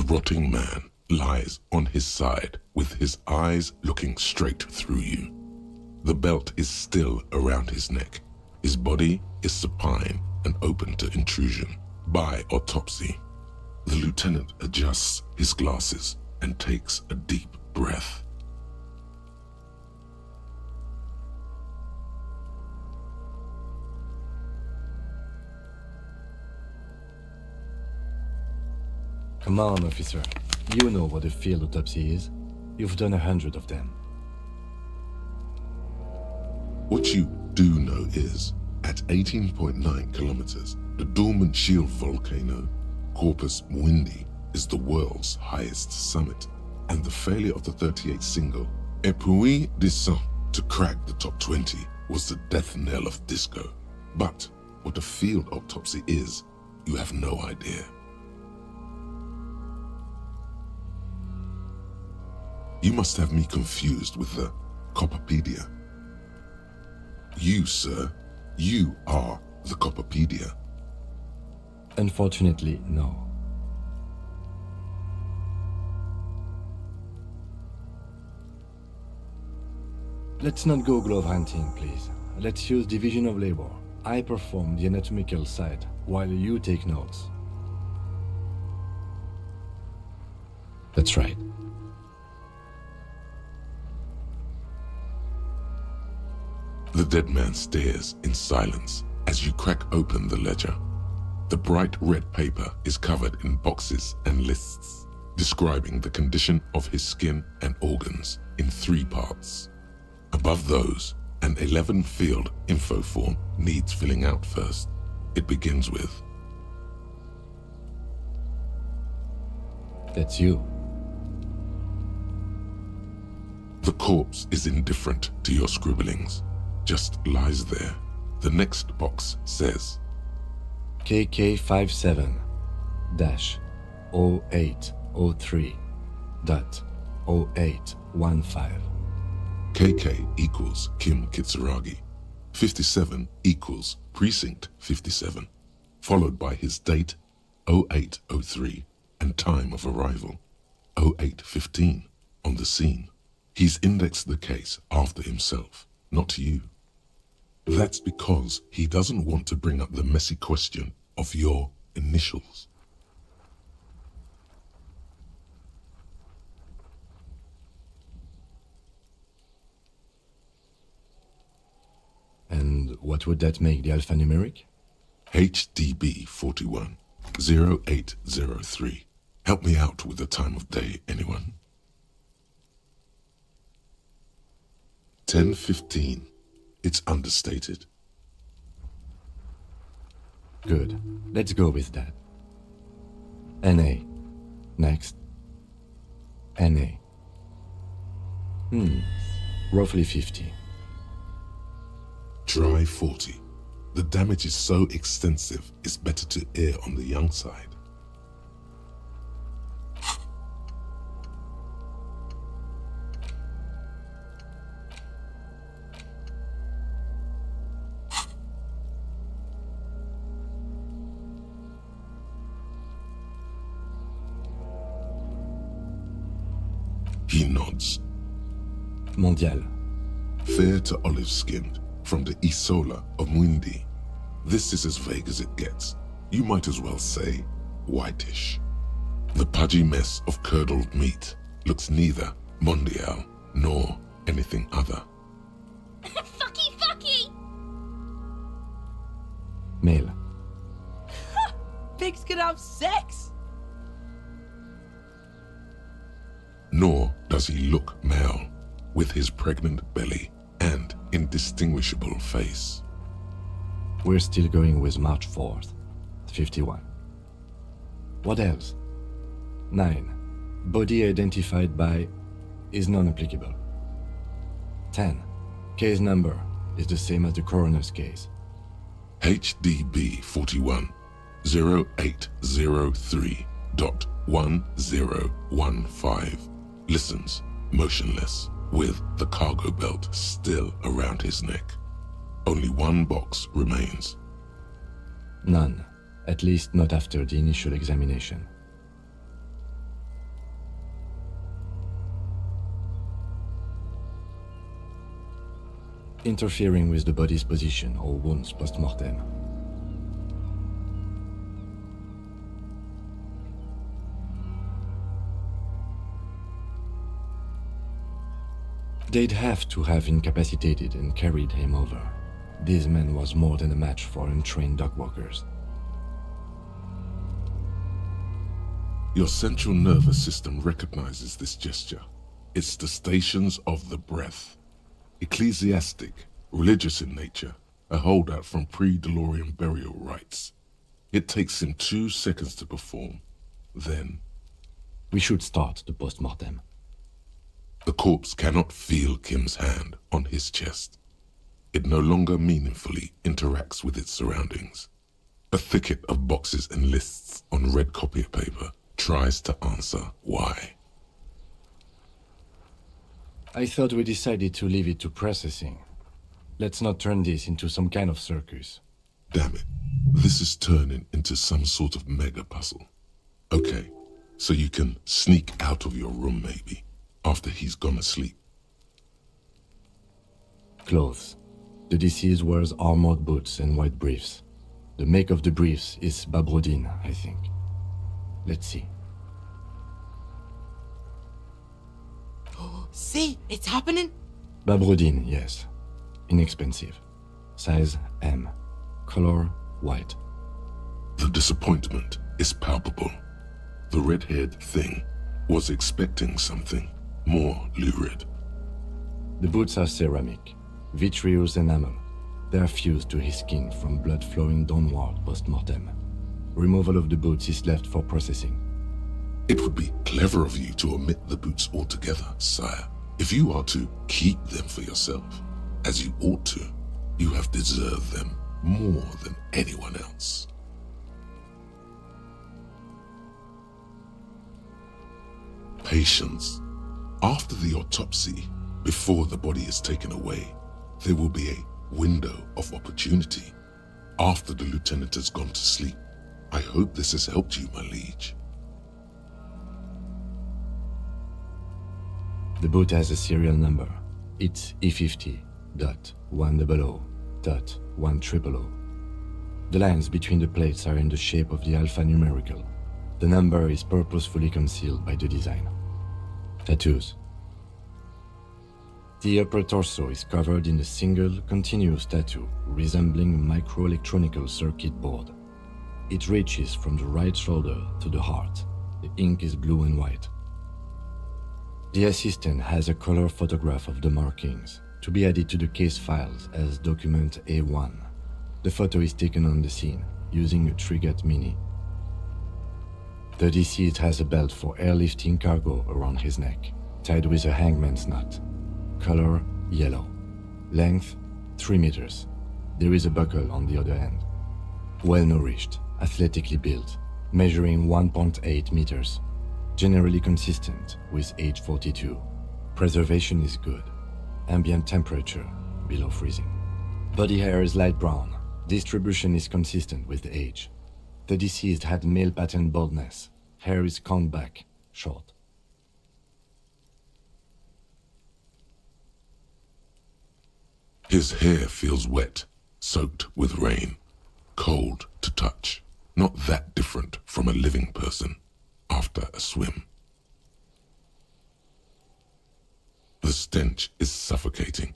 rotting man lies on his side with his eyes looking straight through you. The belt is still around his neck. His body is supine and open to intrusion. By autopsy, the lieutenant adjusts his glasses and takes a deep breath. Come on, officer. You know what a field autopsy is. You've done 100 of them. What you do know is, at 18.9 kilometers, the dormant shield volcano, Corpus Mundi, is the world's highest summit, and the failure of the 38 single, Et puis descend, to crack the top 20 was the death knell of disco. But what a field autopsy is, you have no idea. You must have me confused with the Copperpedia. You, sir, you are the Copperpedia. Unfortunately, no. Let's not go glove hunting, please. Let's use division of labor. I perform the anatomical side, while you take notes. That's right. The dead man stares in silence as you crack open the ledger. The bright red paper is covered in boxes and lists, describing the condition of his skin and organs in 3 parts. Above those, an 11-field info form needs filling out first. It begins with, That's you. the corpse is indifferent to your scribblings, just lies there. The next box says, KK57-0803.0815. KK equals Kim Kitsuragi. 57 equals Precinct 57, followed by his date 0803 and time of arrival 0815 on the scene. He's indexed the case after himself, not you. That's because he doesn't want to bring up the messy question of your initials. And what would that make the alphanumeric? HDB 41 0803. Help me out with the time of day, anyone? 10:15. It's understated. Good. Let's go with that. NA. Next. NA. Roughly 50. Try 40. The damage is so extensive, it's better to err on the young side. He nods. Mondial. Fair to olive-skinned, from the Isola of Mundi. This is as vague as it gets. You might as well say whitish. The pudgy mess of curdled meat looks neither mondial nor anything other. Fucky! Male. Pigs can have sex! Nor does he look male, with his pregnant belly and indistinguishable face. We're still going with March 4th, 51. What else? 9. Body identified by is non-applicable. 10. Case number is the same as the coroner's case. HDB 41 0803.1015 listens motionless, with the cargo belt still around his neck. Only one box remains. None, at least not after the initial examination. interfering with the body's position or wounds post-mortem. They'd have to have incapacitated and carried him over. This man was more than a match for untrained dogwalkers. Your central nervous system recognizes this gesture. It's the stations of the breath. Ecclesiastic, religious in nature, a holdout from pre-DeLorean burial rites. It takes him 2 seconds to perform. Then, We should start the post-mortem. the corpse cannot feel Kim's hand on his chest. It no longer meaningfully interacts with its surroundings. A thicket of boxes and lists on red copier paper tries to answer why. I thought we decided to leave it to processing. Let's not turn this into some kind of circus. Damn it, this is turning into some sort of mega puzzle. Okay, so you can sneak out of your room maybe, after he's gone asleep. Clothes. The deceased wears armored boots and white briefs. The make of the briefs is Babrodine, I think. Let's see. See, it's happening. Babrodine, yes. Inexpensive. Size M. Color white. The disappointment is palpable. The red-haired thing was expecting something more lurid. The boots are ceramic, vitreous enamel. They are fused to his skin from blood flowing downward post-mortem. Removal of the boots is left for processing. It would be clever of you to omit the boots altogether, sire. If you are to keep them for yourself, as you ought to, you have deserved them more than anyone else. Patience. After the autopsy, before the body is taken away, there will be a window of opportunity. After the lieutenant has gone to sleep. I hope this has helped you, my liege. The boot has a serial number. It's E50.100.100. The lines between the plates are in the shape of the alphanumerical. The number is purposefully concealed by the design. Tattoos. The upper torso is covered in a single continuous tattoo resembling a microelectronical circuit board. It reaches from the right shoulder to the heart. The ink is blue and white. The assistant has a color photograph of the markings to be added to the case files as document A1. The photo is taken on the scene using a Trigat Mini. The deceased has a belt for airlifting cargo around his neck, tied with a hangman's knot. Color yellow. Length 3 meters. There is a buckle on the other end. Well-nourished, athletically built, measuring 1.8 meters. Generally consistent with age 42. Preservation is good. Ambient temperature below freezing. Body hair is light brown. Distribution is consistent with the age. The deceased had male pattern baldness. Hair is combed back, short. His hair feels wet, soaked with rain, cold to touch. Not that different from a living person after a swim. The stench is suffocating.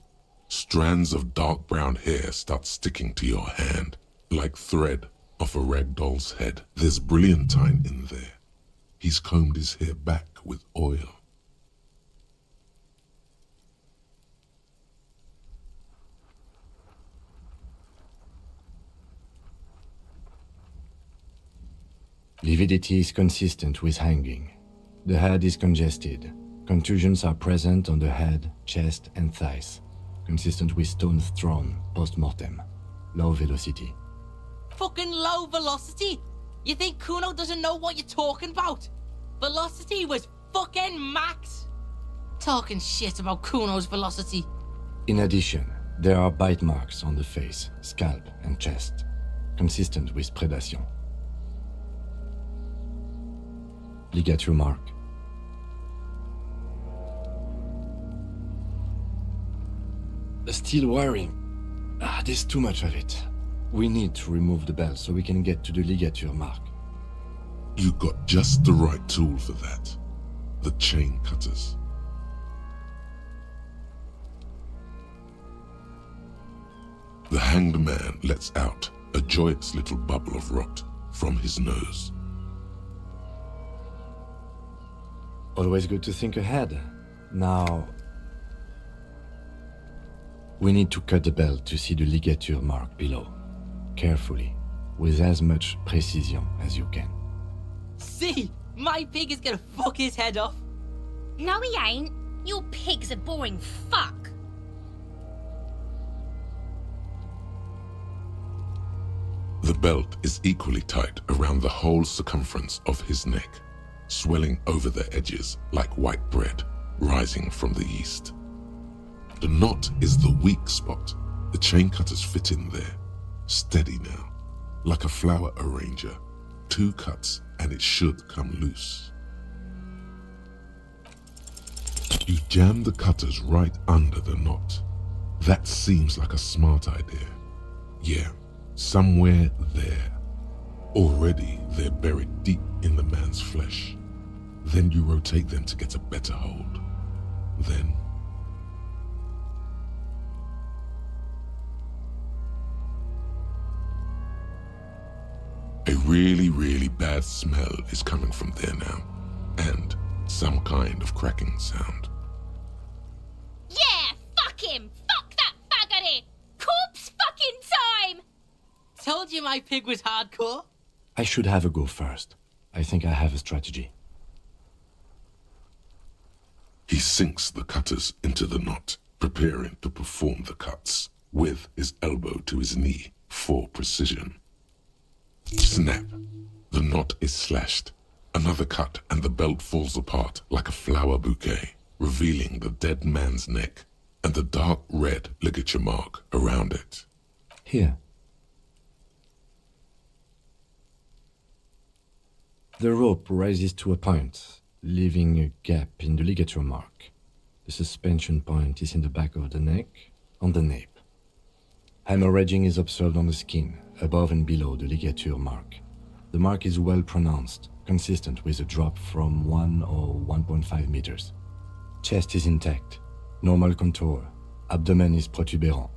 Strands of dark brown hair start sticking to your hand, like thread off a rag doll's head. There's brilliantine in there. He's combed his hair back with oil. Lividity is consistent with hanging. The head is congested. Contusions are present on the head, chest, and thighs. Consistent with stones thrown post-mortem. Low velocity. Fucking low velocity. You think Kuno doesn't know what you're talking about? Velocity was fucking max. Talking shit about Kuno's velocity. In addition, there are bite marks on the face, scalp, and chest. Consistent with predation. Ligature mark. The steel wiring. There's too much of it. We need to remove the bell so we can get to the ligature mark. You got just the right tool for that. The chain cutters. The hanged man lets out a joyous little bubble of rot from his nose. Always good to think ahead. Now, we need to cut the bell to see the ligature mark below. Carefully, with as much precision as you can. See, my pig is gonna fuck his head off. No, he ain't. Your pig's a boring fuck. The belt is equally tight around the whole circumference of his neck, swelling over the edges like white bread rising from the yeast. The knot is the weak spot. The chain cutters fit in there, steady now, like a flower arranger. 2 cuts and it should come loose. You jam the cutters right under the knot. That seems like a smart idea. Yeah, somewhere there. Already they're buried deep in the man's flesh. Then you rotate them to get a better hold. Then a really, really bad smell is coming from there now, and some kind of cracking sound. Yeah, fuck him! Fuck that faggoty! Corpse fucking time! Told you my pig was hardcore. I should have a go first. I think I have a strategy. He sinks the cutters into the knot, preparing to perform the cuts, with his elbow to his knee for precision. Snap! The knot is slashed. Another cut and the belt falls apart like a flower bouquet, revealing the dead man's neck and the dark red ligature mark around it. Here. The rope rises to a point, leaving a gap in the ligature mark. The suspension point is in the back of the neck, on the nape. Hemorrhaging is observed on the skin, above and below the ligature mark. The mark is well pronounced, consistent with a drop from 1 or 1.5 meters. Chest is intact, normal contour. Abdomen is protuberant,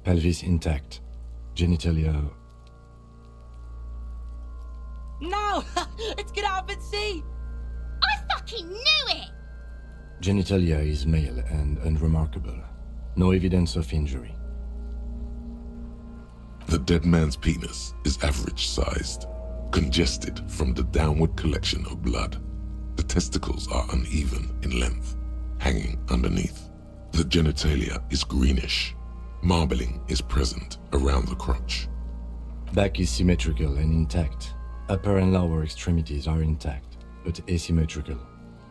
pelvis intact, genitalia... No! Let's get up and see! I fucking knew it! Genitalia is male and unremarkable. No evidence of injury. The dead man's penis is average-sized, congested from the downward collection of blood. The testicles are uneven in length, hanging underneath. The genitalia is greenish. Marbling is present around the crotch. Back is symmetrical and intact. Upper and lower extremities are intact, but asymmetrical.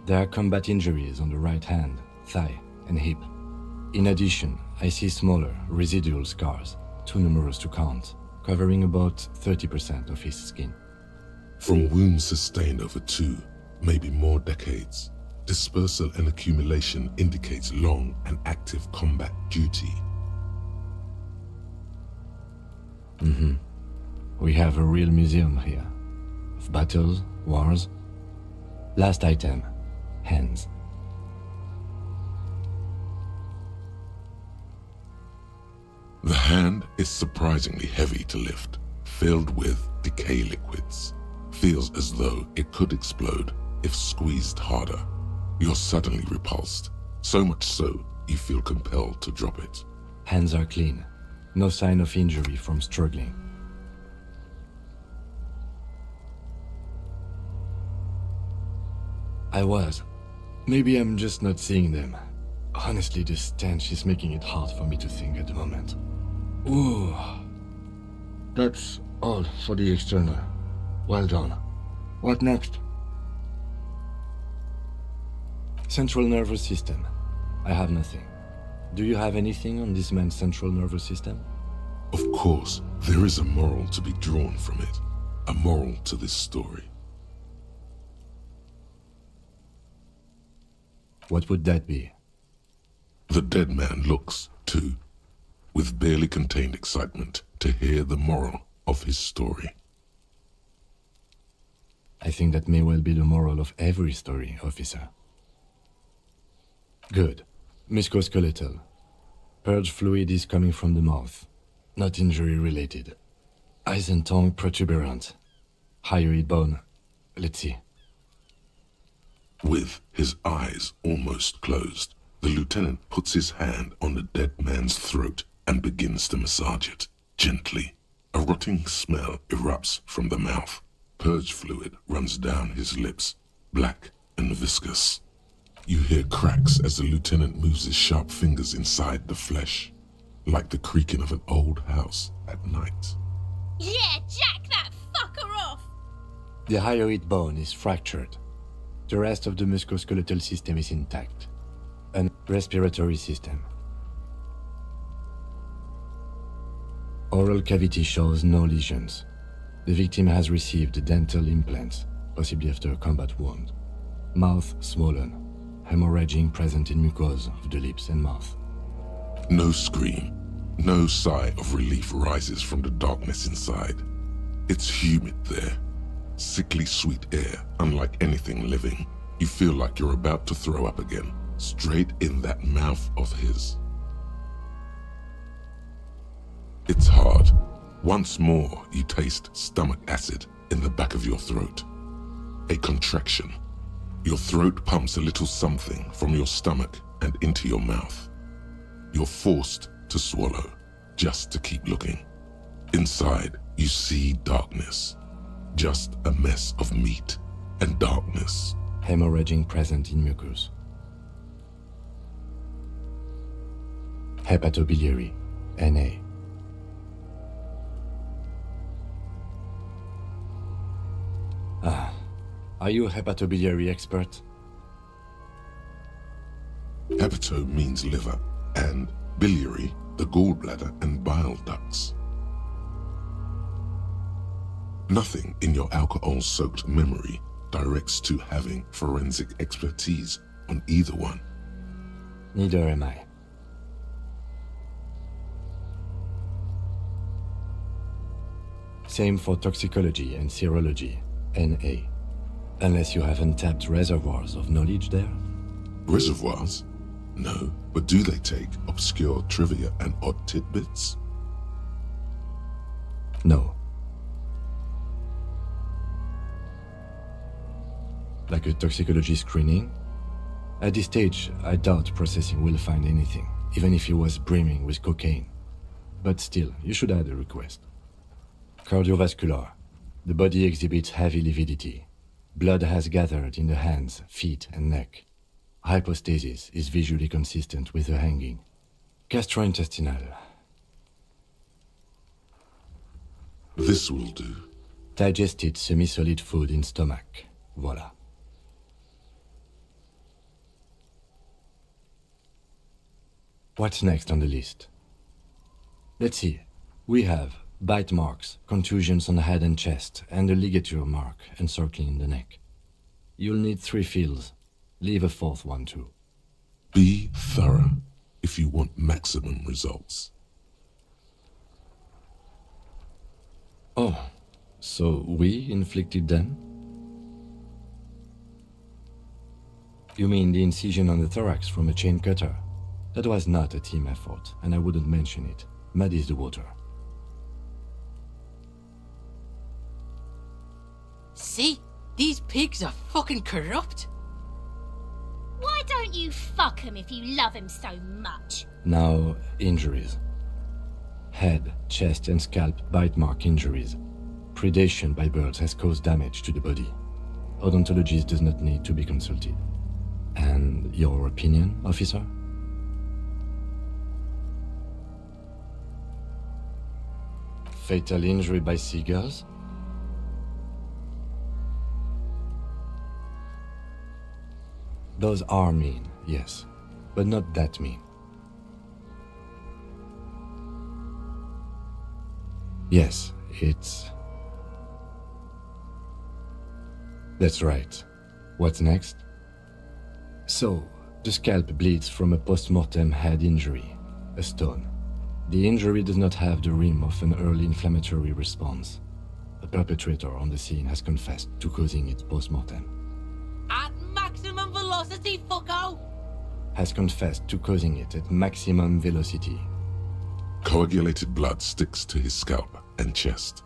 There are combat injuries on the right hand, thigh, and hip. In addition, I see smaller, residual scars, too numerous to count, covering about 30% of his skin. From wounds sustained over 2, maybe more decades, dispersal and accumulation indicates long and active combat duty. We have a real museum here. Of battles, wars. Last item, hands. The hand is surprisingly heavy to lift, filled with decay liquids. Feels as though it could explode if squeezed harder. You're suddenly repulsed, so much so you feel compelled to drop it. Hands are clean. No sign of injury from struggling. Maybe I'm just not seeing them. Honestly, the stench is making it hard for me to think at the moment. Ooh. That's all for the external. Well done. What next? Central nervous system. I have nothing. Do you have anything on this man's central nervous system? Of course, there is a moral to be drawn from it. A moral to this story. What would that be? The dead man looks, too, with barely contained excitement to hear the moral of his story. I think that may well be the moral of every story, officer. Good. Musculoskeletal. Purge fluid is coming from the mouth, not injury-related. Eyes and tongue protuberant. Hyoid bone. Let's see. With his eyes almost closed, the lieutenant puts his hand on the dead man's throat and begins to massage it, gently. A rotting smell erupts from the mouth. Purge fluid runs down his lips, black and viscous. You hear cracks as the lieutenant moves his sharp fingers inside the flesh, like the creaking of an old house at night. Yeah, jack that fucker off! The hyoid bone is fractured. The rest of the musculoskeletal system is intact. And respiratory system. Oral cavity shows no lesions. The victim has received dental implants, possibly after a combat wound. Mouth swollen. Hemorrhaging present in mucosa of the lips and mouth. No scream, no sigh of relief rises from the darkness inside. It's humid there. Sickly sweet air, unlike anything living. You feel like you're about to throw up again, straight in that mouth of his. It's hard. Once more, you taste stomach acid in the back of your throat. A contraction. Your throat pumps a little something from your stomach and into your mouth. You're forced to swallow, just to keep looking. Inside, you see darkness. Just a mess of meat and darkness. Hemorrhaging present in mucus. Hepatobiliary, Na. Are you a hepatobiliary expert? Hepato means liver, and biliary, the gallbladder and bile ducts. Nothing in your alcohol-soaked memory directs to having forensic expertise on either one. Neither am I. Same for toxicology and serology, Na. Unless you have untapped reservoirs of knowledge there? Reservoirs? No, but do they take obscure trivia and odd tidbits? No. Like a toxicology screening? At this stage, I doubt processing will find anything, even if he was brimming with cocaine. But still, you should add a request. Cardiovascular. The body exhibits heavy lividity. Blood has gathered in the hands, feet, and neck. Hypostasis is visually consistent with the hanging. Gastrointestinal. This will do. Digested semi-solid food in stomach. Voila. What's next on the list? Let's see. We have bite marks, contusions on the head and chest, and a ligature mark encircling the neck. You'll need 3 fields. Leave a 4th one too. Be thorough if you want maximum results. Oh, so we inflicted them? You mean the incision on the thorax from a chain cutter? That was not a team effort, and I wouldn't mention it. Muddies the water. See? These pigs are fucking corrupt. Why don't you fuck him if you love him so much? Now, injuries. Head, chest, and scalp bite mark injuries. Predation by birds has caused damage to the body. Odontologist does not need to be consulted. And your opinion, officer? Fatal injury by seagulls? Those are mean, yes, but not that mean. Yes, it's... That's right. What's next? So, the scalp bleeds from a post-mortem head injury, a stone. The injury does not have the rim of an early inflammatory response. The perpetrator on the scene has confessed to causing it post-mortem. At maximum velocity, fucko! Has confessed to causing it at maximum velocity. Coagulated blood sticks to his scalp and chest,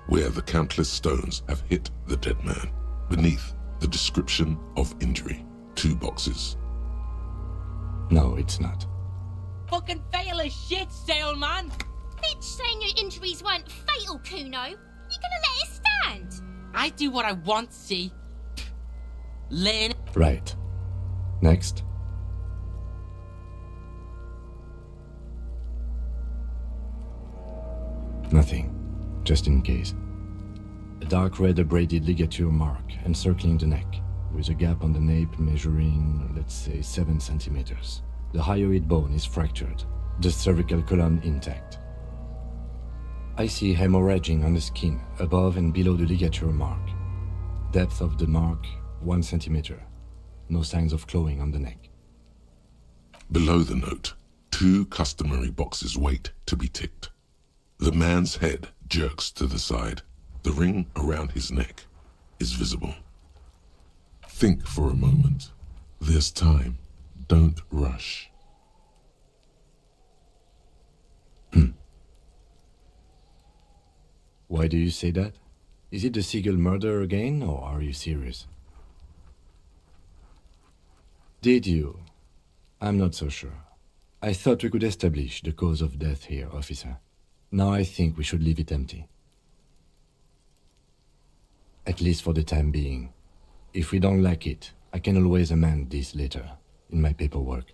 where the countless stones have hit the dead man. Beneath, the description of injury. 2 boxes. No, it's not. Fucking fatal as shit, Sailman! Bitch saying your injuries weren't fatal, Kuno. You gonna let it stand? I do what I want, see? Learn. Right. Next. Nothing. Just in case. A dark red abraded ligature mark encircling the neck, with a gap on the nape measuring, let's say, 7 centimeters. The hyoid bone is fractured, the cervical column intact. I see hemorrhaging on the skin, above and below the ligature mark. Depth of the mark, 1 centimeter. No signs of clawing on the neck. Below the note, 2 customary boxes wait to be ticked. The man's head jerks to the side. The ring around his neck is visible. Think for a moment. There's time. Don't rush. Why do you say that? Is it the Siegel murder again, or are you serious? Did you? I'm not so sure. I thought we could establish the cause of death here, officer. Now I think we should leave it empty. At least for the time being. If we don't like it, I can always amend this later, in my paperwork.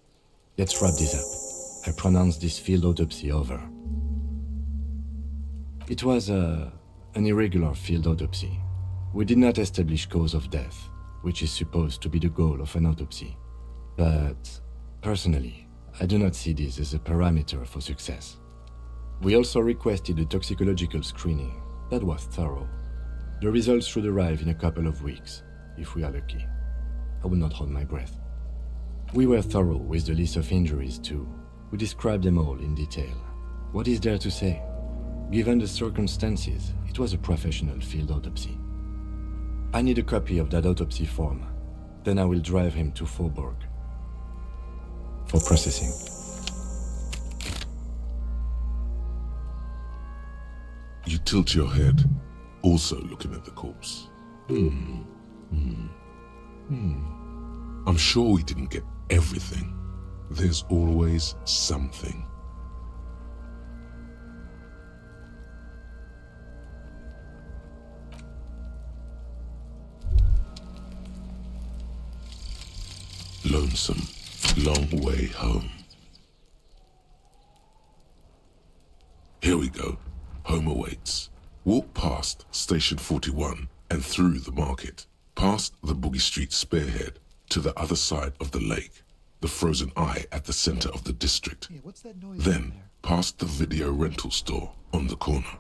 Let's wrap this up. I pronounce this field autopsy over. It was an irregular field autopsy. We did not establish cause of death, which is supposed to be the goal of an autopsy. But, personally, I do not see this as a parameter for success. We also requested a toxicological screening. That was thorough. The results should arrive in a couple of weeks, if we are lucky. I will not hold my breath. We were thorough with the list of injuries too. We described them all in detail. What is there to say? Given the circumstances, it was a professional field autopsy. I need a copy of that autopsy form. Then I will drive him to Faubourg for processing. You tilt your head, also looking at the corpse. I'm sure we didn't get everything. There's always something. Lonesome, long way home. Here we go. Home awaits. Walk past Station 41 and through the market, past the Boogie Street spearhead to the other side of the lake, the frozen eye at the center of the district. Hey, what's that noise Then, down there? past the video rental store on the corner.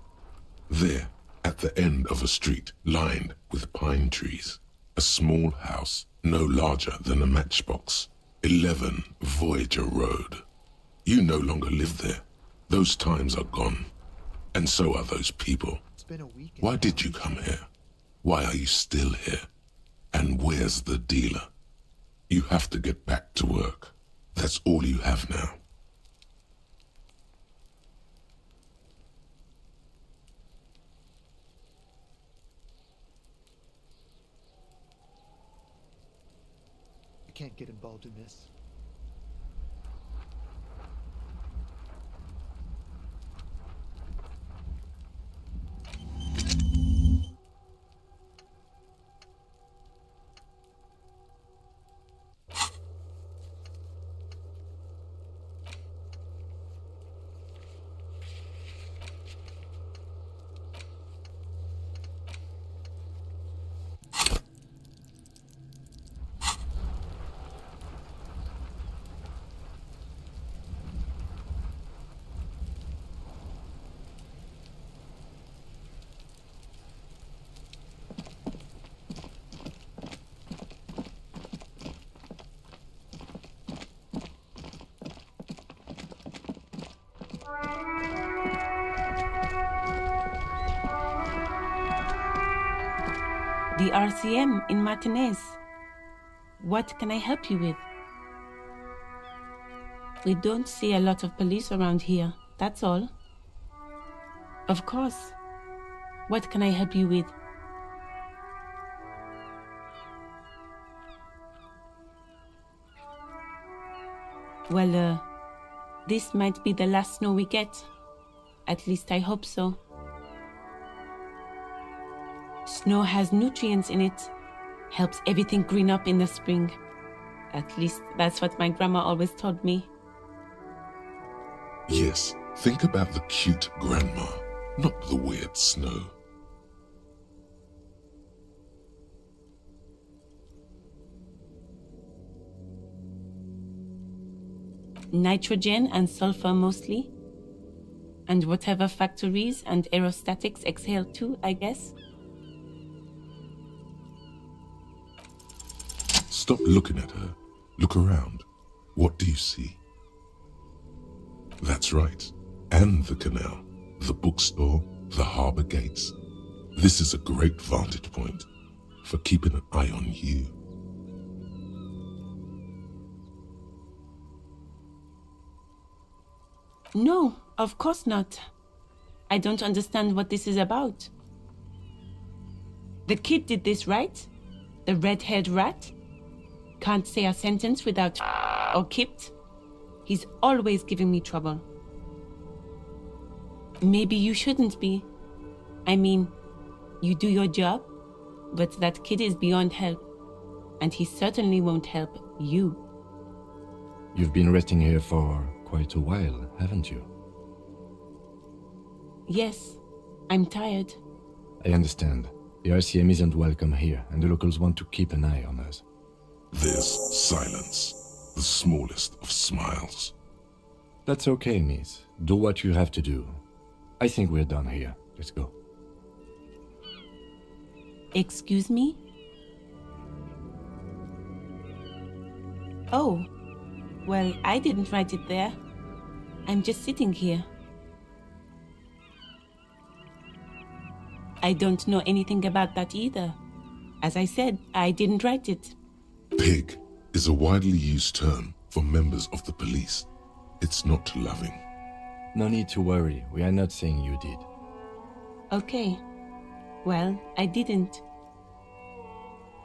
There, at the end of a street lined with pine trees, a small house no larger than a matchbox. 11 Voyager Road. You no longer live there. Those times are gone. And so are those people. It's been a week. Why did you come here? Why are you still here? And where's the dealer? You have to get back to work. That's all you have now. I can't get involved in this. The RCM in Martinez. What can I help you with? We don't see a lot of police around here, that's all. Of course. What can I help you with? Well, this might be the last snow we get. At least I hope so. Snow has nutrients in it. Helps everything green up in the spring. At least that's what my grandma always told me. Yes, think about the cute grandma, not the weird snow. Nitrogen and sulfur mostly. And whatever factories and aerostatics exhale too, I guess. Stop looking at her. Look around. What do you see? That's right. And the canal, the bookstore, the harbour gates. This is a great vantage point for keeping an eye on you. No, of course not. I don't understand what this is about. The kid did this, right? The red-haired rat? Can't say a sentence without or kipped. He's always giving me trouble. Maybe you shouldn't be. I mean, you do your job, but that kid is beyond help. And he certainly won't help you. You've been resting here for quite a while, haven't you? Yes, I'm tired. I understand. The RCM isn't welcome here, and the locals want to keep an eye on us. There's silence, the smallest of smiles. That's okay, miss. Do what you have to do. I think we're done here. Let's go. Excuse me? Oh, well, I didn't write it there. I'm just sitting here. I don't know anything about that either. As I said, I didn't write it. Pig is a widely used term for members of the police. It's not loving. No need to worry. We are not saying you did. Okay. Well, I didn't.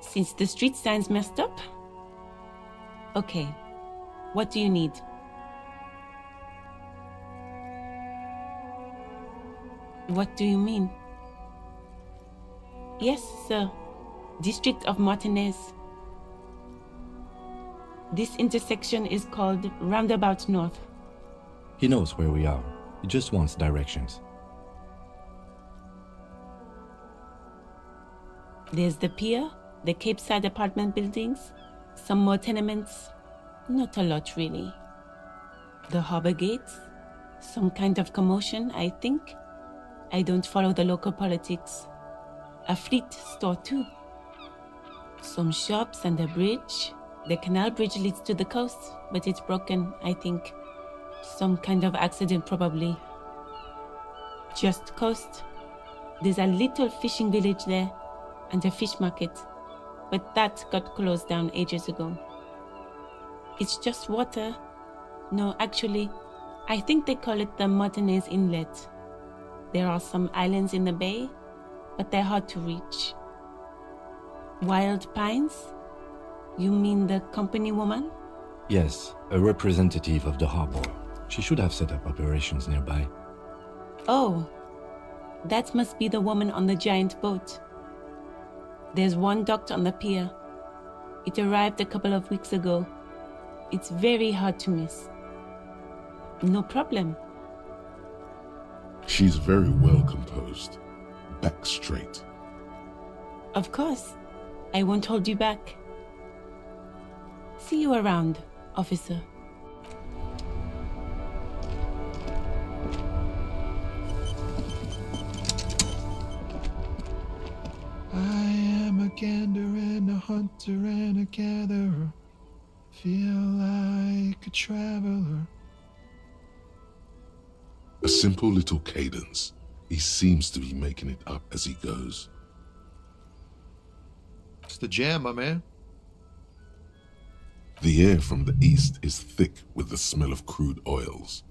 Since the street sign's messed up? Okay. What do you need? What do you mean? Yes, sir. District of Martinez. This intersection is called Roundabout North. He knows where we are. He just wants directions. There's the pier, the Cape Side apartment buildings, some more tenements. Not a lot, really. The harbor gates, some kind of commotion, I think. I don't follow the local politics. A fleet store, too. Some shops and a bridge. The canal bridge leads to the coast, but it's broken, I think. Some kind of accident, probably. Just coast. There's a little fishing village there, and a fish market, but that got closed down ages ago. It's just water. No, actually, I think they call it the Martinez Inlet. There are some islands in the bay, but they're hard to reach. Wild Pines? You mean the company woman? Yes, a representative of the harbor. She should have set up operations nearby. Oh, that must be the woman on the giant boat. There's one docked on the pier. It arrived a couple of weeks ago. It's very hard to miss. No problem. She's very well composed. Back straight. Of course. I won't hold you back. See you around, officer. I am a gander and a hunter and a gatherer. Feel like a traveler. A simple little cadence. He seems to be making it up as he goes. What's the jam, my man? The air from the east is thick with the smell of crude oils,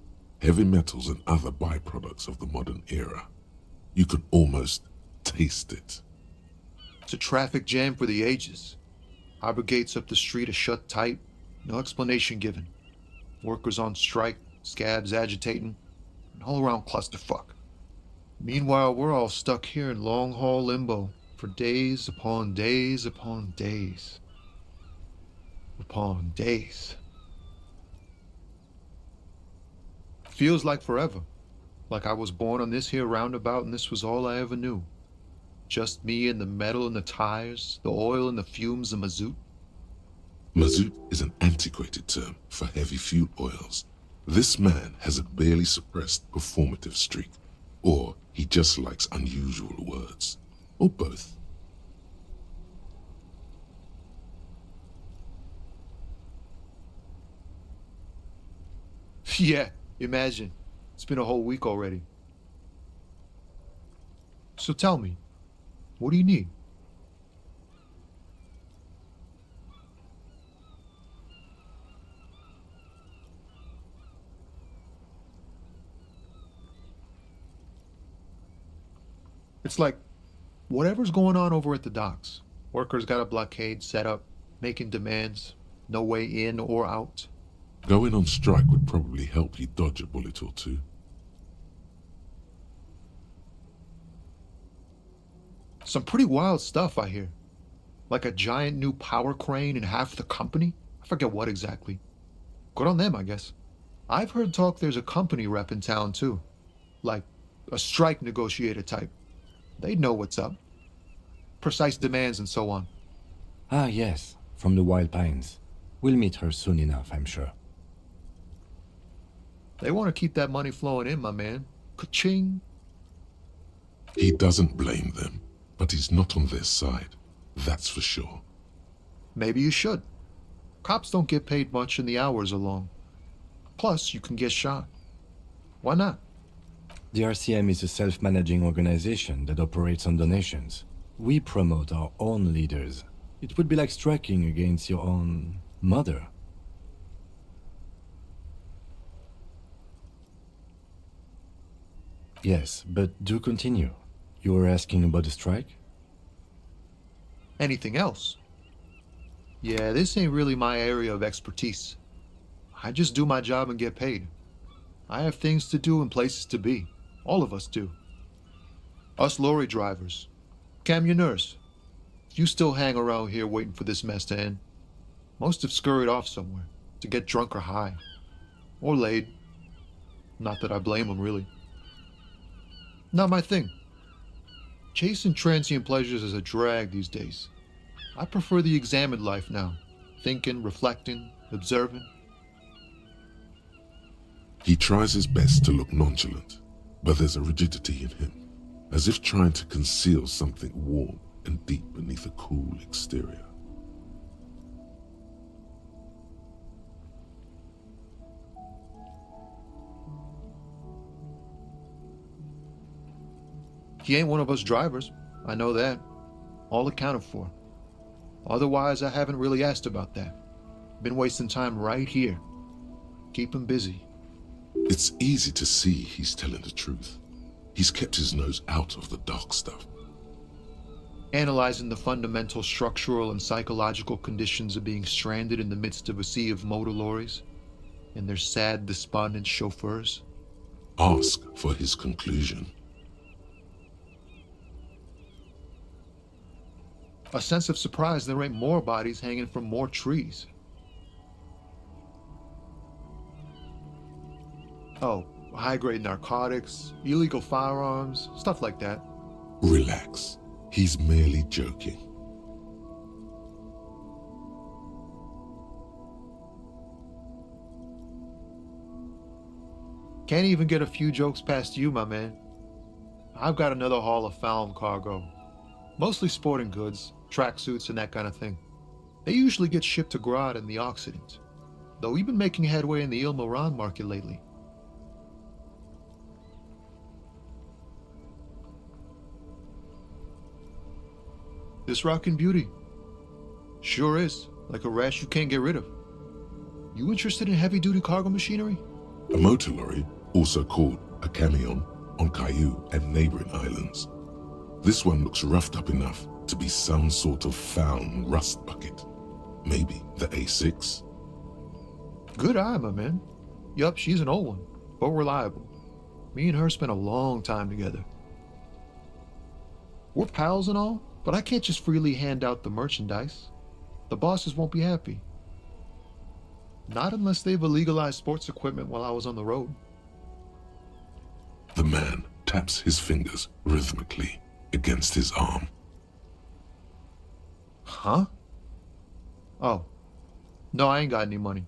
heavy metals and other byproducts of the modern era. You can almost taste it. It's a traffic jam for the ages. Harbor gates up the street are shut tight, no explanation given. Workers on strike, scabs agitating, an all-around clusterfuck. Meanwhile, we're all stuck here in long-haul limbo for days upon days upon days. Upon days. Feels like forever. Like I was born on this here roundabout and this was all I ever knew. Just me and the metal and the tires, the oil and the fumes of mazout. Mazout is an antiquated term for heavy fuel oils. This man has a barely suppressed performative streak, or he just likes unusual words, or both. Yeah, imagine. It's been a whole week already. So tell me, what do you need? It's like, whatever's going on over at the docks. Workers got a blockade set up, making demands, no way in or out. Going on strike would probably help you dodge a bullet or two. Some pretty wild stuff, I hear. Like a giant new power crane in half the company? I forget what exactly. Good on them, I guess. I've heard talk there's a company rep in town, too. Like, a strike negotiator type. They'd know what's up. Precise demands and so on. Ah, yes, from the Wild Pines. We'll meet her soon enough, I'm sure. They want to keep that money flowing in, my man. Ka-ching. He doesn't blame them, but he's not on their side. That's for sure. Maybe you should. Cops don't get paid much and the hours are long. Plus, you can get shot. Why not? The RCM is a self-managing organization that operates on donations. We promote our own leaders. It would be like striking against your own mother. Yes, but do continue. You were asking about the strike? Anything else? Yeah, this ain't really my area of expertise. I just do my job and get paid. I have things to do and places to be. All of us do. Us lorry drivers. Camionneurs. You still hang around here waiting for this mess to end. Most have scurried off somewhere to get drunk or high. Or laid. Not that I blame them, really. Not my thing. Chasing transient pleasures is a drag these days. I prefer the examined life now. Thinking, reflecting, observing. He tries his best to look nonchalant, but there's a rigidity in him, as if trying to conceal something warm and deep beneath a cool exterior. He ain't one of us drivers. I know that. All accounted for. Otherwise, I haven't really asked about that. Been wasting time right here. Keep him busy. It's easy to see he's telling the truth. He's kept his nose out of the dark stuff. Analyzing the fundamental structural and psychological conditions of being stranded in the midst of a sea of motor lorries and their sad, despondent chauffeurs. Ask for his conclusion. A sense of surprise there ain't more bodies hanging from more trees. Oh, high-grade narcotics, illegal firearms, stuff like that. Relax. He's merely joking. Can't even get a few jokes past you, my man. I've got another haul of found cargo. Mostly sporting goods, tracksuits, and that kind of thing. They usually get shipped to Grad in the Occident, though we've been making headway in the Il Moran market lately. This rockin' beauty. Sure is, like a rash you can't get rid of. You interested in heavy-duty cargo machinery? A motor lorry, also called a camion, on Caillou and neighboring islands. This one looks roughed up enough to be some sort of found rust bucket. Maybe the A6? Good eye, my man. Yup, she's an old one, but reliable. Me and her spent a long time together. We're pals and all, but I can't just freely hand out the merchandise. The bosses won't be happy. Not unless they've illegalized sports equipment while I was on the road. The man taps his fingers rhythmically against his arm. Huh? Oh. No, I ain't got any money.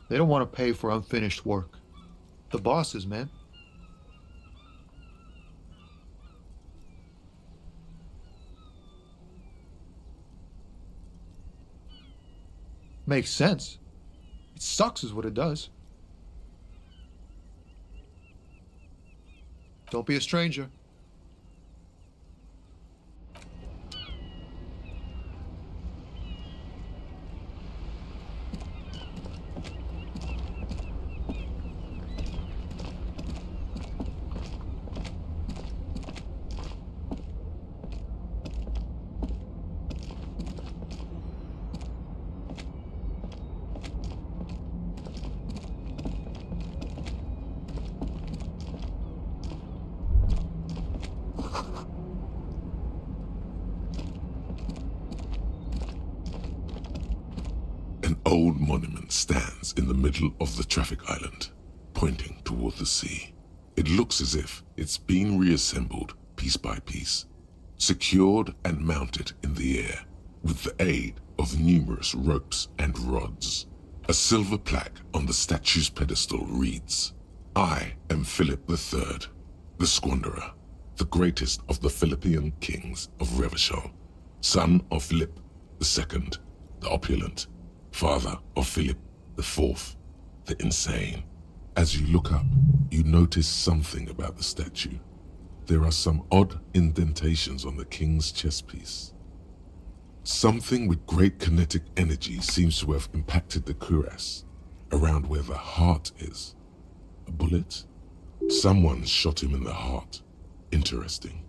They don't want to pay for unfinished work. The bosses, man. Makes sense. It sucks is what it does. Don't be a stranger. An old monument stands in the middle of the traffic island, pointing toward the sea. It looks as if it's been reassembled piece by piece, secured and mounted in the air with the aid of numerous ropes and rods. A silver plaque on the statue's pedestal reads, "I am Philip III, the Squanderer, the greatest of the Philippian kings of Revachol, son of Philip II, the opulent, father of Philip IV, the insane." As you look up, you notice something about the statue. There are some odd indentations on the king's chest piece. Something with great kinetic energy seems to have impacted the cuirass, around where the heart is. A bullet? Someone shot him in the heart. Interesting.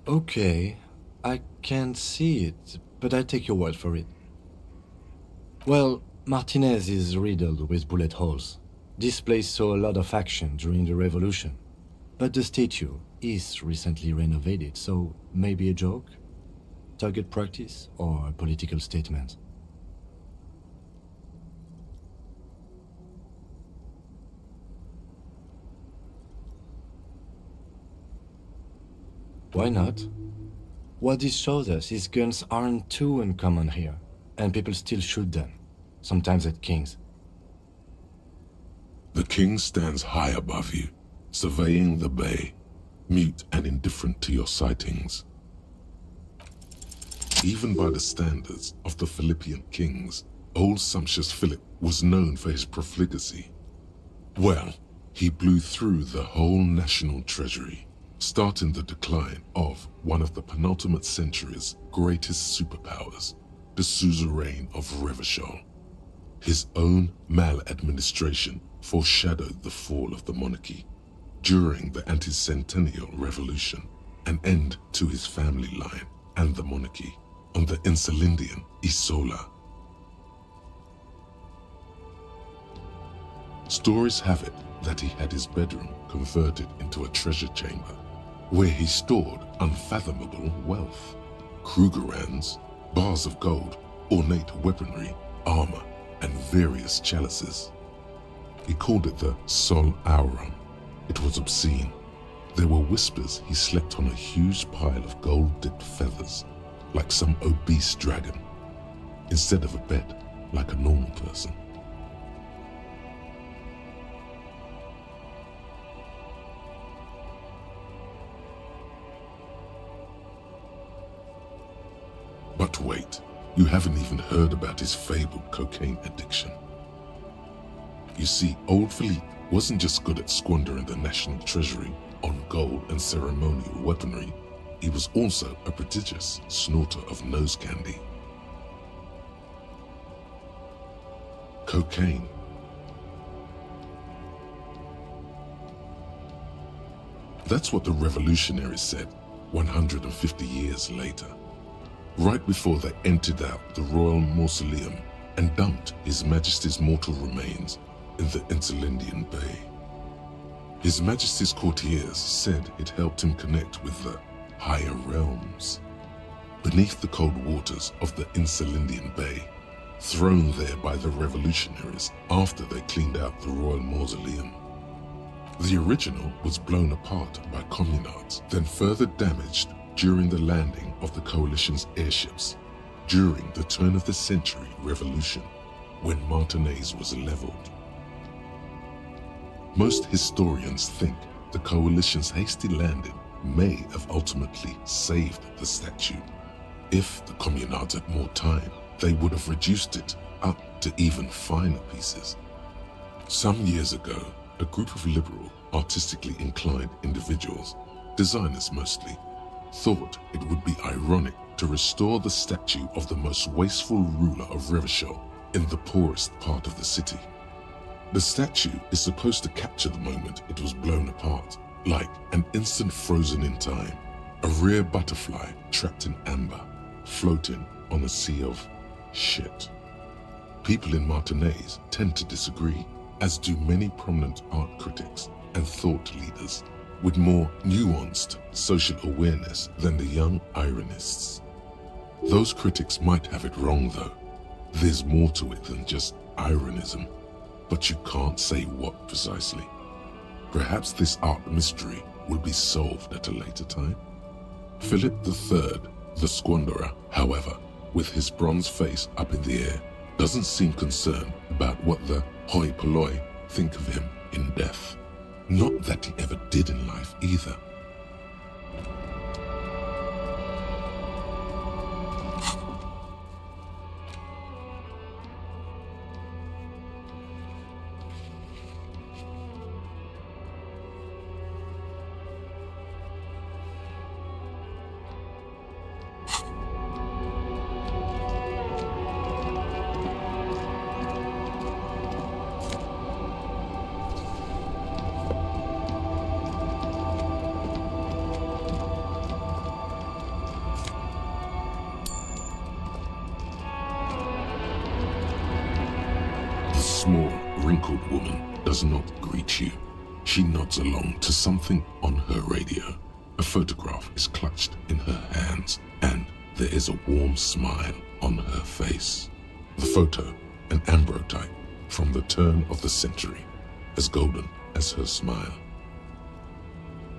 Okay, I can't see it, but I take your word for it. Well, Martinez is riddled with bullet holes. This place saw a lot of action during the revolution. But the statue is recently renovated, so maybe a joke? Target practice or a political statement? Why not? What this shows us is guns aren't too uncommon here, and people still shoot them, sometimes at kings. The king stands high above you, surveying the bay, mute and indifferent to your sightings. Even by the standards of the Philippian kings, old sumptuous Philip was known for his profligacy. Well, he blew through the whole national treasury, starting the decline of one of the penultimate century's greatest superpowers, the suzerain of Revachol. His own maladministration foreshadowed the fall of the monarchy during the anti-centennial revolution, an end to his family line and the monarchy on the Insulindian Isola. Stories have it that he had his bedroom converted into a treasure chamber, where he stored unfathomable wealth, Krugerrands, bars of gold, ornate weaponry, armor, and various chalices. He called it the Sol Aurum. It was obscene. There were whispers he slept on a huge pile of gold-dipped feathers, like some obese dragon, instead of a bed like a normal person. But wait, you haven't even heard about his fabled cocaine addiction. You see, old Philippe wasn't just good at squandering the national treasury on gold and ceremonial weaponry. he was also a prodigious snorter of nose candy. Cocaine. That's what the revolutionaries said 150 years later, right before they emptied out the royal mausoleum and dumped His Majesty's mortal remains in the Insulindian Bay. His Majesty's courtiers said it helped him connect with the higher realms. Beneath the cold waters of the Insulindian Bay, thrown there by the revolutionaries after they cleaned out the royal mausoleum. The original was blown apart by communards, then further damaged during the landing of the coalition's airships during the turn-of-the-century revolution, when Martinaise was leveled. Most historians think the coalition's hasty landing may have ultimately saved the statue. If the communards had more time, they would have reduced it up to even finer pieces. Some years ago, a group of liberal, artistically inclined individuals, designers mostly, thought it would be ironic to restore the statue of the most wasteful ruler of Revachol in the poorest part of the city. The statue is supposed to capture the moment it was blown apart, like an instant frozen in time, a rare butterfly trapped in amber, floating on a sea of shit. People in Martinaise tend to disagree, as do many prominent art critics and thought leaders with more nuanced social awareness than the young ironists. Those critics might have it wrong though. There's more to it than just ironism, but you can't say what precisely. Perhaps this art mystery will be solved at a later time. Philip III, the squanderer, however, with his bronze face up in the air, doesn't seem concerned about what the hoi polloi think of him in death. Not that he ever did in life either. Small, wrinkled woman does not greet you. She nods along to something on her radio. A photograph is clutched in her hands, and there is a warm smile on her face. The photo, an ambrotype from the turn of the century, as golden as her smile.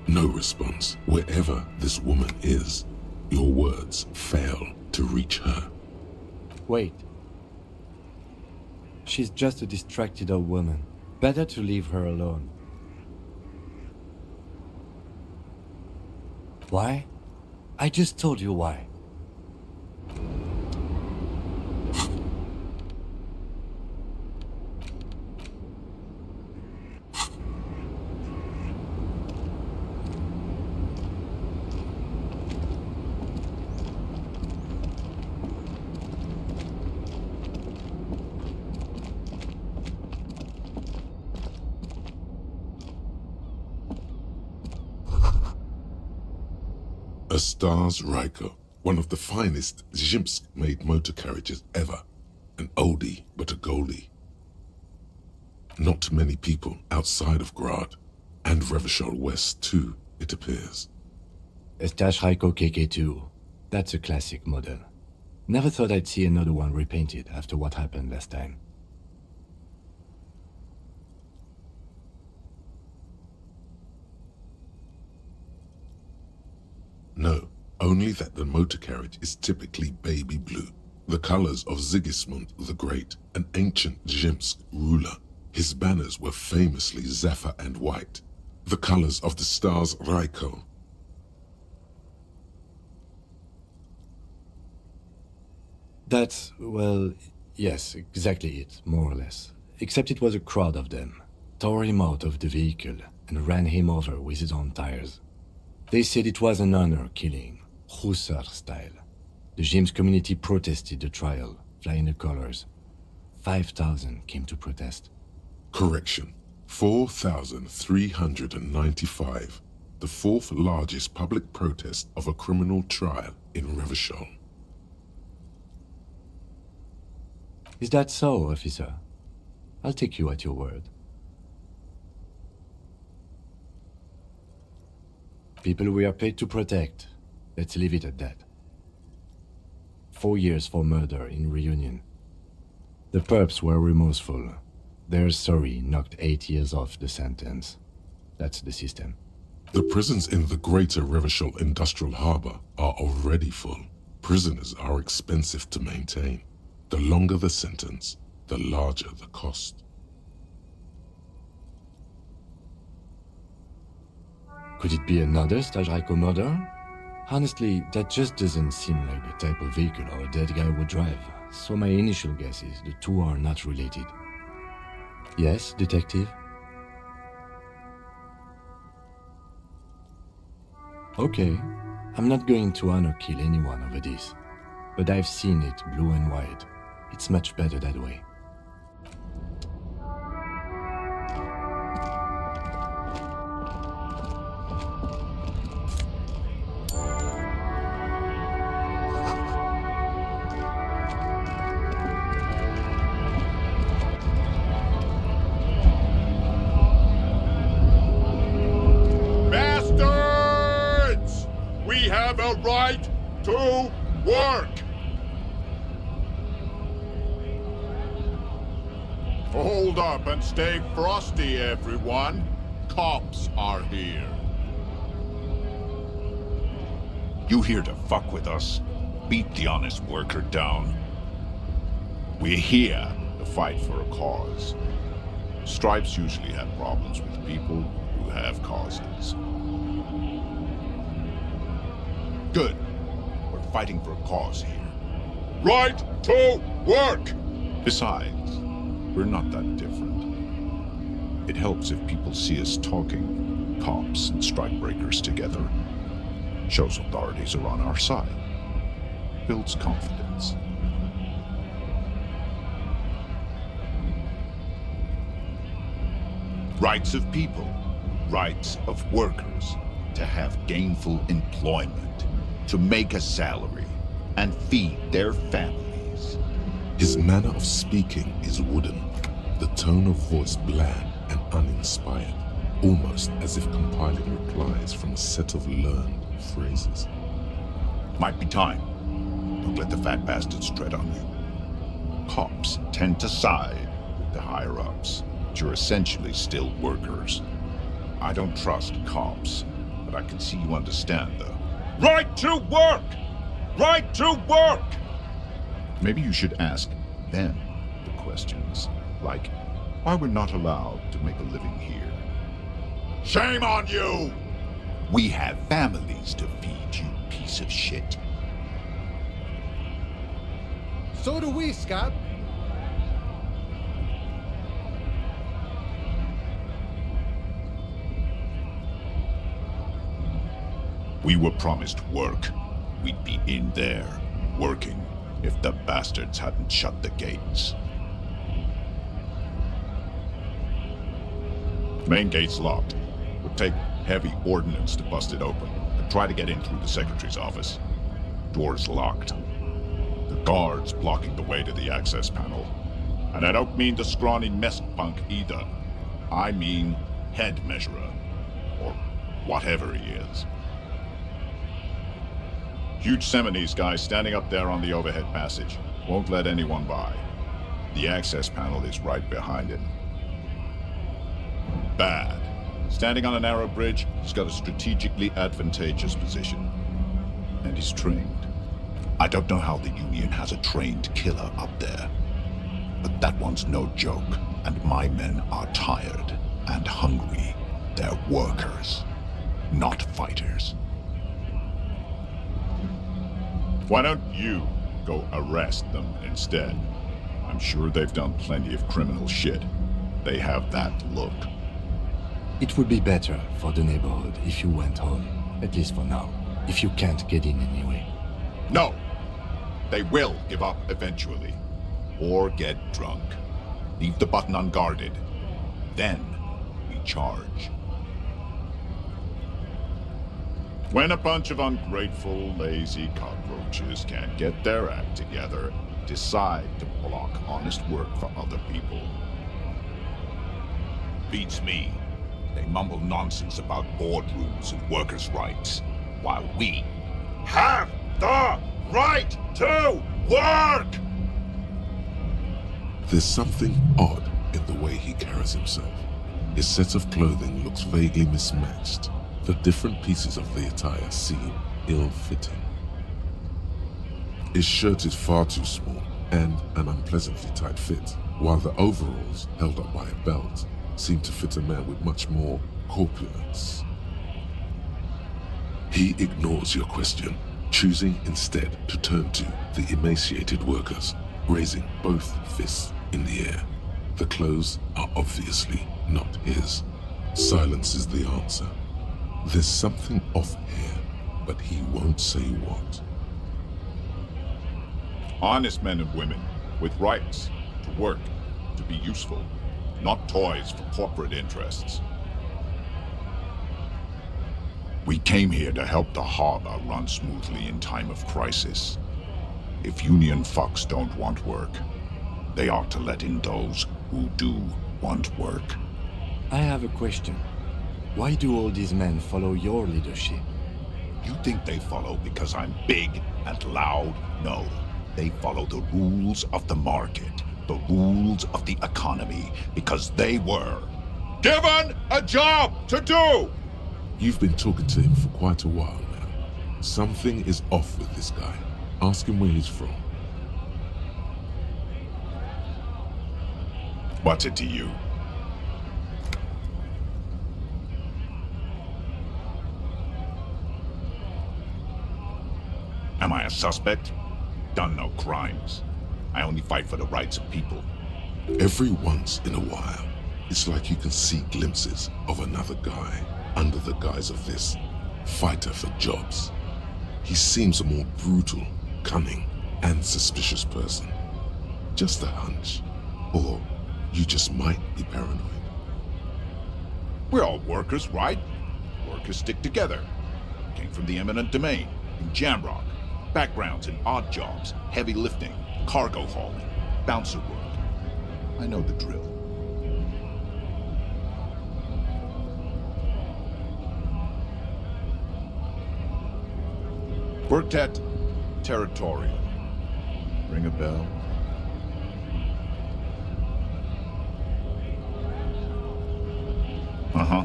No response. Wherever this woman is, your words fail to reach her. Wait. She's just a distracted old woman. Better to leave her alone. Why? I just told you why. A Stars Ryko, one of the finest Zhimsk-made motor carriages ever. An oldie, but a goldie. Not many people outside of Grad, and Revachol West too, it appears. A Stas Ryko KK2. That's a classic model. Never thought I'd see another one repainted after what happened last time. No, only that the motor carriage is typically baby blue, the colors of Sigismund the Great, an ancient Zhimsk ruler. His banners were famously zephyr and white, the colors of the Stars Ryko. That's, well, yes, exactly it, more or less. Except it was a crowd of them. Tore him out of the vehicle and ran him over with his own tires. They said it was an honor killing, Hussar style. The gym's community protested the trial, flying the colors. 5,000 came to protest. Correction. 4,395. The fourth largest public protest of a criminal trial in Revachol. Is that so, officer? I'll take you at your word. People we are paid to protect. Let's leave it at that. 4 years for murder in Reunion. The perps were remorseful. Their sorry knocked 8 years off the sentence. That's the system. The prisons in the greater Revachol Industrial Harbor are already full. Prisoners are expensive to maintain. The longer the sentence, the larger the cost. Could it be another Stajrajko murder? Honestly, that just doesn't seem like the type of vehicle our dead guy would drive. So my initial guess is the two are not related. Yes, detective? Okay, I'm not going to honor kill anyone over this. But I've seen it blue and white. It's much better that way. Bastards! We have a right to work! Hold up and stay frosty, everyone. Cops are here. You here to fuck with us? Beat the honest worker down. We're here to fight for a cause. Stripes usually have problems with people who have causes. Good. We're fighting for a cause here. Right to work! Besides, we're not that different. It helps if people see us talking, cops and strikebreakers together. Shows authorities are on our side. Builds confidence. Rights of people, rights of workers, to have gainful employment, to make a salary, and feed their families. His manner of speaking is wooden, the tone of voice bland and uninspired, almost as if compiling replies from a set of learned phrases. Might be time. Don't let the fat bastards tread on you. Cops tend to side with the higher-ups, but you're essentially still workers. I don't trust cops, but I can see you understand the Right to work! Right to work! Maybe you should ask them the questions, like why we're not allowed to make a living here. Shame on you! We have families to feed, you piece of shit. So do we, Scott. We were promised work. We'd be in there, working, if the bastards hadn't shut the gates. Main gate's locked. Would take heavy ordnance to bust it open, and try to get in through the secretary's office. Door's locked. The guard's blocking the way to the access panel. And I don't mean the scrawny mess punk either. I mean head measurer, or whatever he is. Huge Seminese guy standing up there on the overhead passage. Won't let anyone by. The access panel is right behind him. Bad. Standing on a narrow bridge, he's got a strategically advantageous position. And he's trained. I don't know how the Union has a trained killer up there. But that one's no joke, and my men are tired and hungry. They're workers, not fighters. Why don't you go arrest them instead? I'm sure they've done plenty of criminal shit. They have that look. It would be better for the neighborhood if you went home. At least for now, if you can't get in anyway. No! They will give up eventually. Or get drunk. Leave the button unguarded. Then we charge. When a bunch of ungrateful, lazy cockroaches can't get their act together, decide to block honest work for other people. Beats me. They mumble nonsense about boardrooms and workers' rights, while we have the right to work! There's something odd in the way he carries himself. His set of clothing looks vaguely mismatched. The different pieces of the attire seem ill-fitting. His shirt is far too small and an unpleasantly tight fit, while the overalls, held up by a belt, seem to fit a man with much more corpulence. He ignores your question, choosing instead to turn to the emaciated workers, raising both fists in the air. The clothes are obviously not his. Silence is the answer. There's something off here, but he won't say what. Honest men and women with rights to work, to be useful, not toys for corporate interests. We came here to help the harbor run smoothly in time of crisis. If union fucks don't want work, they ought to let in those who do want work. I have a question. Why do all these men follow your leadership? You think they follow because I'm big and loud? No. They follow the rules of the market, the rules of the economy, because they were given a job to do! You've been talking to him for quite a while now. Something is off with this guy. Ask him where he's from. What's it to you? Am I a suspect? Done no crimes. I only fight for the rights of people. Every once in a while, it's like you can see glimpses of another guy under the guise of this fighter for jobs. He seems a more brutal, cunning, and suspicious person. Just a hunch. Or you just might be paranoid. We're all workers, right? Workers stick together. Came from the eminent domain, in Jamrock. Backgrounds in odd jobs, heavy lifting, cargo hauling, bouncer work. I know the drill. Worked at Territorial. Ring a bell? Uh-huh.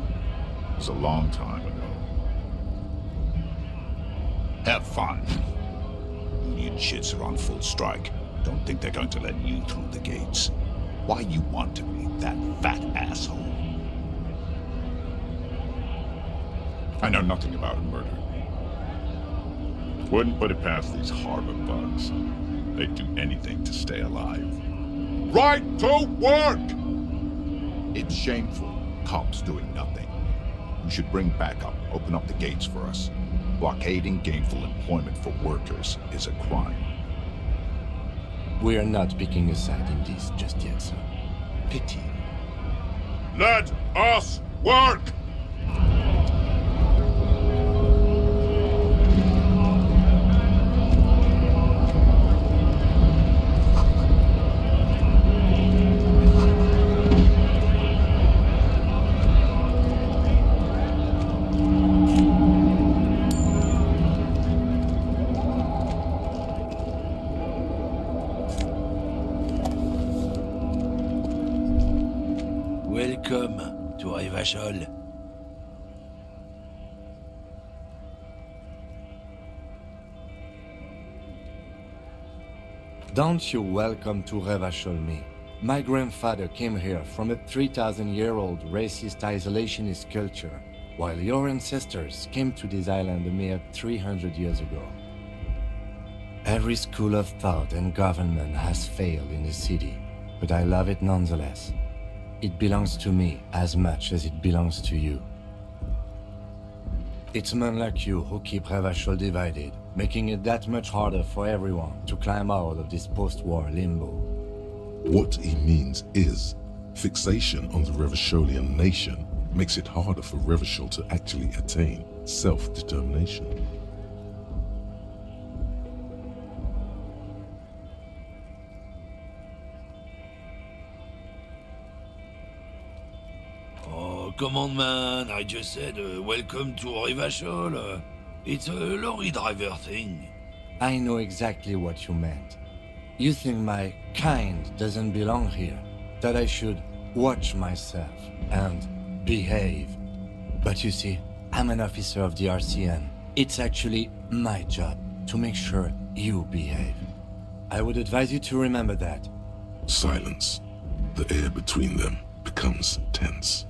It was a long time ago. Have fun. Union shits are on full strike. Don't think they're going to let you through the gates. Why you want to be that fat asshole? I know nothing about a murder. Wouldn't put it past these harbor bugs. They'd do anything to stay alive. Right to work! It's shameful. Cops doing nothing. You should bring backup, open up the gates for us. Blockading gainful employment for workers is a crime. We are not picking a side in this just yet, sir. Pity. Let us work! Welcome to Revachol. Don't you welcome to Revachol me. My grandfather came here from a 3,000-year-old racist isolationist culture, while your ancestors came to this island a mere 300 years ago. Every school of thought and government has failed in the city, but I love it nonetheless. It belongs to me as much as it belongs to you. It's men like you who keep Revachol divided, making it that much harder for everyone to climb out of this post-war limbo. What he means is, fixation on the Revacholian nation makes it harder for Revachol to actually attain self-determination. Oh, come on, man. I just said welcome to Revachol. It's a lorry driver thing. I know exactly what you meant. You think my kind doesn't belong here, that I should watch myself and behave. But you see, I'm an officer of the RCN. It's actually my job to make sure you behave. I would advise you to remember that. Silence. The air between them becomes tense.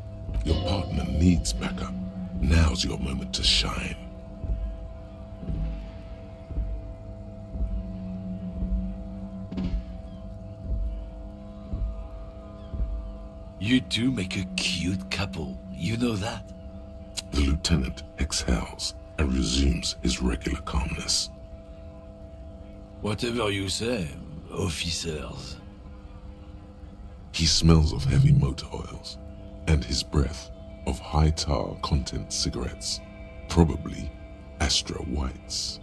Your partner needs backup. Now's your moment to shine. You two make a cute couple. You know that? The lieutenant exhales and resumes his regular calmness. Whatever you say, officers. He smells of heavy motor oils and his breath of high tar content cigarettes, probably Astra Whites.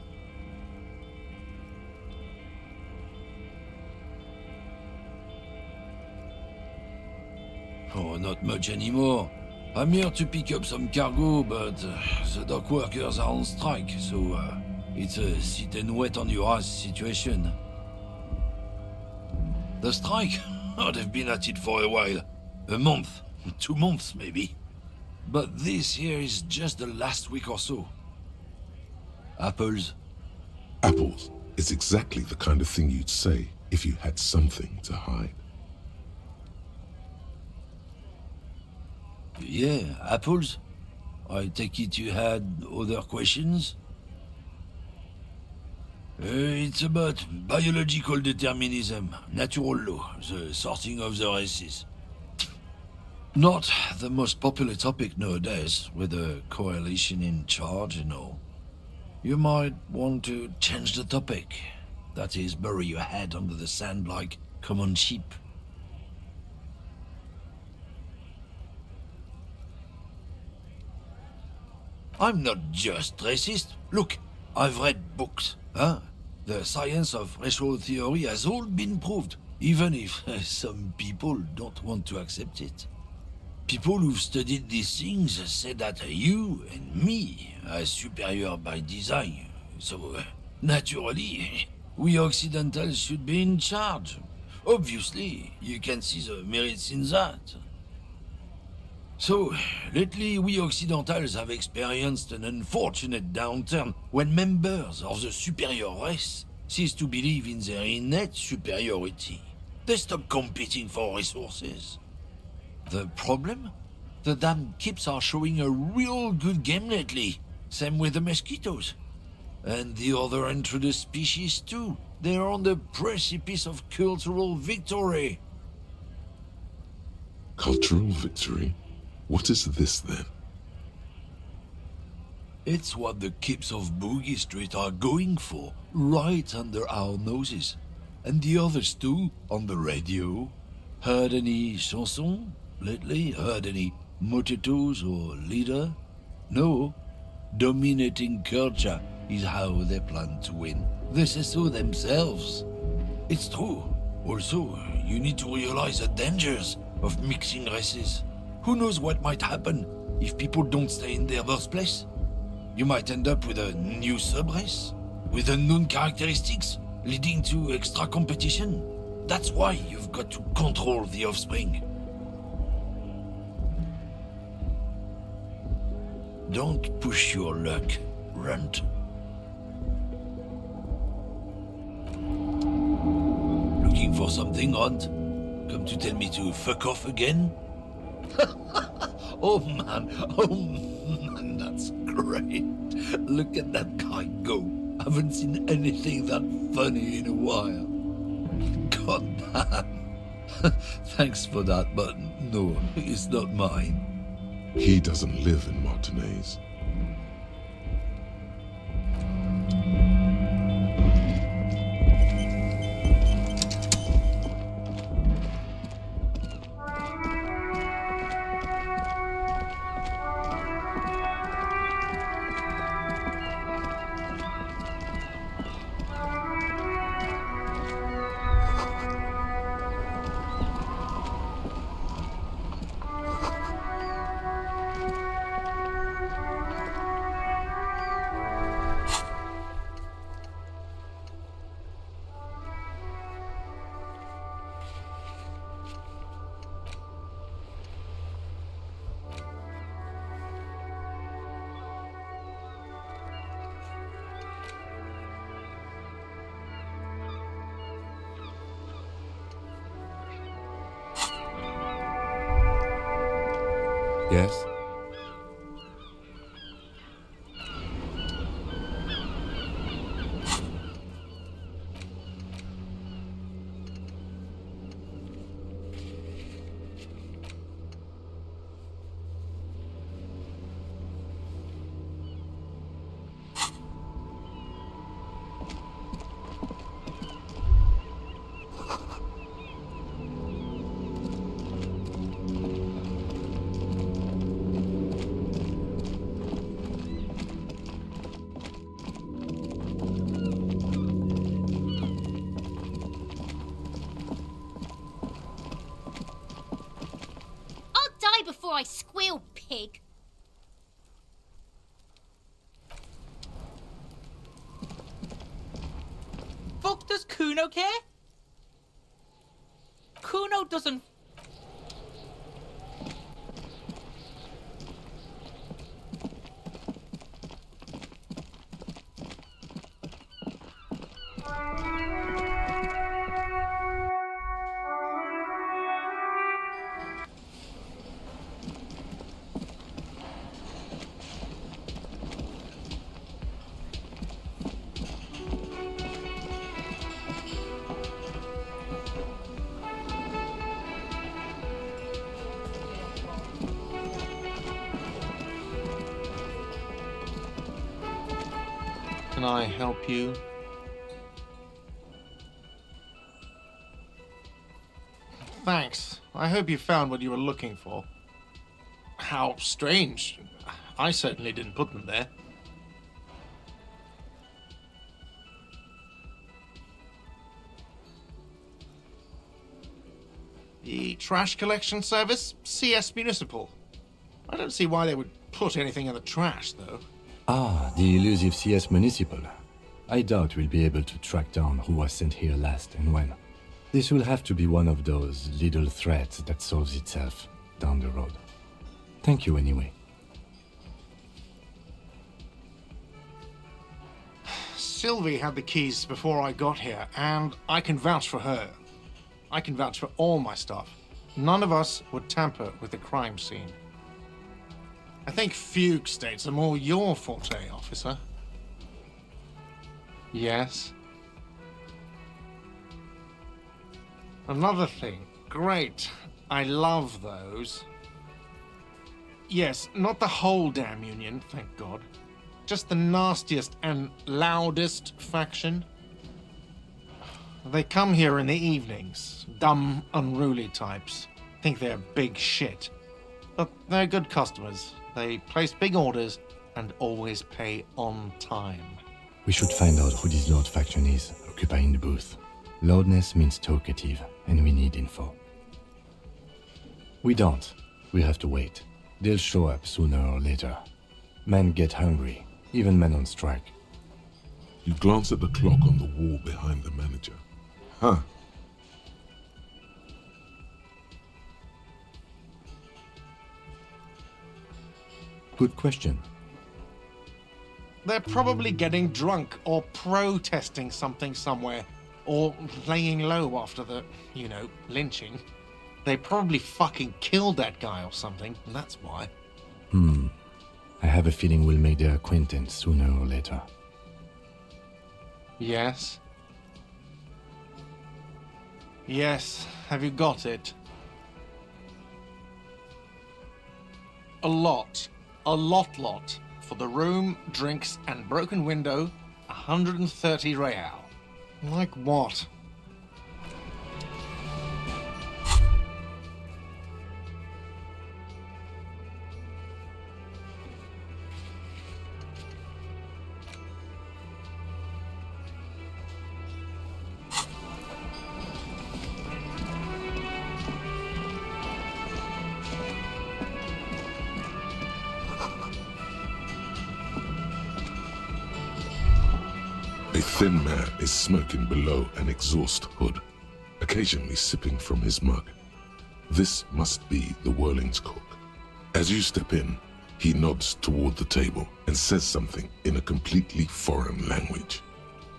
Oh, not much anymore. I'm here to pick up some cargo, but the dock workers are on strike, so it's a sit and wait on your ass situation. The strike? Oh, they've been at it for a while. A month, 2 months maybe. But this here is just the last week or so. Apples? Apples is exactly the kind of thing you'd say if you had something to hide. Yeah, apples? I take it you had other questions? It's about biological determinism, natural law, the sorting of the races. Not the most popular topic nowadays, with a coalition in charge and all. You might want to change the topic. That is, bury your head under the sand like common sheep. I'm not just racist. Look, I've read books, huh? The science of racial theory has all been proved, even if some people don't want to accept it. People who've studied these things say that you and me are superior by design. So, naturally, we Occidentals should be in charge. Obviously, you can see the merits in that. So, lately we Occidentals have experienced an unfortunate downturn when members of the superior race cease to believe in their innate superiority. They stop competing for resources. The problem? The damn kips are showing a real good game lately. Same with the mosquitoes. And the other intruders species too. They're on the precipice of cultural victory. Cultural victory? What is this then? It's what the kips of Boogie Street are going for, right under our noses. And the others too, on the radio. Heard any chansons lately? Heard any motetos or leader? No. Dominating culture is how they plan to win. They say so themselves. It's true. Also, you need to realize the dangers of mixing races. Who knows what might happen if people don't stay in their birthplace? You might end up with a new sub-race, with unknown characteristics, leading to extra competition. That's why you've got to control the offspring. Don't push your luck, Runt. Looking for something, Runt? Come to tell me to fuck off again? Oh man, that's great. Look at that guy go. Haven't seen anything that funny in a while. God damn. Thanks for that, but no, it's not mine. He doesn't live in Martinez. Yes? I'll die before I squeal, pig. Fuck does Kuno care? Kuno doesn't... Can I help you? Thanks. I hope you found what you were looking for. How strange. I certainly didn't put them there. The trash collection service? CS Municipal. I don't see why they would put anything in the trash, though. Ah, the elusive CS Municipal. I doubt we'll be able to track down who was sent here last and when. This will have to be one of those little threats that solves itself down the road. Thank you anyway. Sylvie had the keys before I got here, and I can vouch for her. I can vouch for all my staff. None of us would tamper with the crime scene. I think fugue states are more your forte, officer. Yes. Another thing. Great. I love those. Yes, not the whole damn union, thank God. Just the nastiest and loudest faction. They come here in the evenings. Dumb, unruly types. Think they're big shit. But they're good customers. They place big orders and always pay on time. We should find out who this Lord faction is, occupying the booth. Loudness means talkative, and we need info. We don't. We have to wait. They'll show up sooner or later. Men get hungry, even men on strike. You glance at the clock on the wall behind the manager. Huh. Good question. They're probably getting drunk or protesting something somewhere, or laying low after the, lynching. They probably fucking killed that guy or something, and that's why. I have a feeling we'll make their acquaintance sooner or later. Yes? Yes, have you got it? A lot. A lot. For the room, drinks, and broken window, 130 real. Like what? A thin man is smoking below an exhaust hood, occasionally sipping from his mug. This must be the Whirling's cook. As you step in, he nods toward the table and says something in a completely foreign language.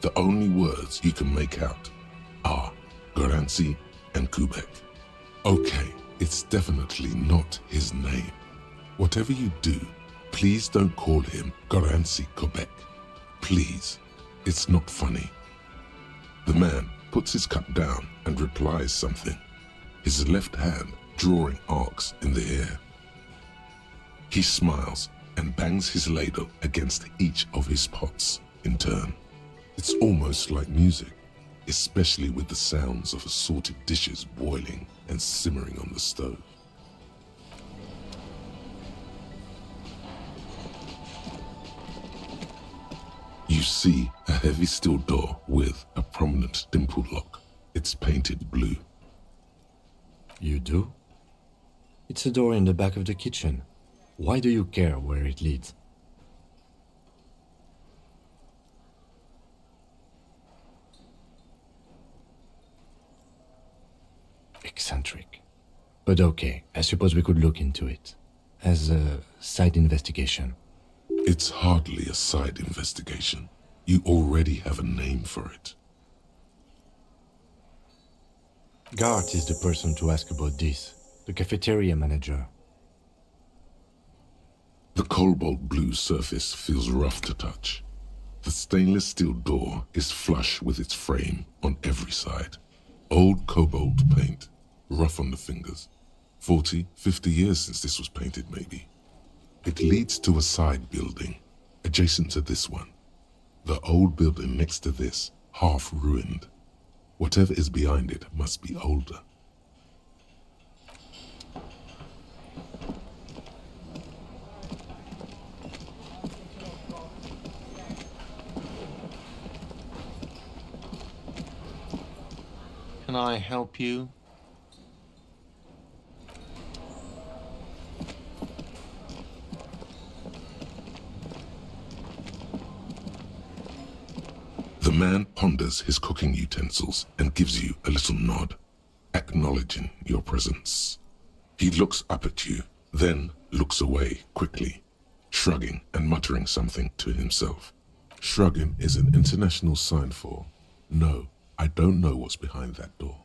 The only words you can make out are Garancy and Kubek. Okay, it's definitely not his name. Whatever you do, please don't call him Garancy Quebec. Please, it's not funny. The man puts his cup down and replies something, his left hand drawing arcs in the air. He smiles and bangs his ladle against each of his pots in turn. It's almost like music, especially with the sounds of assorted dishes boiling and simmering on the stove. You see a heavy steel door with a prominent dimpled lock. It's painted blue. You do? It's a door in the back of the kitchen. Why do you care where it leads? Eccentric. But okay, I suppose we could look into it. As a side investigation. It's hardly a side investigation. You already have a name for it. Gart is the person to ask about this. The cafeteria manager. The cobalt blue surface feels rough to touch. The stainless steel door is flush with its frame on every side. Old cobalt paint, rough on the fingers. 40, 50 years since this was painted, maybe. It leads to a side building, adjacent to this one. The old building next to this, half ruined. Whatever is behind it must be older. Can I help you? The man ponders his cooking utensils and gives you a little nod, acknowledging your presence. He looks up at you, then looks away quickly, shrugging and muttering something to himself. Shrugging is an international sign for, no, I don't know what's behind that door.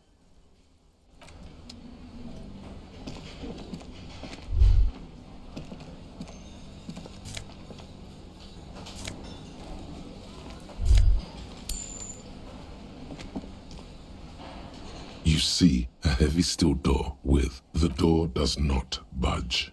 You see a heavy steel door with the door does not budge.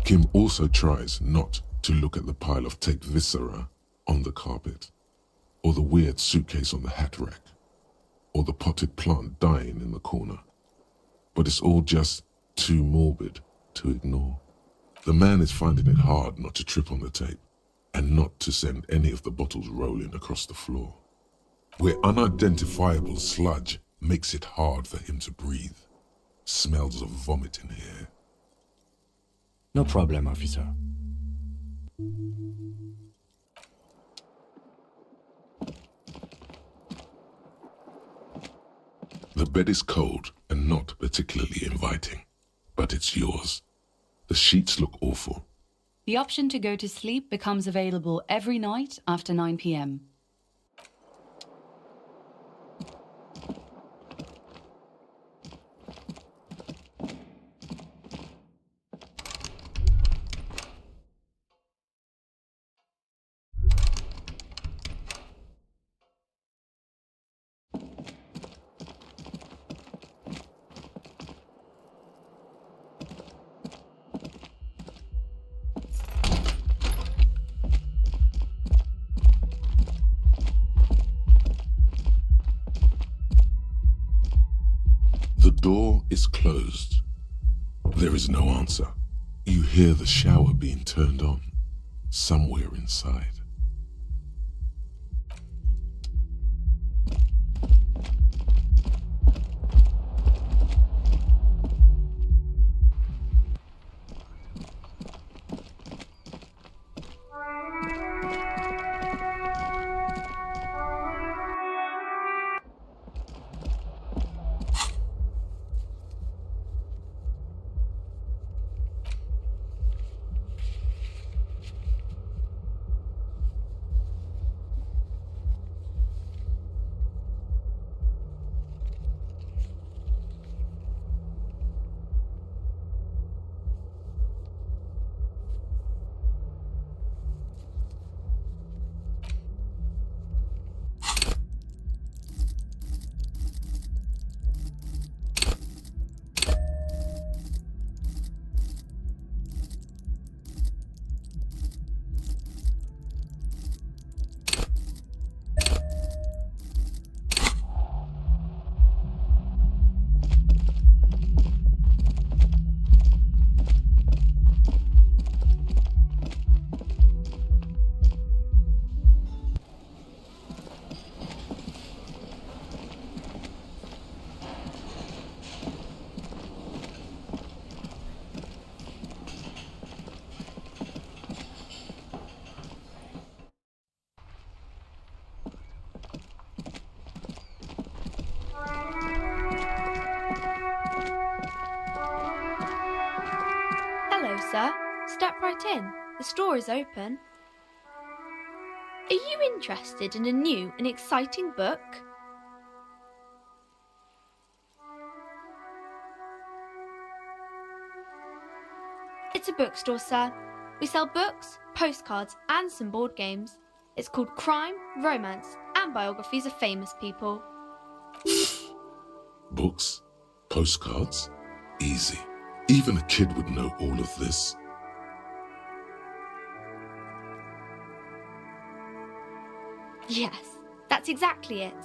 Kim also tries not to look at the pile of taped viscera on the carpet, or the weird suitcase on the hat rack, or the potted plant dying in the corner. But it's all just too morbid to ignore. The man is finding it hard not to trip on the tape, and not to send any of the bottles rolling across the floor, where unidentifiable sludge makes it hard for him to breathe. Smells of vomit in here. No problem, officer. The bed is cold and not particularly inviting, but it's yours. The sheets look awful. The option to go to sleep becomes available every night after 9 p.m. The door is closed. There is no answer. You hear the shower being turned on, somewhere inside. The store is open. Are you interested in a new and exciting book? It's a bookstore, sir. We sell books, postcards, and some board games. It's called Crime, Romance, and Biographies of Famous People. Books? Postcards? Easy. Even a kid would know all of this. Yes, that's exactly it.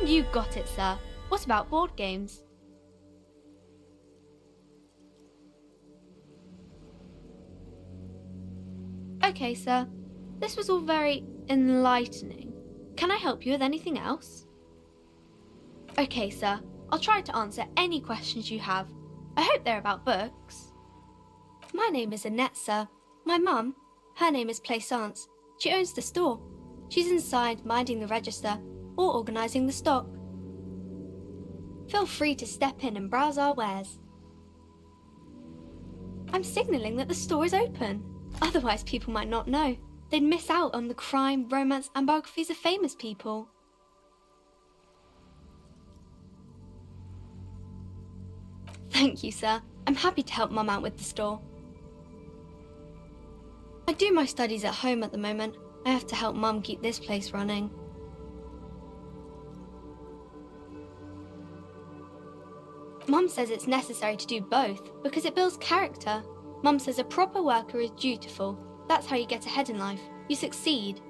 You got it, sir. What about board games? Okay, sir. This was all very enlightening. Can I help you with anything else? Okay, sir. I'll try to answer any questions you have. I hope they're about books. My name is Annette, sir. My mum, her name is Plaisance. She owns the store. She's inside minding the register or organising the stock. Feel free to step in and browse our wares. I'm signalling that the store is open. Otherwise, people might not know. They'd miss out on the crime, romance, and biographies of famous people. Thank you, sir. I'm happy to help Mum out with the store. I do my studies at home at the moment. I have to help Mum keep this place running. Mum says it's necessary to do both because it builds character. Mum says a proper worker is dutiful. That's how you get ahead in life. You succeed.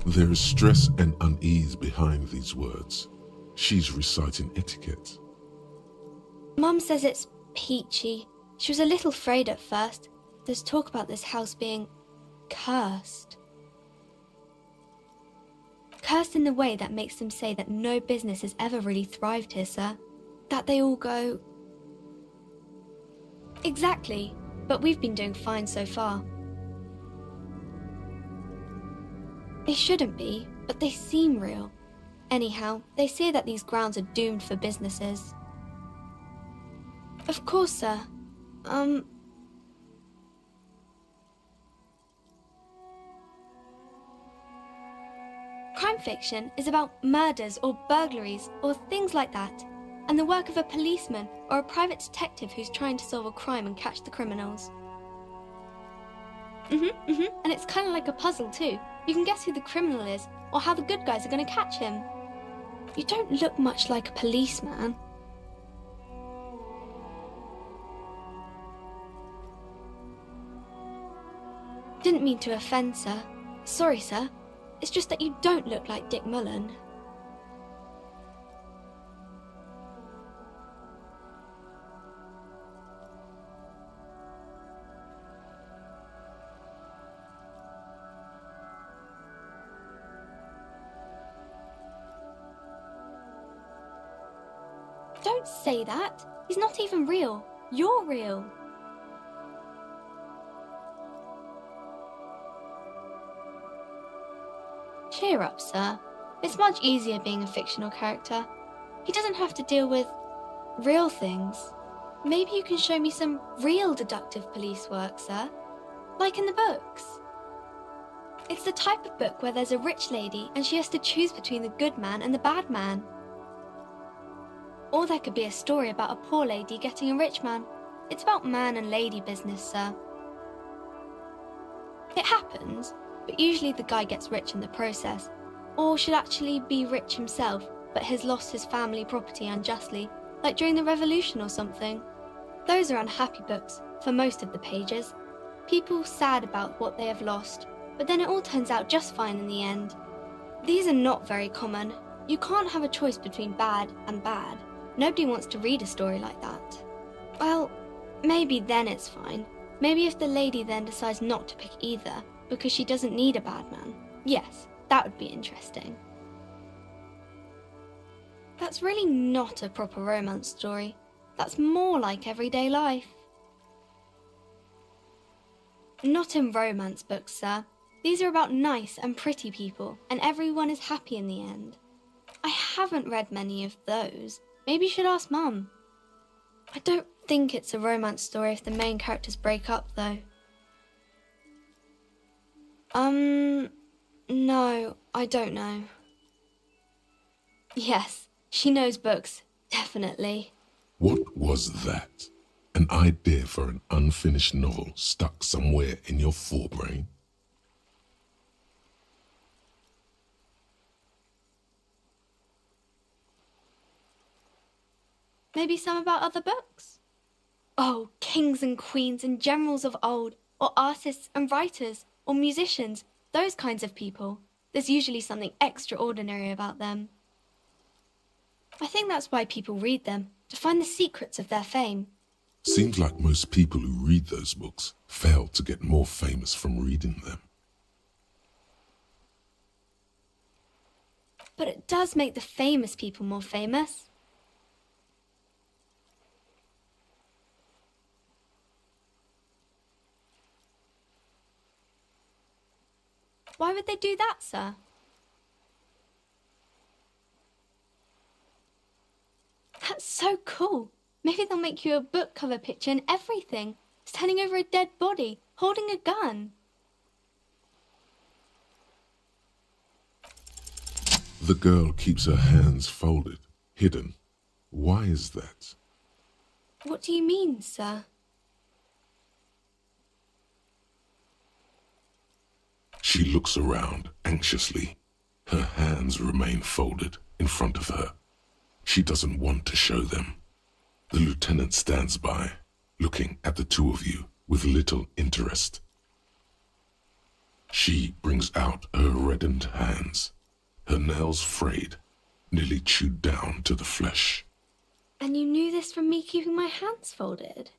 There is stress and unease behind these words. She's reciting etiquette. Mum says it's peachy. She was a little afraid at first. There's talk about this house being cursed. Cursed in the way that makes them say that no business has ever really thrived here, sir. That they all go... Exactly, but we've been doing fine so far. They shouldn't be, but they seem real. Anyhow, they say that these grounds are doomed for businesses. Of course, sir. Crime fiction is about murders or burglaries or things like that, and the work of a policeman or a private detective who's trying to solve a crime and catch the criminals. And it's kind of like a puzzle too. You can guess who the criminal is or how the good guys are going to catch him. You don't look much like a policeman. Didn't mean to offend, sir. Sorry, sir. It's just that you don't look like Dick Mullen. Don't say that. He's not even real. You're real. Cheer up, sir. It's much easier being a fictional character. He doesn't have to deal with real things. Maybe you can show me some real deductive police work, sir. Like in the books. It's the type of book where there's a rich lady and she has to choose between the good man and the bad man. Or there could be a story about a poor lady getting a rich man. It's about man and lady business, sir. It happens, but usually the guy gets rich in the process, or should actually be rich himself, but has lost his family property unjustly, like during the revolution or something. Those are unhappy books, for most of the pages. People sad about what they have lost, but then it all turns out just fine in the end. These are not very common. You can't have a choice between bad and bad. Nobody wants to read a story like that. Well, maybe then it's fine. Maybe if the lady then decides not to pick either, because she doesn't need a bad man. Yes, that would be interesting. That's really not a proper romance story. That's more like everyday life. Not in romance books, sir. These are about nice and pretty people, and everyone is happy in the end. I haven't read many of those. Maybe you should ask Mum. I don't think it's a romance story if the main characters break up, though. No, I don't know. Yes, she knows books, definitely. What was that? An idea for an unfinished novel stuck somewhere in your forebrain? Maybe some about other books? Oh, kings and queens and generals of old, or artists and writers, or musicians, those kinds of people. There's usually something extraordinary about them. I think that's why people read them, to find the secrets of their fame. Seems like most people who read those books fail to get more famous from reading them. But it does make the famous people more famous. Why would they do that, sir? That's so cool. Maybe they'll make you a book cover picture and everything. Standing over a dead body, holding a gun. The girl keeps her hands folded, hidden. Why is that? What do you mean, sir? She looks around anxiously. Her hands remain folded in front of her. She doesn't want to show them. The lieutenant stands by, looking at the two of you with little interest. She brings out her reddened hands, her nails frayed, nearly chewed down to the flesh. And you knew this from me keeping my hands folded?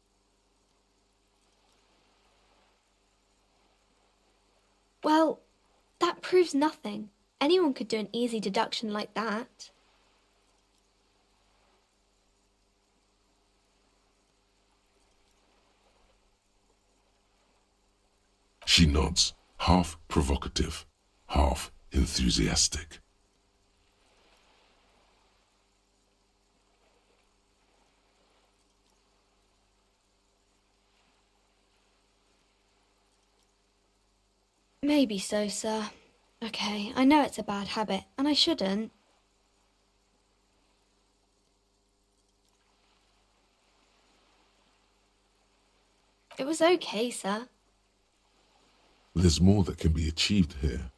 Well, that proves nothing. Anyone could do an easy deduction like that. She nods, half provocative, half enthusiastic. Maybe so, sir. Okay, I know it's a bad habit, and I shouldn't. It was okay, sir. There's more that can be achieved here.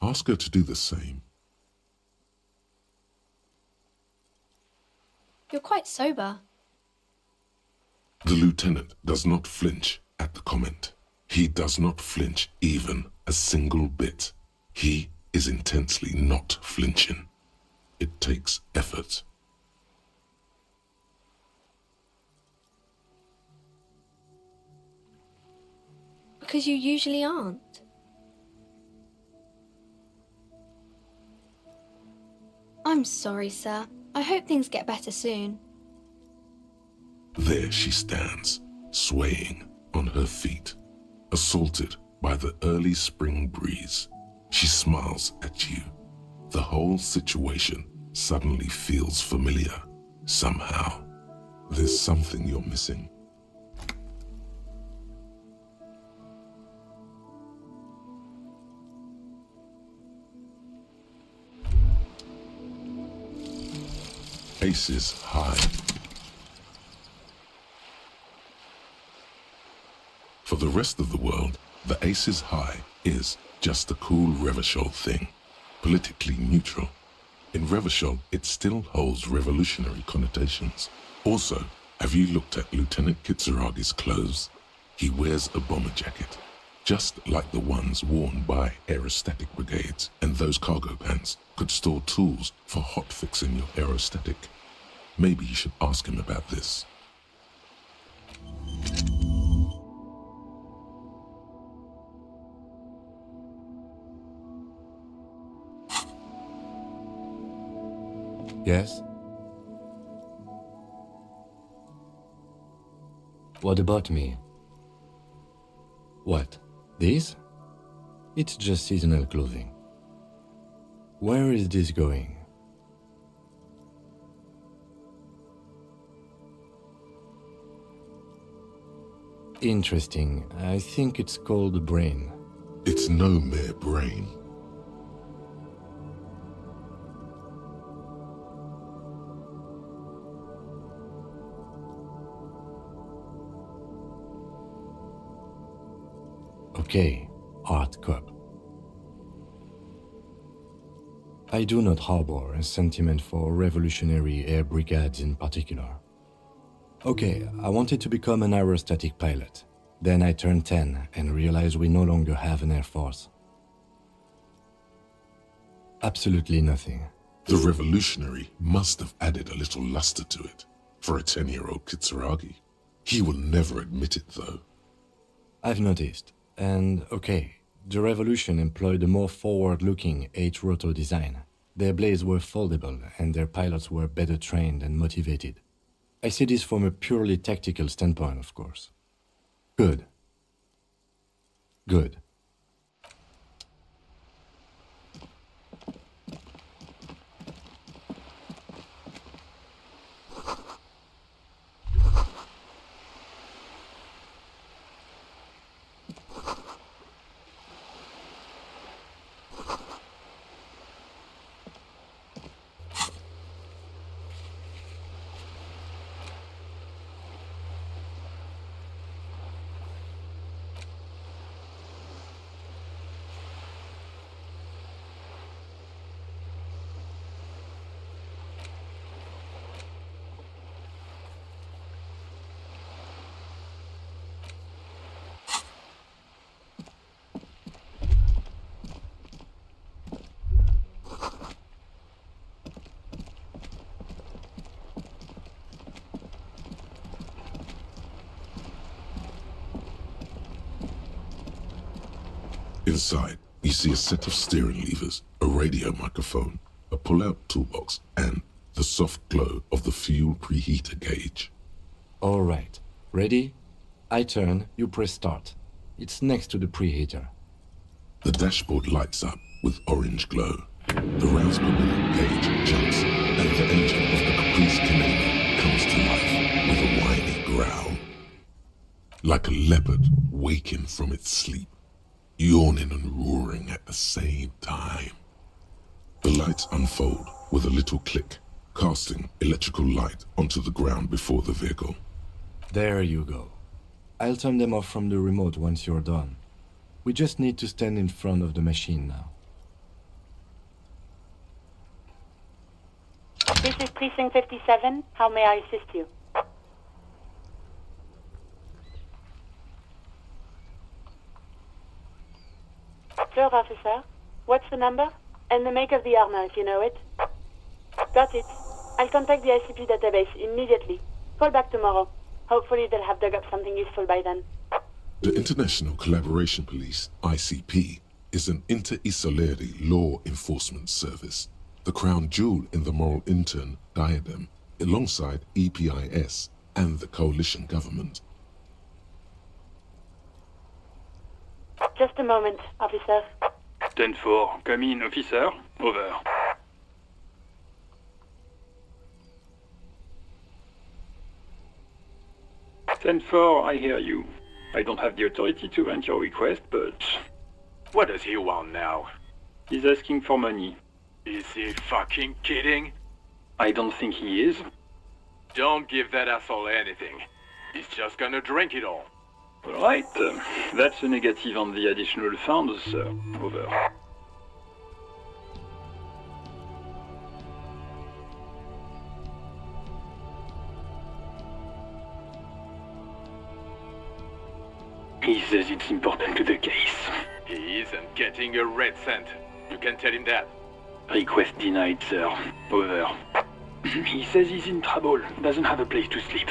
Ask her to do the same. You're quite sober. The lieutenant does not flinch at the comment. He does not flinch even a single bit. He is intensely not flinching. It takes effort. Because you usually aren't. I'm sorry, sir. I hope things get better soon. There she stands, swaying on her feet, assaulted by the early spring breeze. She smiles at you. The whole situation suddenly feels familiar, somehow. There's something you're missing. Aces high. For the rest of the world, the aces high is just a cool Revachol thing, politically neutral. In Revachol, it still holds revolutionary connotations. Also, have you looked at Lieutenant Kitsuragi's clothes? He wears a bomber jacket, just like the ones worn by aerostatic brigades, and those cargo pants could store tools for hotfixing your aerostatic. Maybe you should ask him about this. Yes? What about me? What? This? It's just seasonal clothing. Where is this going? Interesting. I think it's called brain. It's no mere brain. Okay, Art Cup. I do not harbor a sentiment for revolutionary air brigades in particular. Okay, I wanted to become an aerostatic pilot. Then I turned 10 and realized we no longer have an air force. Absolutely nothing. The revolutionary must have added a little luster to it for a 10-year-old Kitsuragi. He will never admit it, though. I've noticed. And okay, the revolution employed a more forward-looking 8-rotor design. Their blades were foldable and their pilots were better trained and motivated. I see this from a purely tactical standpoint, of course. Good. Good. Inside, you see a set of steering levers, a radio microphone, a pull-out toolbox, and the soft glow of the fuel preheater gauge. All right. Ready? I turn, you press start. It's next to the preheater. The dashboard lights up with orange glow. The rounds per minute gauge jumps, and the engine of the Caprice Canadian comes to life with a whiny growl. Like a leopard waking from its sleep, yawning and roaring at the same time. The lights unfold with a little click, casting electrical light onto the ground before the vehicle. There you go. I'll turn them off from the remote once you're done. We just need to stand in front of the machine now. This is Precinct 57. How may I assist you? Third officer, what's the number? And the make of the armor, if you know it. Got it. I'll contact the ICP database immediately. Call back tomorrow. Hopefully they'll have dug up something useful by then. The International Collaboration Police, ICP, is an inter-Isolari law enforcement service, the crown jewel in the moral intern diadem, alongside EPIS and the coalition government. Just a moment, officer. 10-4, come in, officer. Over. I hear you. I don't have the authority to grant your request, but... What does he want now? He's asking for money. Is he fucking kidding? I don't think he is. Don't give that asshole anything. He's just gonna drink it all. Alright, that's a negative on the additional funds, sir. Over. He says it's important to the case. He isn't getting a red cent. You can tell him that. Request denied, sir. Over. He says he's in trouble, doesn't have a place to sleep.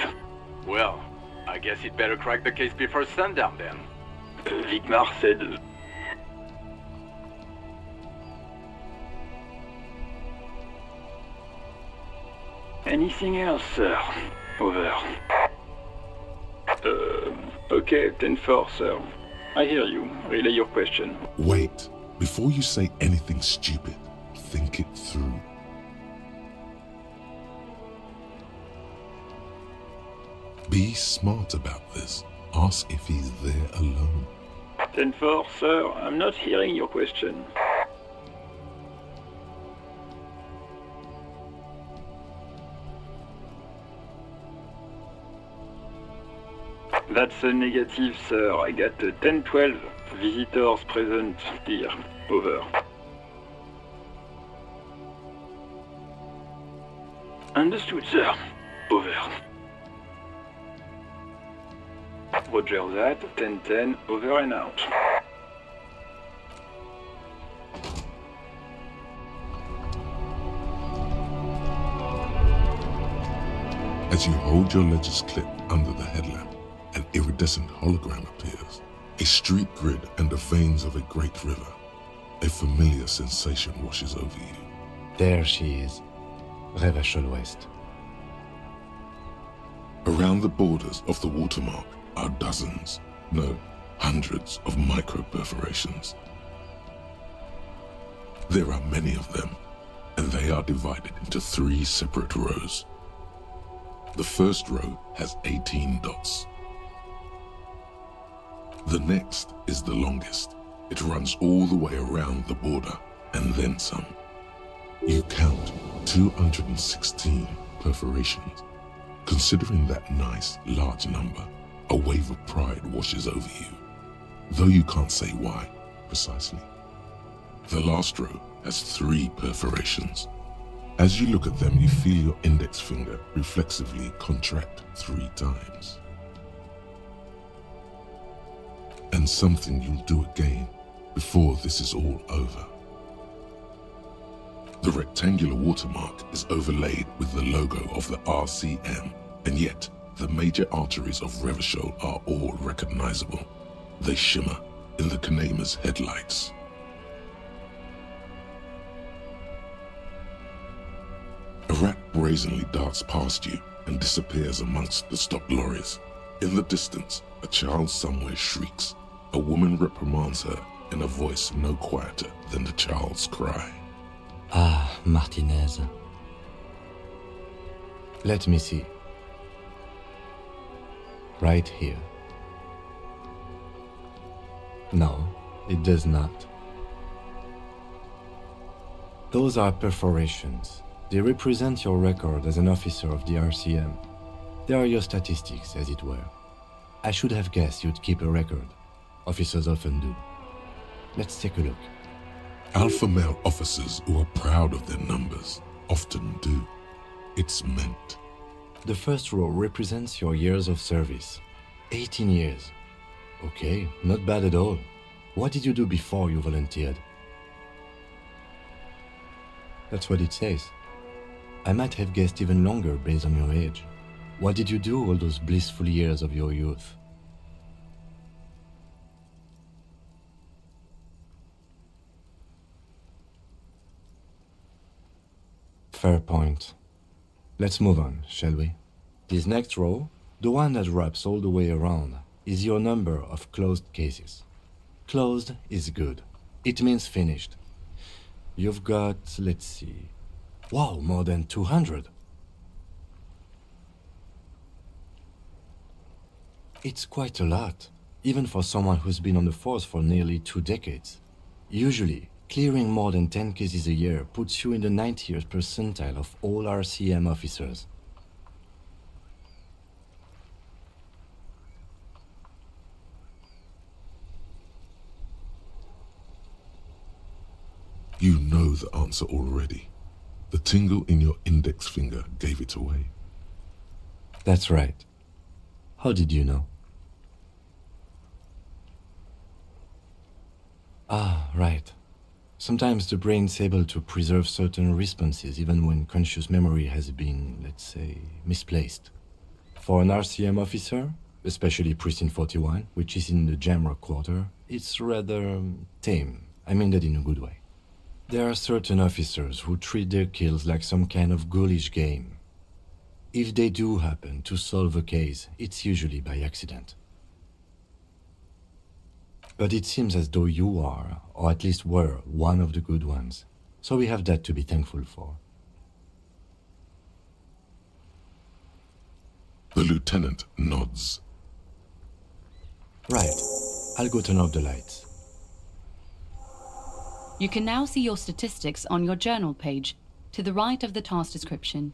Well, I guess he'd better crack the case before sundown then. Vigmar said... Anything else, sir? Over. Okay, 10-4, sir. I hear you. Relay your question. Wait. Before you say anything stupid, think it through. Be smart about this. Ask if he's there alone. 10-4, sir, I'm not hearing your question. That's a negative, sir. I got a 10-12. Visitors present here. Over. Understood, sir. Over. Roger that. 10-10. Over and out. As you hold your ledger's clip under the headlamp, an iridescent hologram appears. A street grid and the veins of a great river. A familiar sensation washes over you. There she is. Revachol West. Around the borders of the watermark are dozens, no, hundreds of micro-perforations. There are many of them, and they are divided into 3 separate rows. The first row has 18 dots. The next is the longest. It runs all the way around the border, and then some. You count 216 perforations. Considering that nice, large number, a wave of pride washes over you, though you can't say why, precisely. The last row has 3 perforations. As you look at them, you feel your index finger reflexively contract 3 times. And something you'll do again before this is all over. The rectangular watermark is overlaid with the logo of the RCM, and yet the major arteries of Revachol are all recognizable. They shimmer in the Kanema's headlights. A rat brazenly darts past you and disappears amongst the stopped lorries. In the distance, a child somewhere shrieks. A woman reprimands her in a voice no quieter than the child's cry. Ah, Martinez. Let me see. Right here. No, it does not. Those are perforations. They represent your record as an officer of the RCM. They are your statistics, as it were. I should have guessed you'd keep a record. Officers often do. Let's take a look. Alpha male officers who are proud of their numbers often do. It's meant. The first row represents your years of service. 18 years. Okay, not bad at all. What did you do before you volunteered? That's what it says. I might have guessed even longer based on your age. What did you do all those blissful years of your youth? Fair point. Let's move on, shall we? This next row, the one that wraps all the way around, is your number of closed cases. Closed is good. It means finished. You've got, let's see... Wow, more than 200. It's quite a lot, even for someone who's been on the force for nearly 2 decades. Usually, clearing more than 10 cases a year puts you in the 90th percentile of all RCM officers. You know the answer already. The tingle in your index finger gave it away. That's right. How did you know? Ah, right. Sometimes the brain's able to preserve certain responses even when conscious memory has been, let's say, misplaced. For an RCM officer, especially Precinct 41, which is in the Jamrock Quarter, it's rather tame. I mean that in a good way. There are certain officers who treat their kills like some kind of ghoulish game. If they do happen to solve a case, it's usually by accident. But it seems as though you are, or at least were, one of the good ones. So we have that to be thankful for. The lieutenant nods. Right. I'll go turn off the lights. You can now see your statistics on your journal page, to the right of the task description.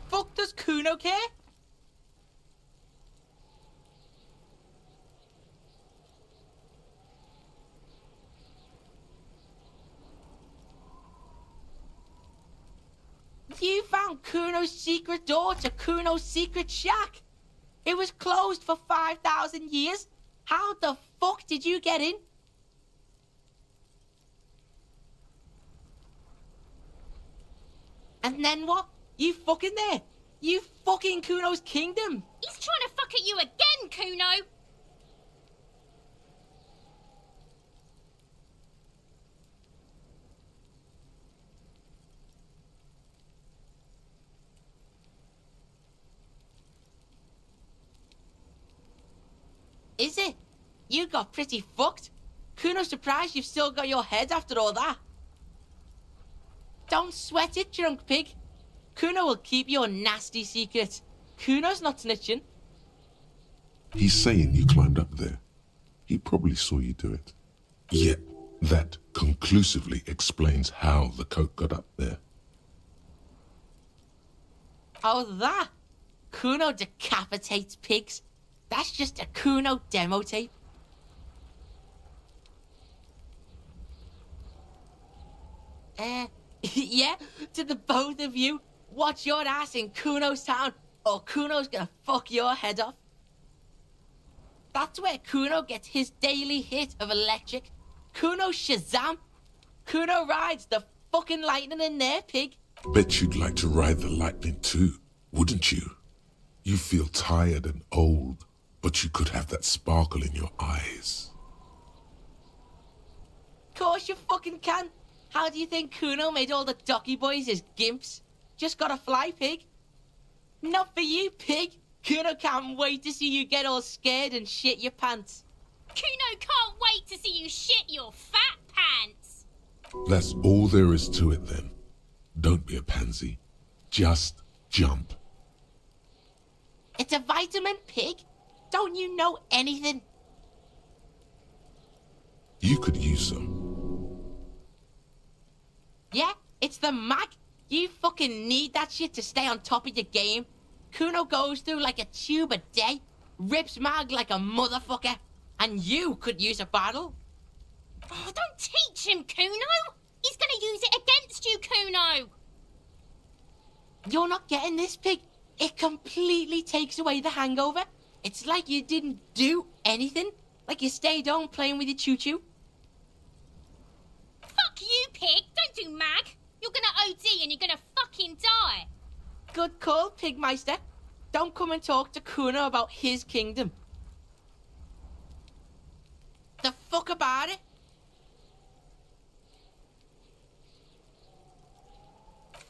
Fuck does Kuno care? You found Kuno's secret door to Kuno's secret shack. It was closed for 5,000 years. How the fuck did you get in? And then what? You fucking there? You fucking Kuno's kingdom. He's trying to fuck at you again, Kuno! Is it? You got pretty fucked. Kuno's surprised you've still got your head after all that. Don't sweat it, drunk pig. Kuno will keep your nasty secret. Kuno's not snitching. He's saying you climbed up there. He probably saw you do it. Yet, that conclusively explains how the coat got up there. Oh, that? Kuno decapitates pigs. That's just a Kuno demo tape. Yeah, to the both of you, watch your ass in Kuno's town, or Kuno's gonna fuck your head off. That's where Kuno gets his daily hit of electric. Kuno Shazam. Kuno rides the fucking lightning in there, pig. Bet you'd like to ride the lightning too, wouldn't you? You feel tired and old, but you could have that sparkle in your eyes. Course you fucking can. How do you think Kuno made all the docky boys his gimps? Just gotta fly, pig. Not for you, pig. Kuno can't wait to see you get all scared and shit your pants. Kuno can't wait to see you shit your fat pants. That's all there is to it then. Don't be a pansy. Just jump. It's a vitamin, pig. Don't you know anything? You could use some. Yeah, it's the mag. You fucking need that shit to stay on top of your game. Kuno goes through like a tube a day, rips mag like a motherfucker, and you could use a bottle. Oh, don't teach him, Kuno! He's gonna use it against you, Kuno! You're not getting this, pig. It completely takes away the hangover. It's like you didn't do anything. Like you stayed home playing with your choo-choo. Fuck you, pig! Don't do mag! You're gonna OD and you're gonna fucking die! Good call, Pigmeister. Don't come and talk to Kuno about his kingdom. The fuck about it?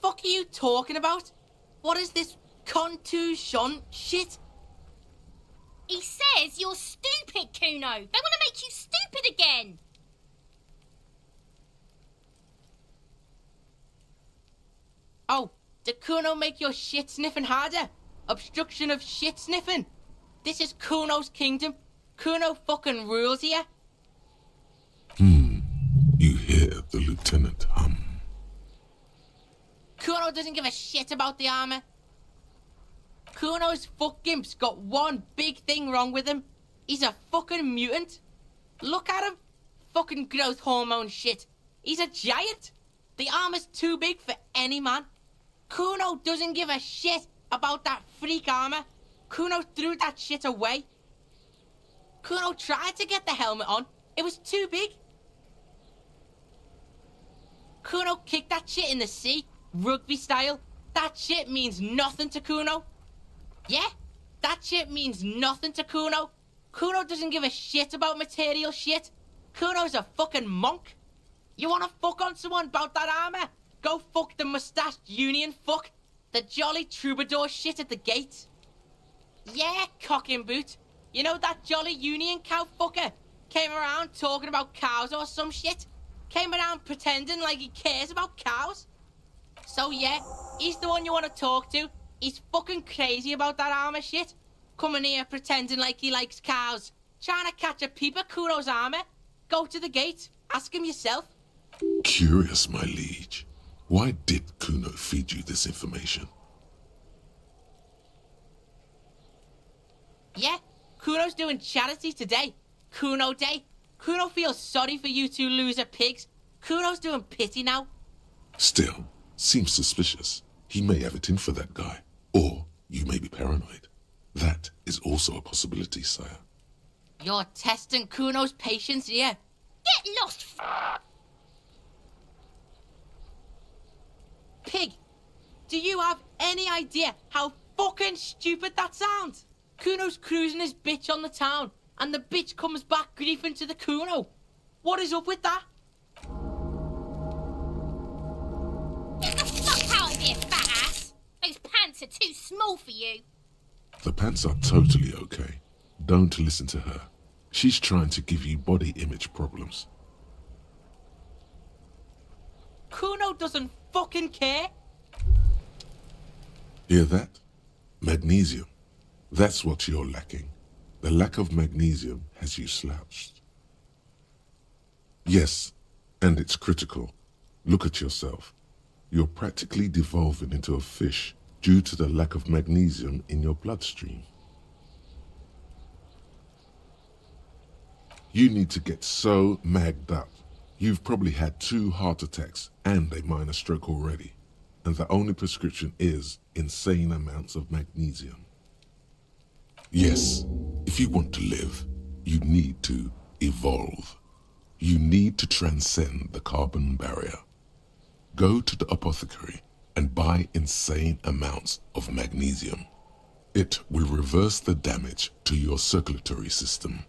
Fuck are you talking about? What is this contusion shit? He says you're stupid, Kuno! They want to make you stupid again! Oh, did Kuno make your shit sniffing harder? Obstruction of shit sniffing? This is Kuno's kingdom. Kuno fucking rules here. You hear the lieutenant hum. Kuno doesn't give a shit about the armor. Kuno's fuck gimp's got one big thing wrong with him. He's a fucking mutant. Look at him. Fucking growth hormone shit. He's a giant. The armor's too big for any man. Kuno doesn't give a shit about that freak armor. Kuno threw that shit away. Kuno tried to get the helmet on. It was too big. Kuno kicked that shit in the sea, rugby style. That shit means nothing to Kuno. Yeah, that shit means nothing to Kuno. Kuno doesn't give a shit about material shit. Kuno's a fucking monk. You wanna fuck on someone about that armor? Go fuck the mustached union fuck. The jolly troubadour shit at the gate. Yeah, cock and boot. You know that jolly union cow fucker? Came around talking about cows or some shit. Came around pretending like he cares about cows. So yeah, he's the one you want to talk to. He's fucking crazy about that armor shit. Coming here pretending like he likes cows. Trying to catch a peep at Kuno's armor. Go to the gate. Ask him yourself. Curious, my liege. Why did Kuno feed you this information? Yeah, Kuno's doing charity today. Kuno Day. Kuno feels sorry for you two loser pigs. Kuno's doing pity now. Still, seems suspicious. He may have it in for that guy. Or you may be paranoid. That is also a possibility, sire. You're testing Kuno's patience here. Get lost, Pig, do you have any idea how fucking stupid that sounds? Kuno's cruising his bitch on the town, and the bitch comes back griefing to the Kuno. What is up with that? Get the fuck out of here, fat ass! Those pants are too small for you. The pants are totally okay. Don't listen to her. She's trying to give you body image problems. Kuno doesn't fucking care. Hear that? Magnesium. That's what you're lacking. The lack of magnesium has you slouched. Yes, and it's critical. Look at yourself. You're practically devolving into a fish due to the lack of magnesium in your bloodstream. You need to get so magged up. You've probably had 2 heart attacks and a minor stroke already, and the only prescription is insane amounts of magnesium. Yes, if you want to live, you need to evolve. You need to transcend the carbon barrier. Go to the apothecary and buy insane amounts of magnesium. It will reverse the damage to your circulatory system.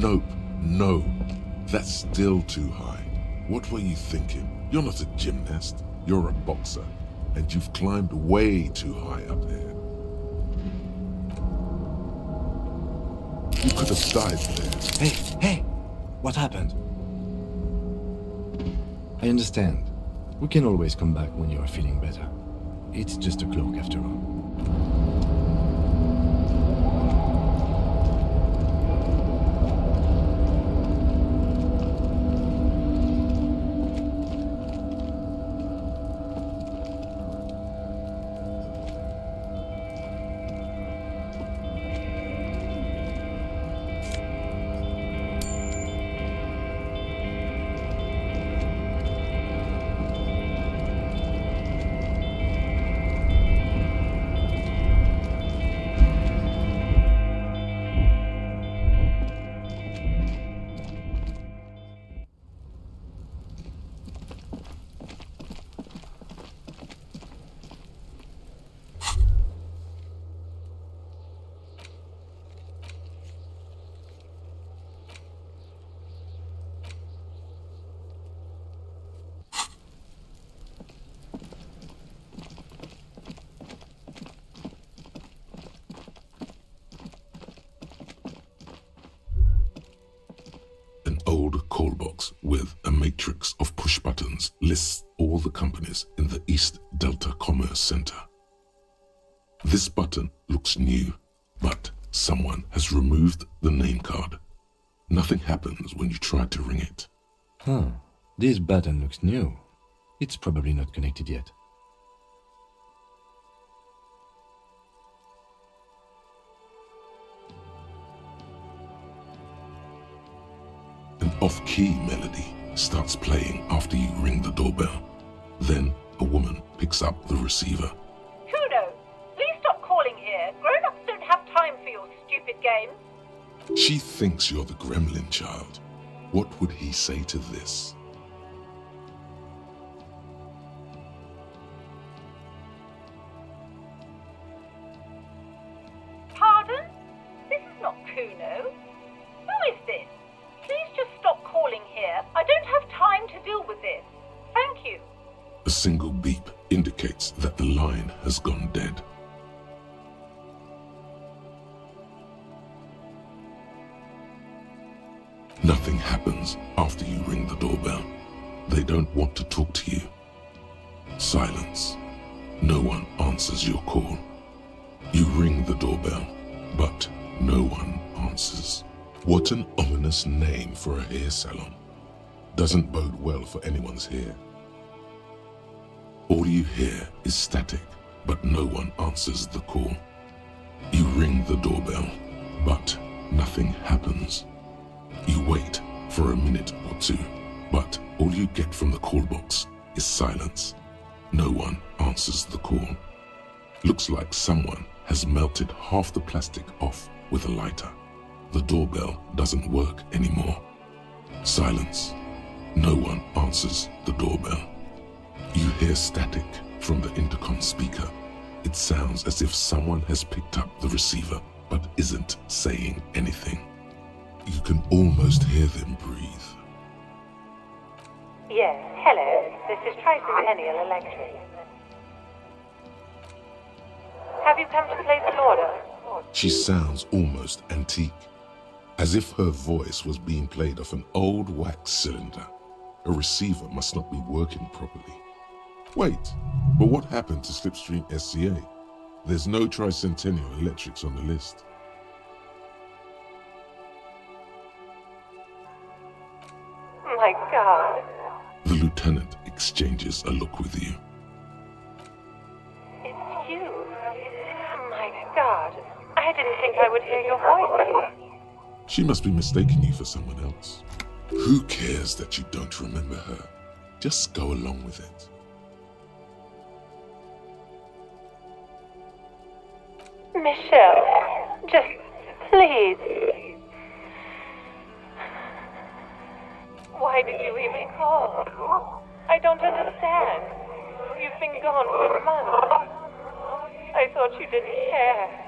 Nope, no. That's still too high. What were you thinking? You're not a gymnast. You're a boxer. And you've climbed way too high up there. You could have died there. Hey! What happened? I understand. We can always come back when you are feeling better. It's just a cloak after all. Old call box with a matrix of push buttons lists all the companies in the East Delta Commerce Center. This button looks new, but someone has removed the name card. Nothing happens when you try to ring it. Huh. This button looks new. It's probably not connected yet. An off-key melody starts playing after you ring the doorbell. Then a woman picks up the receiver. Kuno, please stop calling here. Grown-ups don't have time for your stupid games. She thinks you're the gremlin child. What would he say to this? Pardon? This is not Kuno. Who is this? Please just stop calling here. I don't have time to deal with this. Thank you. A single beep indicates that the line has gone dead. Nothing happens after you ring the doorbell. They don't want to talk to you. Silence. No one answers your call. You ring the doorbell, but no one answers. What an ominous name for a hair salon. Doesn't bode well for anyone's hair. All you hear is static, but no one answers the call. You ring the doorbell, but nothing happens. You wait for a minute or two, but all you get from the call box is silence. No one answers the call. Looks like someone has melted half the plastic off with a lighter. The doorbell doesn't work anymore. Silence. No one answers the doorbell. You hear static from the intercom speaker. It sounds as if someone has picked up the receiver but isn't saying anything. You can almost hear them breathe. Yes, hello. This is Tricentennial Electric. Have you come to place an order? She sounds almost antique, as if her voice was being played off an old wax cylinder. A receiver must not be working properly. Wait, but what happened to Slipstream SCA? There's no Tricentennial Electrics on the list. My God. The lieutenant exchanges a look with you. It's you. My God. I didn't think I would hear your voice. She must be mistaking you for someone else. Who cares that you don't remember her? Just go along with it. Michelle, just please. Why did you even call? I don't understand. You've been gone for months. I thought you didn't care.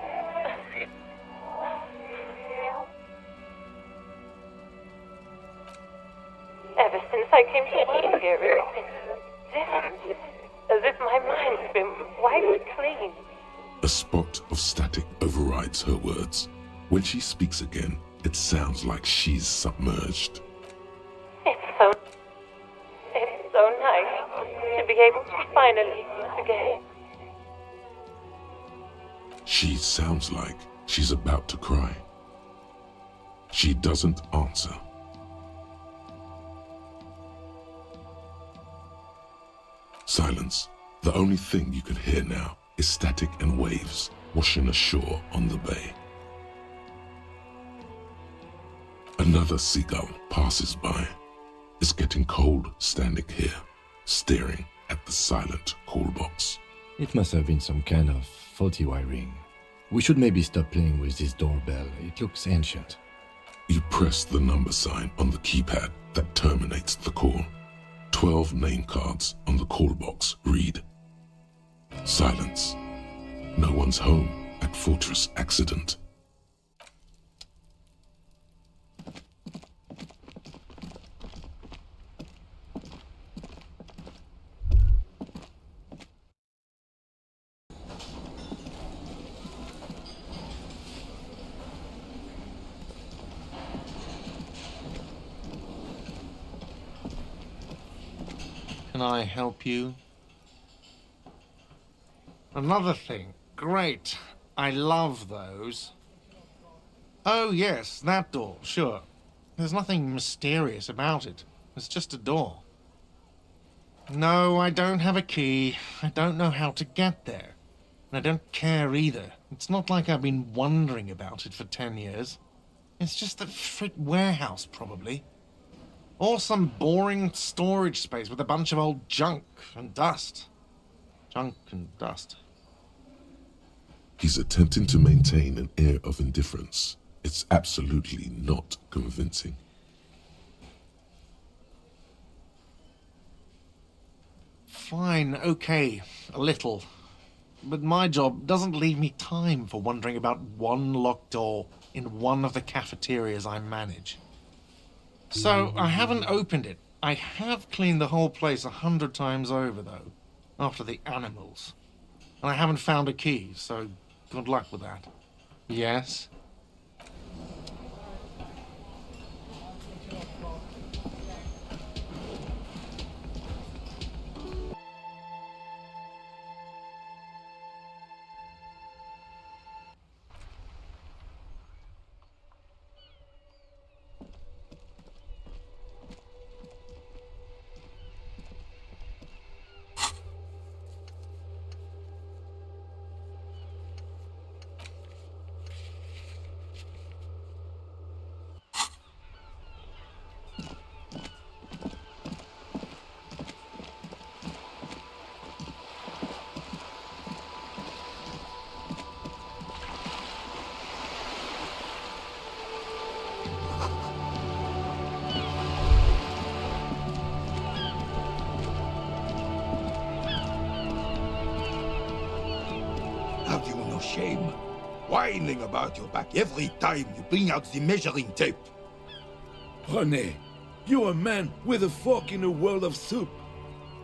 Ever since I came to live here, it's been different. As if my mind's been wiped clean. A spot of static overrides her words. When she speaks again, it sounds like she's submerged. It's so nice to be able to finally use again. She sounds like she's about to cry. She doesn't answer. Silence. The only thing you can hear now is static and waves washing ashore on the bay. Another seagull passes by. It's getting cold standing here, staring at the silent call box. It must have been some kind of faulty wiring. We should maybe stop playing with this doorbell. It looks ancient. You press the number sign on the keypad that terminates the call. 12 name cards on the call box read. Silence. No one's home at Fortress Accident. Can I help you? Another thing. Great. I love those. Oh, yes, that door, sure. There's nothing mysterious about it. It's just a door. No, I don't have a key. I don't know how to get there. And I don't care either. It's not like I've been wondering about it for 10 years. It's just a frick warehouse, probably. Or some boring storage space with a bunch of old junk and dust. Junk and dust. He's attempting to maintain an air of indifference. It's absolutely not convincing. Fine, okay, a little. But my job doesn't leave me time for wondering about one locked door in one of the cafeterias I manage. So, I haven't opened it. I have cleaned the whole place 100 times over, though, after the animals. And I haven't found a key, so good luck with that. Yes? Have you no shame? Whining about your back every time you bring out the measuring tape. René, you're a man with a fork in a world of soup.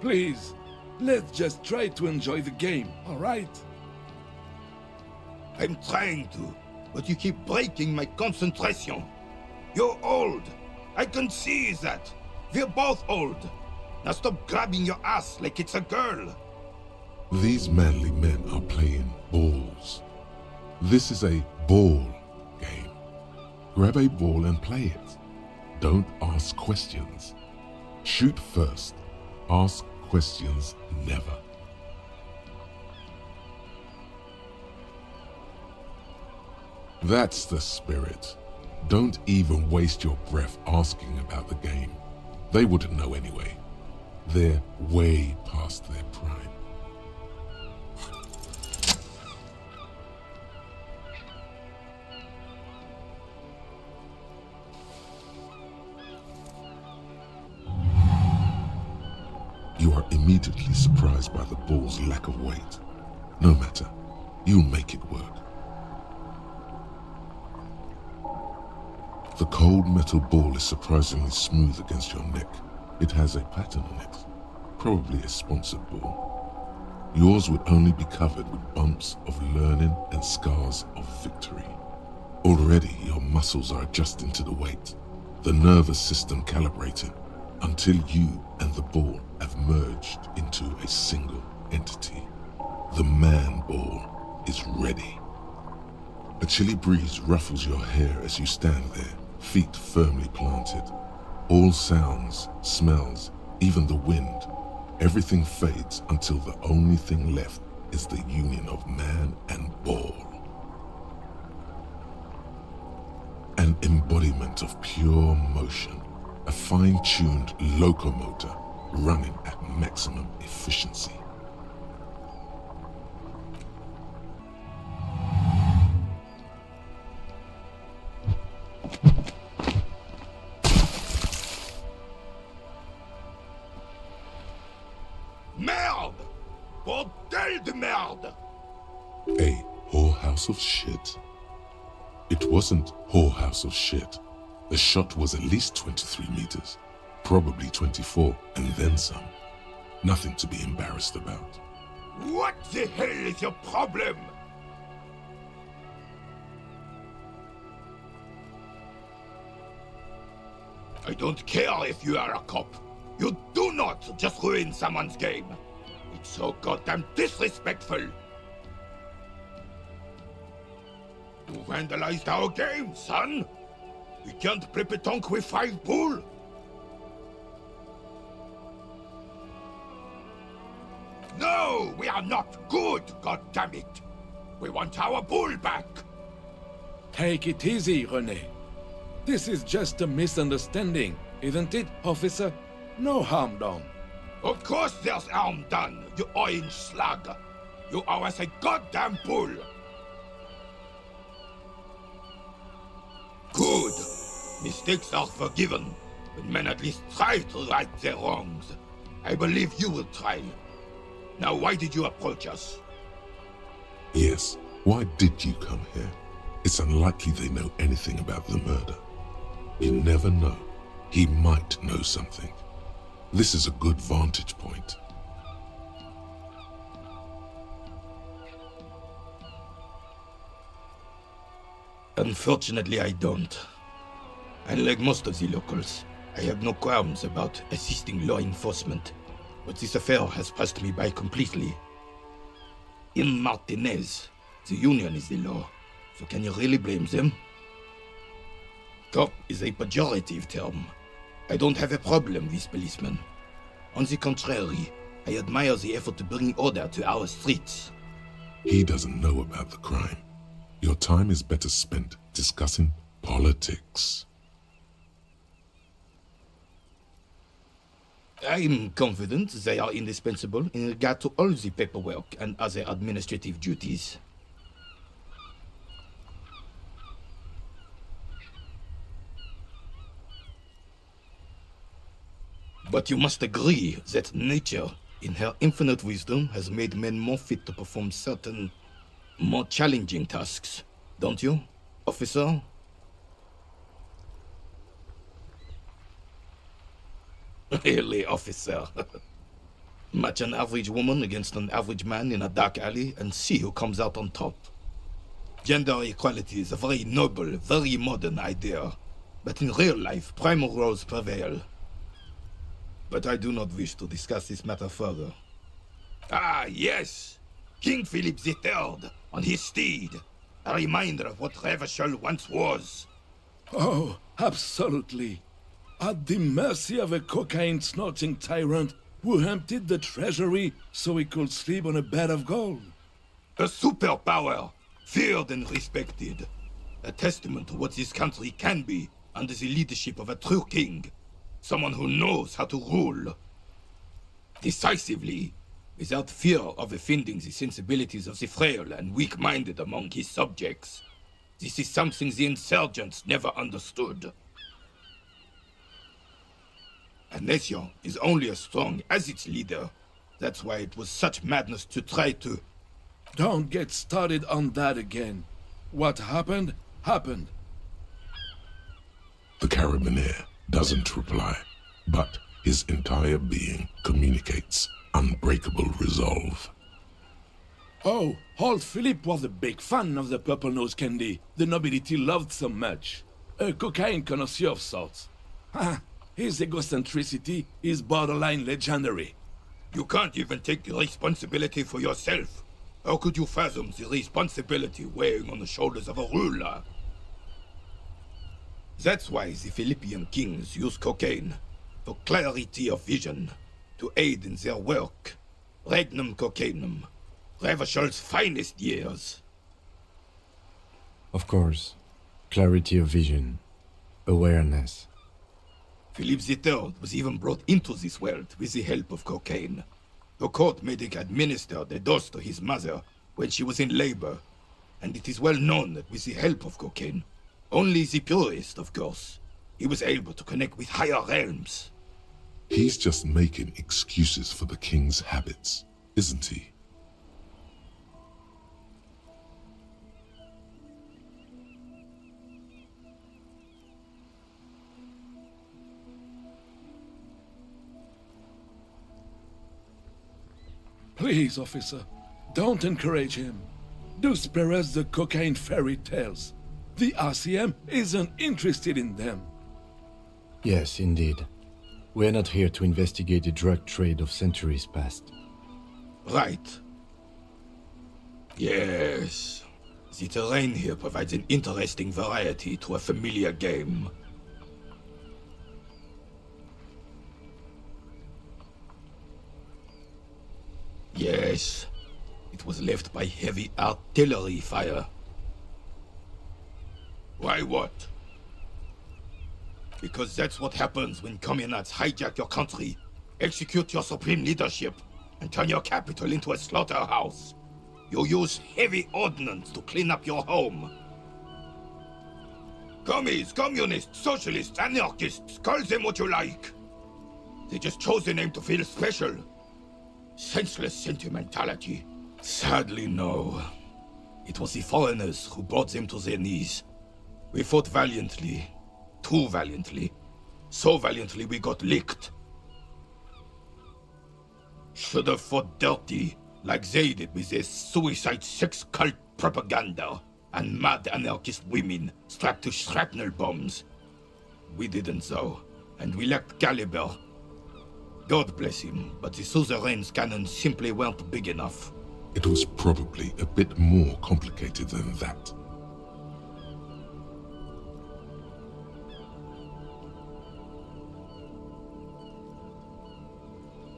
Please, let's just try to enjoy the game, all right? I'm trying to, but you keep breaking my concentration. You're old. I can see that. We're both old. Now stop grabbing your ass like it's a girl. These manly men are playing balls. This is a ball game. Grab a ball and play it. Don't ask questions. Shoot first. Ask questions never. That's the spirit. Don't even waste your breath asking about the game. They wouldn't know anyway. They're way past their prime. You are immediately surprised by the ball's lack of weight. No matter, you'll make it work. The cold metal ball is surprisingly smooth against your neck. It has a pattern on it, probably a sponsored ball. Yours would only be covered with bumps of learning and scars of victory. Already your muscles are adjusting to the weight, the nervous system calibrating, until you and the ball have merged into a single entity. The man ball is ready. A chilly breeze ruffles your hair as you stand there, feet firmly planted. All sounds, smells, even the wind, everything fades until the only thing left is the union of man and ball. An embodiment of pure motion, a fine-tuned locomotor running at maximum efficiency. Merde! Bordel de merde! A whorehouse of shit? It wasn't whorehouse of shit. The shot was at least 23 meters, probably 24, and then some. Nothing to be embarrassed about. What the hell is your problem? I don't care if you are a cop. You do not just ruin someone's game. It's so goddamn disrespectful. You vandalized our game, son. We can't play pétanque with 5 bull. No, we are not good, goddammit. We want our bull back. Take it easy, René. This is just a misunderstanding, isn't it, officer? No harm done. Of course there's harm done, you orange slug. You owe us a goddamn bull. Good. Mistakes are forgiven, but men at least try to right their wrongs. I believe you will try. Now, why did you approach us? Yes, why did you come here? It's unlikely they know anything about the murder. You never know. He might know something. This is a good vantage point. Unfortunately, I don't. Unlike most of the locals, I have no qualms about assisting law enforcement, but this affair has passed me by completely. In Martinez, the Union is the law, so can you really blame them? Cop is a pejorative term. I don't have a problem with policemen. On the contrary, I admire the effort to bring order to our streets. He doesn't know about the crime. Your time is better spent discussing politics. I'm confident they are indispensable in regard to all the paperwork and other administrative duties. But you must agree that nature, in her infinite wisdom, has made men more fit to perform certain, more challenging tasks, don't you, officer? Really, officer? Match an average woman against an average man in a dark alley and see who comes out on top. Gender equality is a very noble, very modern idea, but in real life, primal roles prevail. But I do not wish to discuss this matter further. Ah, yes! King Philip III, on his steed. A reminder of what Revachol once was. Oh, absolutely. At the mercy of a cocaine-snorting tyrant who emptied the treasury so he could sleep on a bed of gold. A superpower, feared and respected. A testament to what this country can be under the leadership of a true king. Someone who knows how to rule. Decisively, without fear of offending the sensibilities of the frail and weak-minded among his subjects. This is something the insurgents never understood. A nation is only as strong as its leader. That's why it was such madness to try to... Don't get started on that again. What happened, happened. The carabiner doesn't reply, but his entire being communicates unbreakable resolve. Oh, old Philip was a big fan of the purple nose candy the nobility loved so much. A cocaine connoisseur of sorts. His egocentricity is borderline legendary. You can't even take the responsibility for yourself. How could you fathom the responsibility weighing on the shoulders of a ruler? That's why the Philippian kings use cocaine, for clarity of vision, to aid in their work. Regnum cocainum, Revachol's finest years. Of course. Clarity of vision. Awareness. Philip III was even brought into this world with the help of cocaine. The court medic administered a dose to his mother when she was in labor, and it is well known that with the help of cocaine, only the purest, of course, he was able to connect with higher realms. He's just making excuses for the king's habits, isn't he? Please, officer, don't encourage him. Do spare us the cocaine fairy tales. The RCM isn't interested in them. Yes, indeed. We're not here to investigate the drug trade of centuries past. Right. Yes. The terrain here provides an interesting variety to a familiar game. Yes. It was left by heavy artillery fire. Why what? Because that's what happens when communards hijack your country, execute your supreme leadership, and turn your capital into a slaughterhouse. You use heavy ordnance to clean up your home. Commies, communists, socialists, anarchists, call them what you like. They just chose a name to feel special. Senseless sentimentality. Sadly, no. It was the foreigners who brought them to their knees. We fought valiantly. Too valiantly. So valiantly we got licked. Should have fought dirty, like they did with their suicide sex cult propaganda and mad anarchist women strapped to shrapnel bombs. We didn't though, and we lacked caliber. God bless him, but the suzerain's cannons simply weren't big enough. It was probably a bit more complicated than that.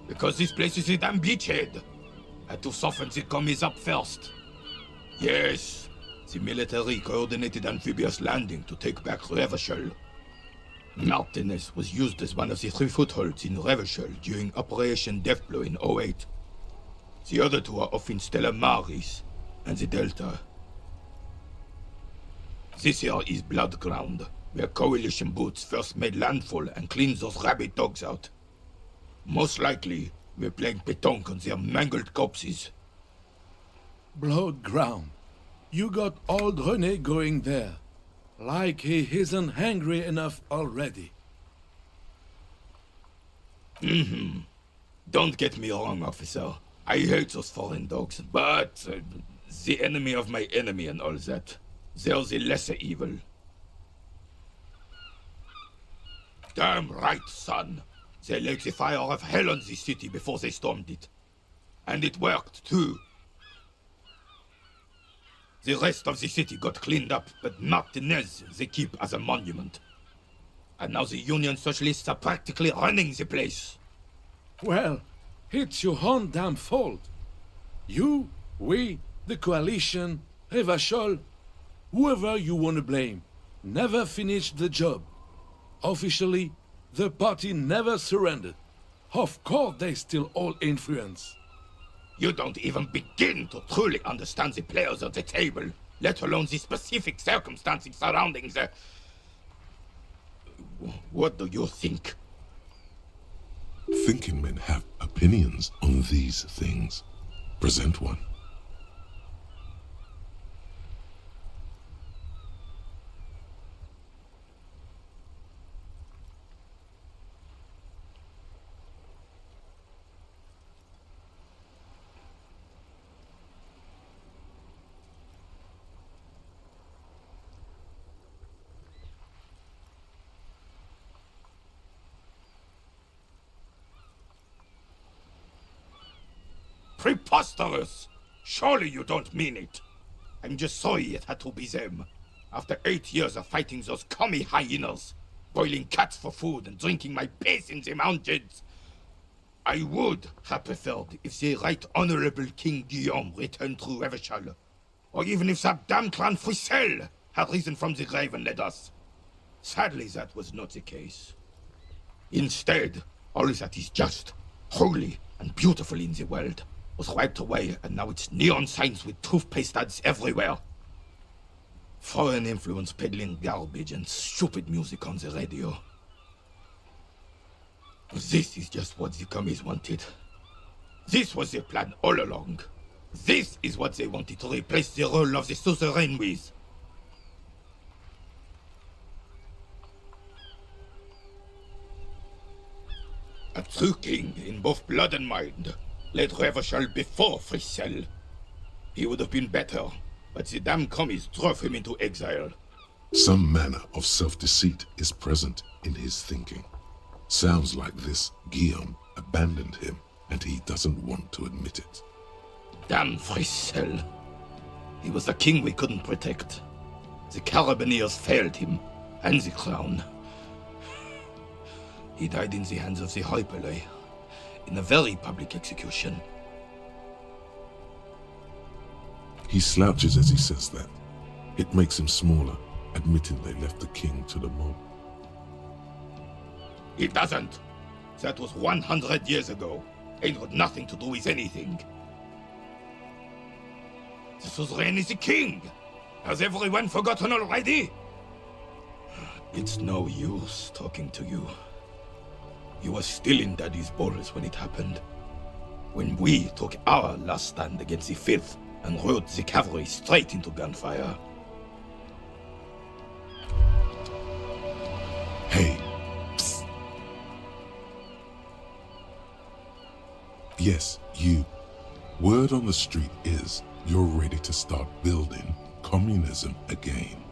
Because this place is a damn beachhead. Had to soften the commies up first. Yes, the military coordinated amphibious landing to take back Revachol. Martinez was used as one of the 3 footholds in Revachol during Operation Deathblow in 08. The other 2 are off in Stella Maris and the Delta. This here is Blood Ground, where coalition boots first made landfall and cleaned those rabid dogs out. Most likely, we're playing pétanque on their mangled corpses. Blood ground. You got old René going there. Like he isn't hungry enough already. Don't get me wrong, officer. I hate those foreign dogs, but the enemy of my enemy and all that. They're the lesser evil. Damn right, son. They laid the fire of hell on the city before they stormed it. And it worked, too. The rest of the city got cleaned up, but Martinez they keep as a monument. And now the Union Socialists are practically running the place. Well, it's your own damn fault. You, we, the coalition, Revachol, whoever you want to blame, never finished the job. Officially, the party never surrendered. Of course they still hold influence. You don't even begin to truly understand the players at the table, let alone the specific circumstances surrounding the... What do you think? Thinking men have opinions on these things. Present one. Preposterous! Surely you don't mean it. I'm just sorry it had to be them. After 8 years of fighting those commie hyenas, boiling cats for food and drinking my piss in the mountains, I would have preferred if the Right Honorable King Guillaume returned through Revachol, or even if that damn clan Frissel had risen from the grave and led us. Sadly, that was not the case. Instead, all that is just, holy, and beautiful in the world was wiped away, and now it's neon signs with toothpaste ads everywhere. Foreign influence peddling garbage and stupid music on the radio. This is just what the commies wanted. This was their plan all along. This is what they wanted to replace the role of the suzerain with. A true king in both blood and mind led Revachol before Frissel. He would have been better, but the damn commies drove him into exile. Some manner of self-deceit is present in his thinking. Sounds like this Guillaume abandoned him, and he doesn't want to admit it. Damn Frissel. He was the king we couldn't protect. The Carabineers failed him, and the crown. He died in the hands of the Hyperlay, in a very public execution. He slouches as he says that. It makes him smaller, admitting they left the king to the mob. It doesn't. That was 100 years ago. Ain't got nothing to do with anything. The suzerain is the king. Has everyone forgotten already? It's no use talking to you. You were still in Daddy's balls when it happened. When we took our last stand against the filth and rode the cavalry straight into gunfire. Hey. Psst. Yes, you. Word on the street is you're ready to start building communism again.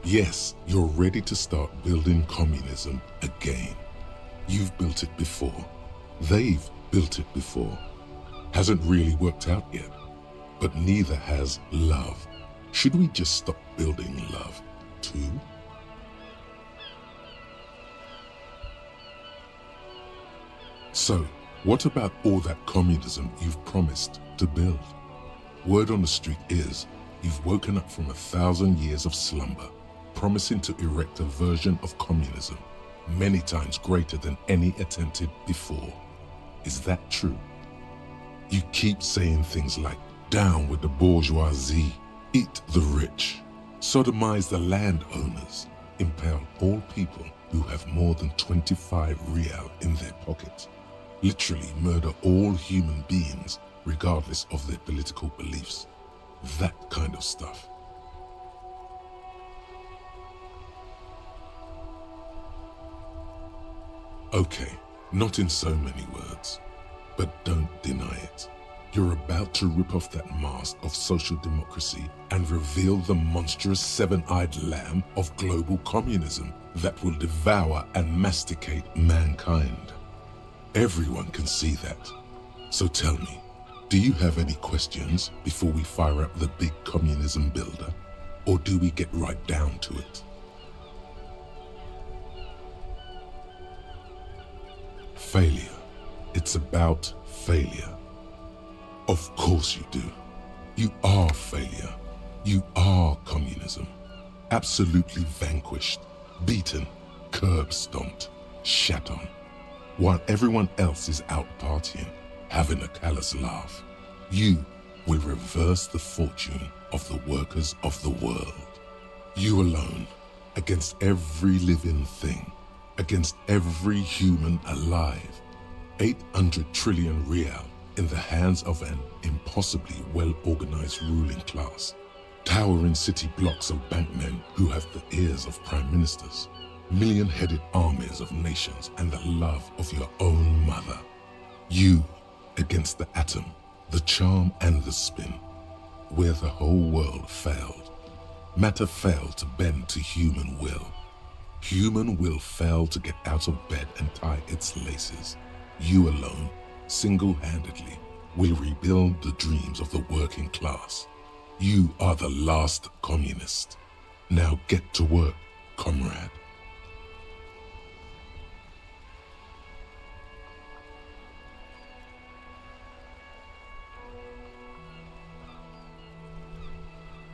Yes, you're ready to start building communism again. You've built it before. They've built it before. Hasn't really worked out yet. But neither has love. Should we just stop building love, too? So, what about all that communism you've promised to build? Word on the street is you've woken up from 1,000 years of slumber, promising to erect a version of communism many times greater than any attempted before. Is that true? You keep saying things like, down with the bourgeoisie, eat the rich, sodomize the landowners, impale all people who have more than 25 real in their pockets, literally murder all human beings regardless of their political beliefs. That kind of stuff. Okay, not in so many words, but don't deny it. You're about to rip off that mask of social democracy and reveal the monstrous seven-eyed lamb of global communism that will devour and masticate mankind. Everyone can see that. So tell me, do you have any questions before we fire up the big communism builder? Or do we get right down to it? Failure. It's about failure. Of course you do. You are failure. You are communism. Absolutely vanquished, beaten, curb-stomped, shat on. While everyone else is out partying, having a callous laugh, you will reverse the fortune of the workers of the world. You alone, against every living thing, against every human alive. 800 trillion real in the hands of an impossibly well-organized ruling class. Towering city blocks of bankmen who have the ears of prime ministers. Million-headed armies of nations and the love of your own mother. You against the atom, the charm and the spin, where the whole world failed. Matter failed to bend to human will. Human will failed to get out of bed and tie its laces. You alone, single-handedly, will rebuild the dreams of the working class. You are the last communist. Now get to work, comrade.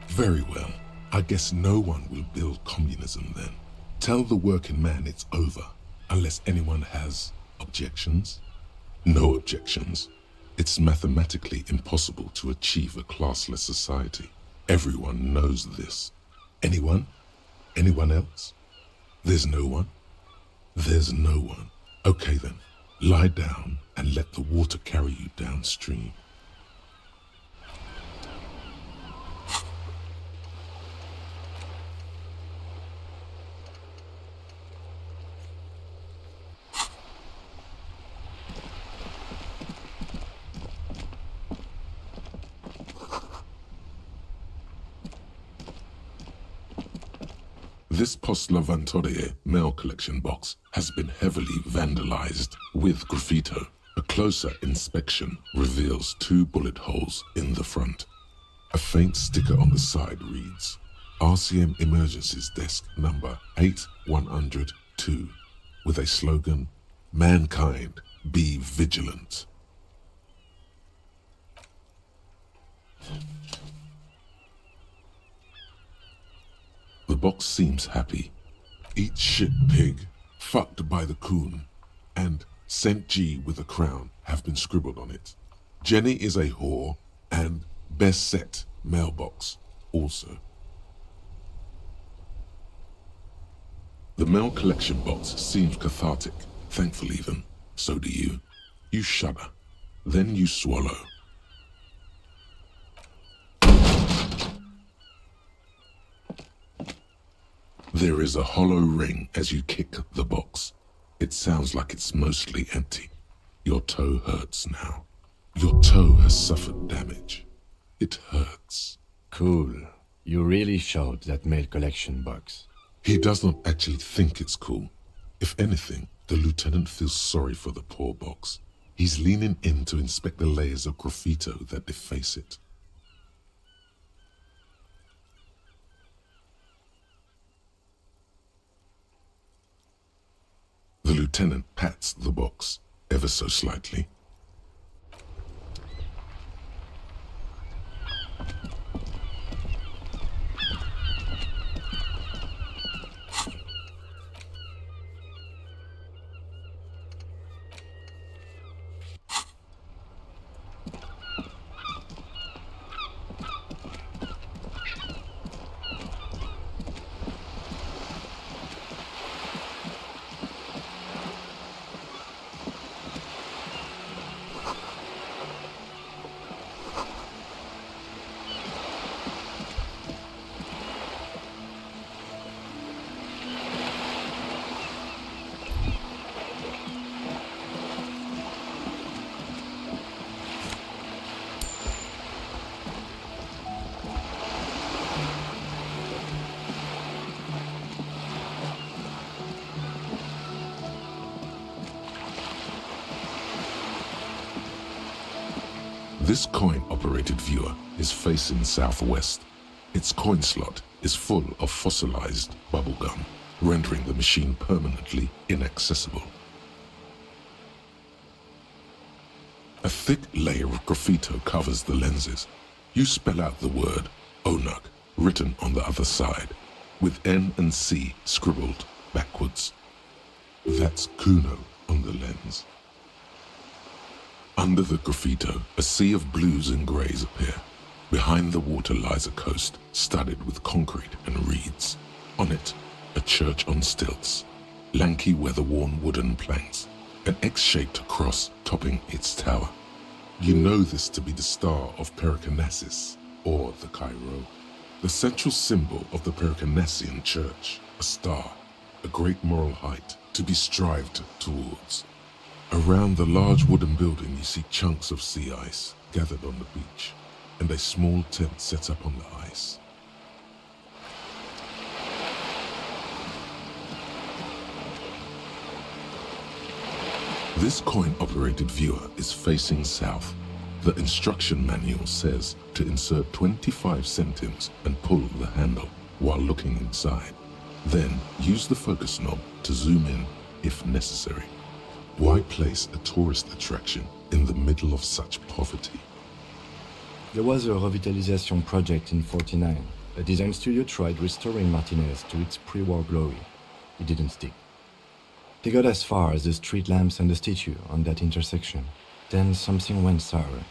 Very well. I guess no one will build communism then. Tell the working man it's over, unless anyone has objections. No objections. It's mathematically impossible to achieve a classless society. Everyone knows this. Anyone? Anyone else? There's no one? There's no one. Okay then, lie down and let the water carry you downstream. This Postlavantorie mail collection box has been heavily vandalized with graffito. A closer inspection reveals 2 bullet holes in the front. A faint sticker on the side reads, RCM Emergencies Desk number 8102, with a slogan, Mankind, be vigilant. The box seems happy. Eat shit, pig, fucked by the coon, and St. G with a crown have been scribbled on it. Jenny is a whore, and best set mailbox also. The mail collection box seems cathartic, thankful even. So do you. You shudder. Then you swallow. There is a hollow ring as you kick the box. It sounds like it's mostly empty. Your toe hurts now. Your toe has suffered damage. It hurts. Cool. You really showed that mail collection box. He does not actually think it's cool. If anything, the lieutenant feels sorry for the poor box. He's leaning in to inspect the layers of graffito that deface it. The lieutenant pats the box, ever so slightly. This coin-operated viewer is facing southwest. Its coin slot is full of fossilized bubblegum, rendering the machine permanently inaccessible. A thick layer of graffito covers the lenses. You spell out the word Onug, written on the other side, with N and C scribbled backwards. That's Kuno on the lens. Under the graffito, a sea of blues and greys appear. Behind the water lies a coast studded with concrete and reeds. On it, a church on stilts, lanky weather-worn wooden planks, an X-shaped cross topping its tower. You know this to be the star of Pericarnassus, or the Cairo, the central symbol of the Pericarnassian church, a star, a great moral height to be strived towards. Around the large wooden building you see chunks of sea ice gathered on the beach, and a small tent set up on the ice. This coin-operated viewer is facing south. The instruction manual says to insert 25 centimes and pull the handle while looking inside. Then use the focus knob to zoom in if necessary. Why place a tourist attraction in the middle of such poverty? There was a revitalization project in '49. A design studio tried restoring Martinez to its pre-war glory. It didn't stick. They got as far as the street lamps and the statue on that intersection. Then something went sour.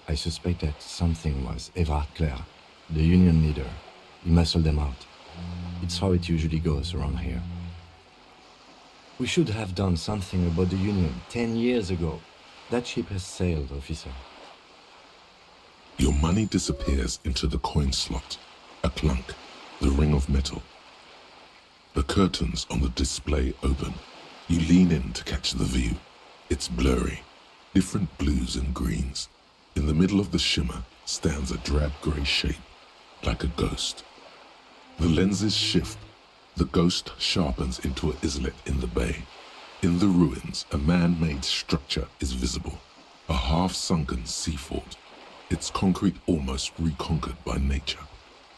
I suspect that something was Everard Clare, the union leader. He muscled them out. It's how it usually goes around here. We should have done something about the union 10 years ago. That ship has sailed, officer. Your money disappears into the coin slot. A clunk, the ring of metal. The curtains on the display open. You lean in to catch the view. It's blurry, different blues and greens. In the middle of the shimmer stands a drab grey shape, like a ghost. The lenses shift. The ghost sharpens into an islet in the bay. In the ruins, a man-made structure is visible, a half-sunken sea fort. Its concrete almost reconquered by nature.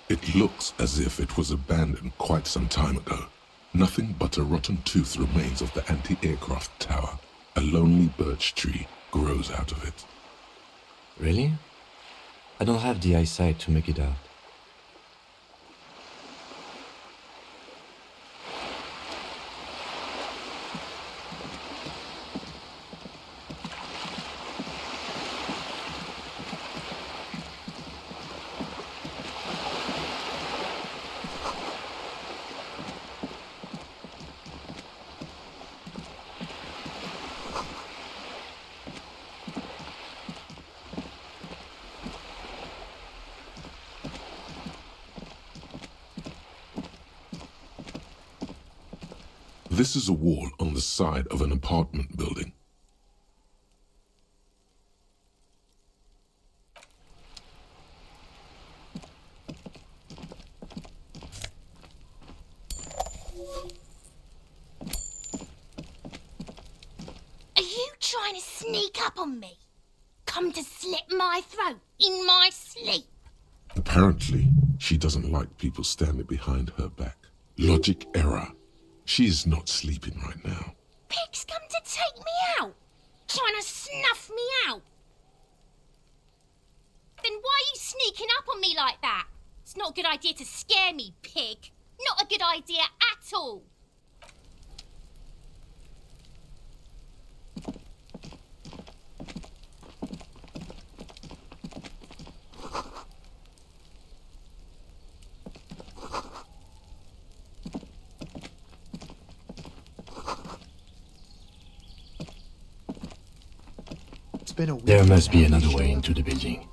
It looks as if it was abandoned quite some time ago. Nothing but a rotten tooth remains of the anti-aircraft tower. A lonely birch tree grows out of it. Really? I don't have the eyesight to make it out. This is a wall on the side of an apartment building. Are you trying to sneak up on me? Come to slit my throat in my sleep? Apparently, she doesn't like people standing behind her back. Logic error. She is not sleeping right now. Pig's come to take me out, trying to snuff me out. Then why are you sneaking up on me like that? It's not a good idea to scare me, pig. Not a good idea at all. There must be another way into the building.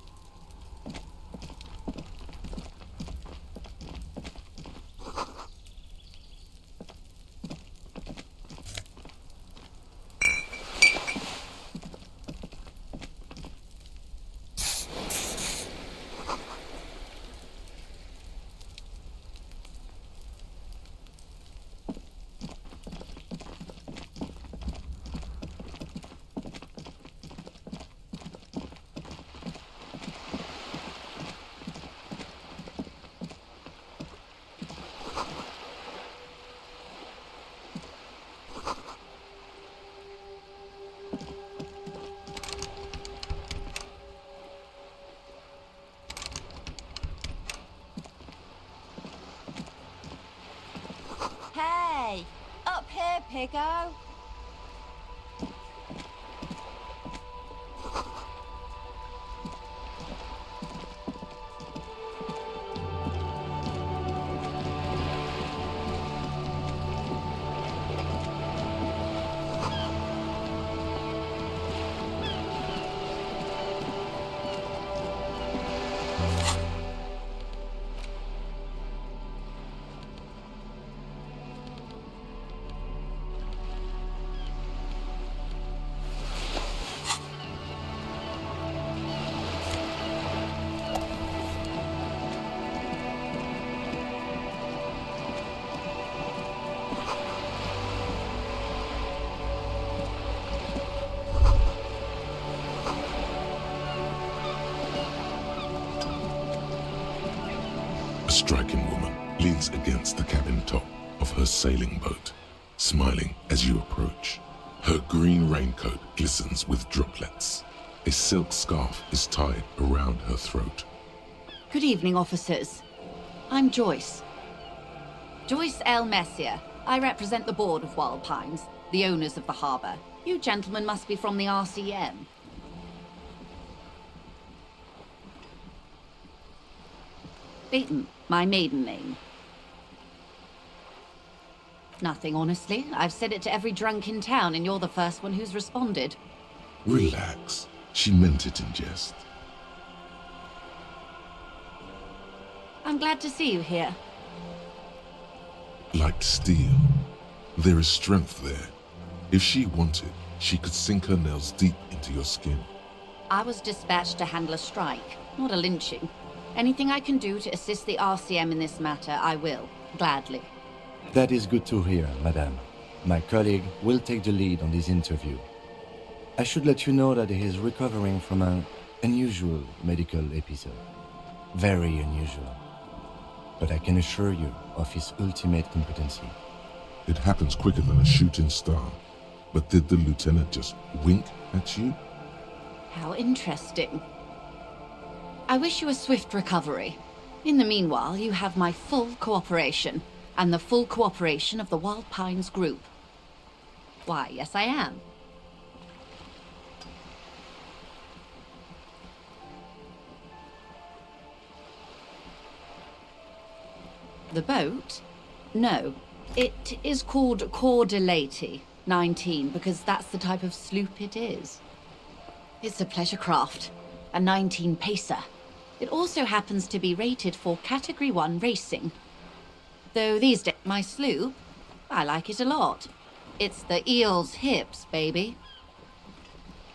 Hey, up here, piggo. striking woman leans against the cabin top of her sailing boat, smiling as you approach. Her green raincoat glistens with droplets. A silk scarf is tied around her throat. Good evening, officers. I'm Joyce. Joyce L. Messier. I represent the board of Wild Pines, the owners of the harbour. You gentlemen must be from the RCM. Beaton, my maiden name. Nothing, honestly. I've said it to every drunk in town, and you're the first one who's responded. Relax. She meant it in jest. I'm glad to see you here. Like steel. There is strength there. If she wanted, she could sink her nails deep into your skin. I was dispatched to handle a strike, not a lynching. Anything I can do to assist the RCM in this matter, I will, gladly. That is good to hear, madame. My colleague will take the lead on this interview. I should let you know that he is recovering from an unusual medical episode. Very unusual. But I can assure you of his ultimate competency. It happens quicker than a shooting star. But did the lieutenant just wink at you? How interesting. I wish you a swift recovery. In the meanwhile, you have my full cooperation, and the full cooperation of the Wild Pines group. Why, yes I am. The boat? No. It is called Cordelati 19 because that's the type of sloop it is. It's a pleasure craft, a 19 pacer. It also happens to be rated for Category 1 racing. Though these days, my sloop, I like it a lot. It's the eel's hips, baby.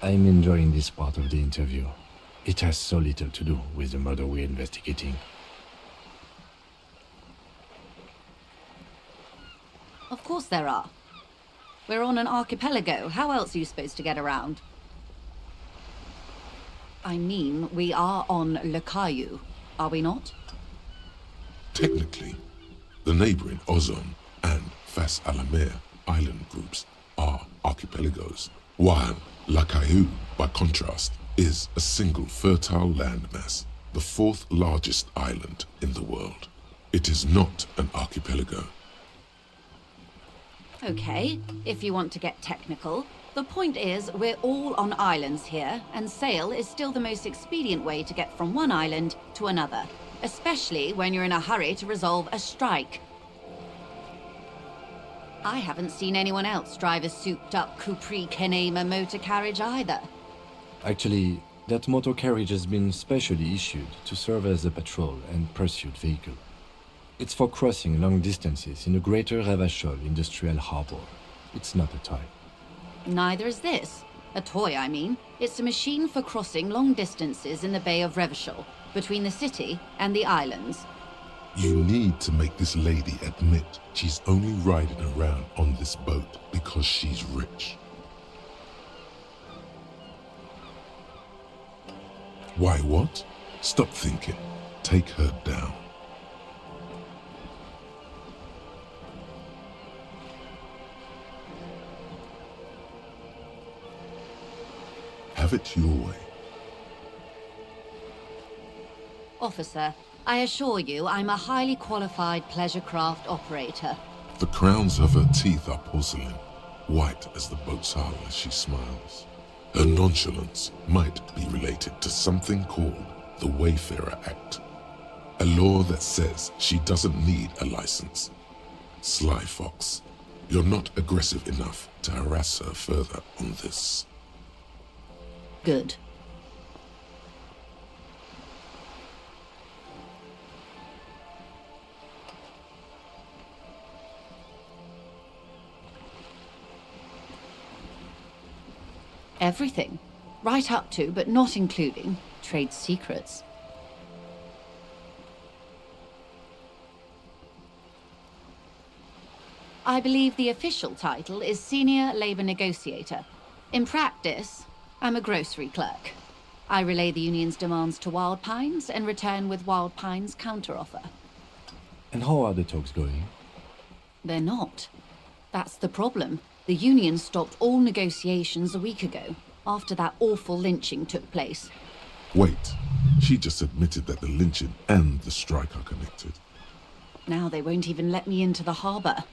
I'm enjoying this part of the interview. It has so little to do with the murder we're investigating. Of course there are. We're on an archipelago. How else are you supposed to get around? I mean, we are on Le Caillou, are we not? Technically, the neighboring Ozon and Fas a la Mer island groups are archipelagos, while La Caillou, by contrast, is a single fertile landmass, the fourth largest island in the world. It is not an archipelago. Okay, if you want to get technical. The point is, we're all on islands here, and sail is still the most expedient way to get from one island to another, especially when you're in a hurry to resolve a strike. I haven't seen anyone else drive a souped-up Capri Kenema motor carriage either. Actually, that motor carriage has been specially issued to serve as a patrol and pursuit vehicle. It's for crossing long distances in the greater Revachol industrial harbor. It's not a toy. Neither is this. A toy, I mean. It's a machine for crossing long distances in the Bay of Revachol, between the city and the islands. You need to make this lady admit she's only riding around on this boat because she's rich. Why what? Stop thinking. Take her down. Have it your way. Officer, I assure you I'm a highly qualified pleasure craft operator. The crowns of her teeth are porcelain, white as the boat's hull as she smiles. Her nonchalance might be related to something called the Wayfarer Act, a law that says she doesn't need a license. Sly fox, you're not aggressive enough to harass her further on this. Good. Everything. Right up to, but not including, trade secrets. I believe the official title is Senior Labor Negotiator. In practice, I'm a grocery clerk. I relay the union's demands to Wild Pines and return with Wild Pines' counteroffer. And how are the talks going? They're not. That's the problem. The Union stopped all negotiations a week ago, after that awful lynching took place. Wait, she just admitted that the lynching and the strike are connected. Now they won't even let me into the harbour.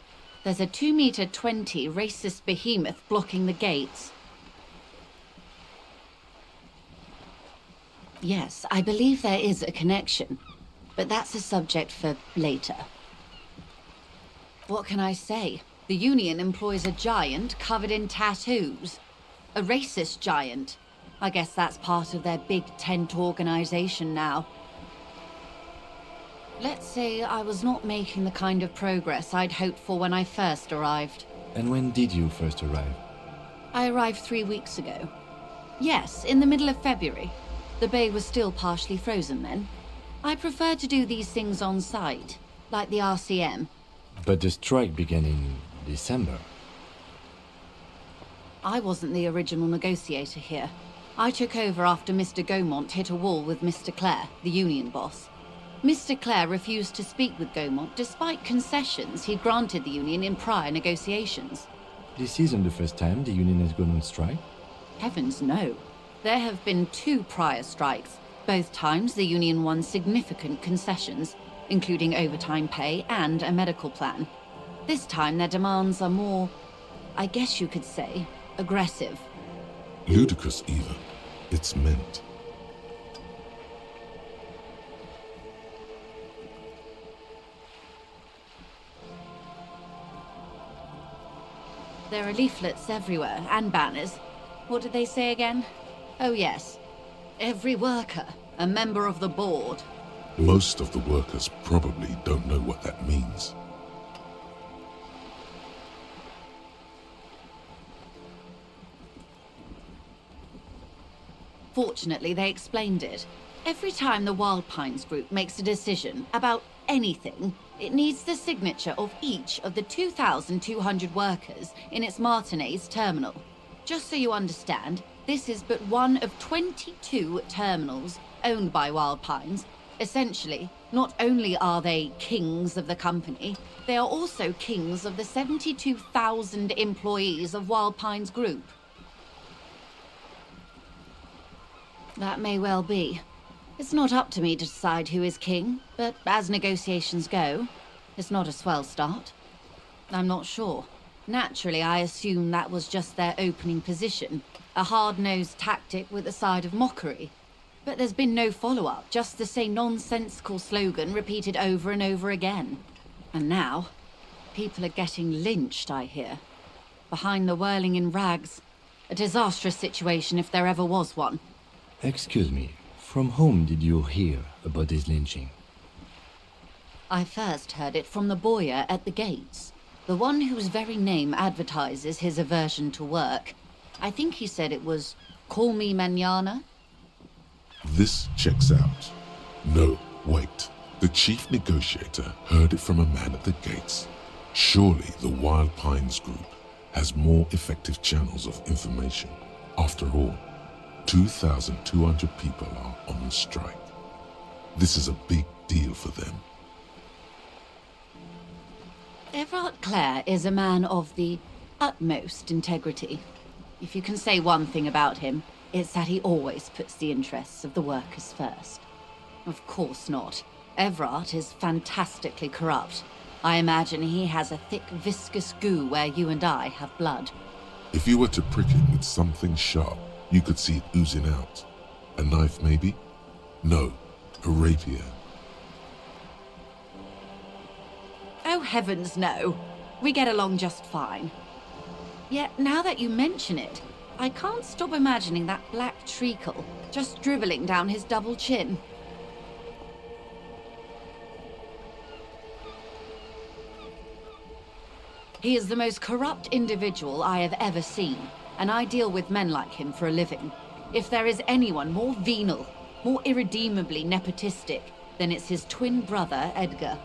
There's a 2-meter 20 racist behemoth blocking the gates. Yes, I believe there is a connection, but that's a subject for later. What can I say? The Union employs a giant covered in tattoos. A racist giant. I guess that's part of their big tent organization now. Let's say I was not making the kind of progress I'd hoped for when I first arrived. And when did you first arrive? I arrived 3 weeks ago. Yes, in the middle of February. The bay was still partially frozen then. I prefer to do these things on site, like the RCM. But the strike began in December. I wasn't the original negotiator here. I took over after Mr. Gaumont hit a wall with Mr. Clare, the union boss. Mr. Clare refused to speak with Gaumont despite concessions he'd granted the union in prior negotiations. This isn't the first time the union has gone on strike? Heavens no. There have been 2 prior strikes. Both times the union won significant concessions, including overtime pay and a medical plan. This time their demands are more, I guess you could say, aggressive. Ludicrous even. It's meant. There are leaflets everywhere, and banners. What did they say again? Oh yes. Every worker, a member of the board. Most of the workers probably don't know what that means. Fortunately, they explained it. Every time the Wild Pines group makes a decision about anything, it needs the signature of each of the 2,200 workers in its Martinez terminal. Just so you understand, this is but one of 22 terminals owned by Wild Pines. Essentially, not only are they kings of the company, they are also kings of the 72,000 employees of Wild Pines Group. That may well be. It's not up to me to decide who is king, but as negotiations go, it's not a swell start. I'm not sure. Naturally, I assume that was just their opening position, a hard-nosed tactic with a side of mockery. But there's been no follow-up, just the same nonsensical slogan repeated over and over again. And now, people are getting lynched, I hear. Behind the whirling in rags. A disastrous situation if there ever was one. Excuse me, from whom did you hear about this lynching? I first heard it from the bowyer at the gates. The one whose very name advertises his aversion to work. I think he said it was, "Call me mañana." This checks out. No, wait. The chief negotiator heard it from a man at the gates. Surely the Wild Pines Group has more effective channels of information. After all, 2,200 people are on strike. This is a big deal for them. Everard Clare is a man of the utmost integrity. If you can say one thing about him, it's that he always puts the interests of the workers first. Of course not. Everard is fantastically corrupt. I imagine he has a thick, viscous goo where you and I have blood. If you were to prick it with something sharp, you could see it oozing out. A knife, maybe? No, a rapier. Oh, heavens, no. We get along just fine. Yet, now that you mention it, I can't stop imagining that black treacle just dribbling down his double chin. He is the most corrupt individual I have ever seen, and I deal with men like him for a living. If there is anyone more venal, more irredeemably nepotistic, then it's his twin brother, Edgar.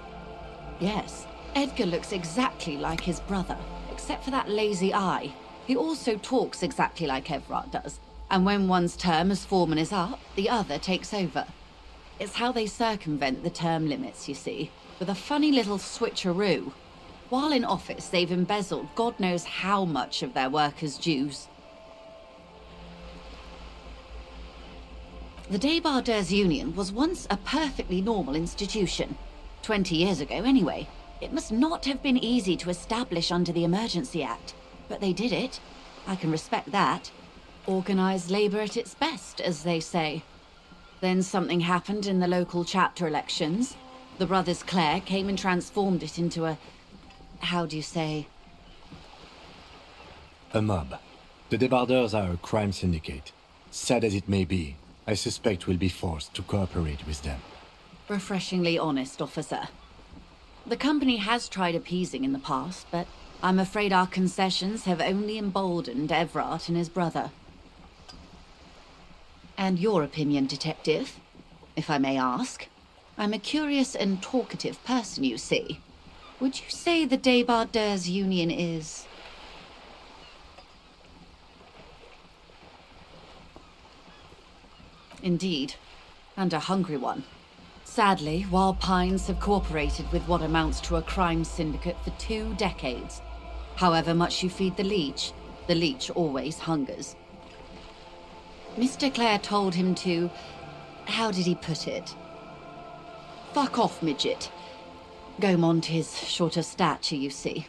Yes, Edgar looks exactly like his brother, except for that lazy eye. He also talks exactly like Everard does, and when one's term as foreman is up, the other takes over. It's how they circumvent the term limits, you see. with a funny little switcheroo. While in office, they've embezzled God knows how much of their workers' dues. The Débardeurs Union was once a perfectly normal institution. 20 years ago, anyway. It must not have been easy to establish under the Emergency Act, but they did it. I can respect that. Organised labour at its best, as they say. Then something happened in the local chapter elections. The brothers Clare came and transformed it into a... how do you say? A mob. The Débardeurs are a crime syndicate. Sad as it may be, I suspect we'll be forced to cooperate with them. Refreshingly honest, officer. The company has tried appeasing in the past, but I'm afraid our concessions have only emboldened Everard and his brother. And your opinion, Detective, if I may ask? I'm a curious and talkative person, you see. Would you say the Débardeurs Union is... Indeed, and a hungry one. Sadly, Wild Pines have cooperated with what amounts to a crime syndicate for 2 decades. However much you feed the leech always hungers. Mr. Clare told him to... how did he put it? Fuck off, midget. Gaumont is short of stature, you see.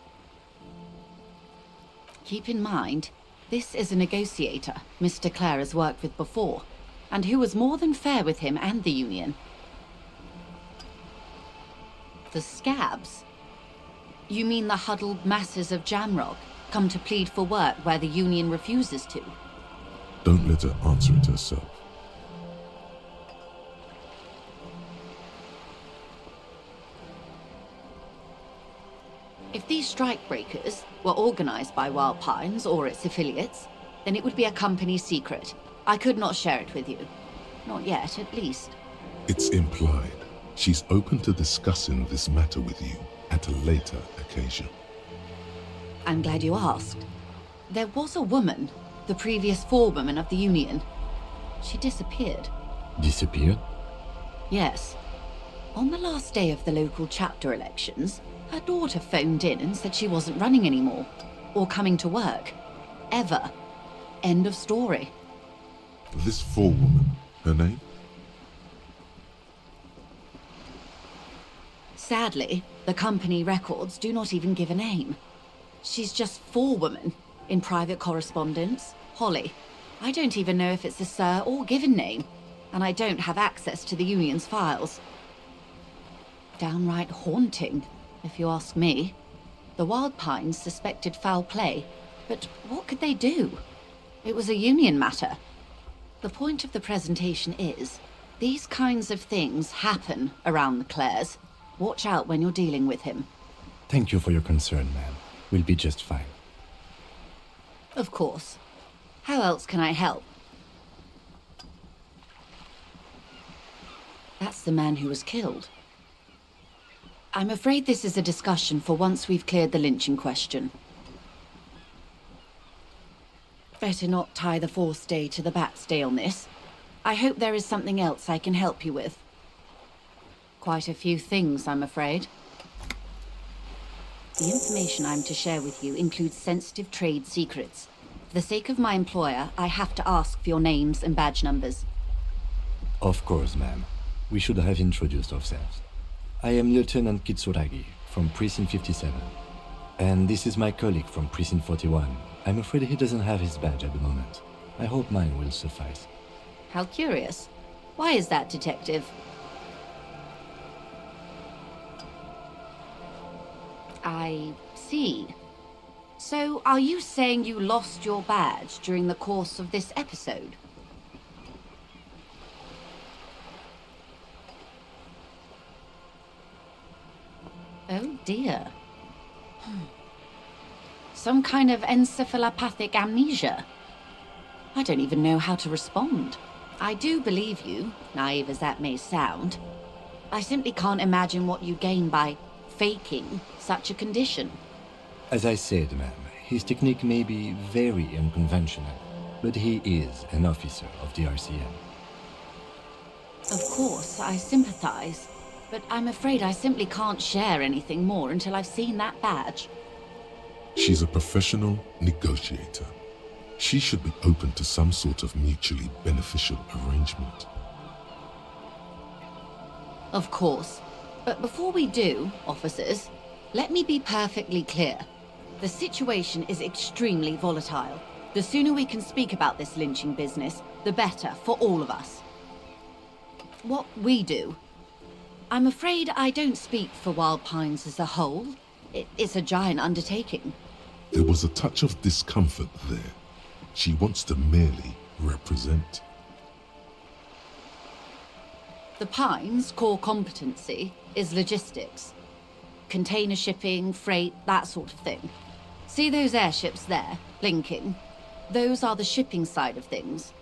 Keep in mind, this is a negotiator Mr. Clare has worked with before, and who was more than fair with him and the Union. The scabs? You mean the huddled masses of Jamrock come to plead for work where the Union refuses to? Don't let her answer it herself. If these strikebreakers were organized by Wild Pines or its affiliates, then it would be a company secret. I could not share it with you. Not yet, at least. It's implied. She's open to discussing this matter with you at a later occasion. I'm glad you asked. There was a woman, the previous forewoman of the Union. She disappeared. Disappeared? Yes. On the last day of the local chapter elections, her daughter phoned in and said she wasn't running anymore, or coming to work. Ever. End of story. This forewoman, her name? Sadly, the company records do not even give a name. She's just forewoman in private correspondence, Holly. I don't even know if it's a sir or given name, and I don't have access to the Union's files. Downright haunting, if you ask me. The Wild Pines suspected foul play, but what could they do? It was a Union matter. The point of the presentation is, these kinds of things happen around the Clares. Watch out when you're dealing with him. Thank you for your concern, ma'am. We'll be just fine. Of course. How else can I help? That's the man who was killed. I'm afraid this is a discussion for once we've cleared the lynching question. Better not tie the forestay to the batstay on this. I hope there is something else I can help you with. Quite a few things, I'm afraid. The information I'm to share with you includes sensitive trade secrets. For the sake of my employer, I have to ask for your names and badge numbers. Of course, ma'am. We should have introduced ourselves. I am Lieutenant Kitsuragi, from Precinct 57. And this is my colleague from Precinct 41. I'm afraid he doesn't have his badge at the moment. I hope mine will suffice. How curious. Why is that, Detective? I see. So, are you saying you lost your badge during the course of this episode? Oh dear. Some kind of encephalopathic amnesia. I don't even know how to respond. I do believe you, naive as that may sound. I simply can't imagine what you gain by faking such a condition. As I said, ma'am, his technique may be very unconventional, but he is an officer of the RCM. Of course, I sympathize. but I'm afraid I simply can't share anything more until I've seen that badge. She's a professional negotiator. She should be open to some sort of mutually beneficial arrangement. Of course. But before we do, officers, let me be perfectly clear. The situation is extremely volatile. The sooner we can speak about this lynching business, the better for all of us. What we do. I'm afraid I don't speak for Wild Pines as a whole. It's a giant undertaking. There was a touch of discomfort there. She wants to merely represent. The Pines' core competency is logistics. Container shipping, freight, that sort of thing. See those airships there, blinking? Those are the shipping side of things.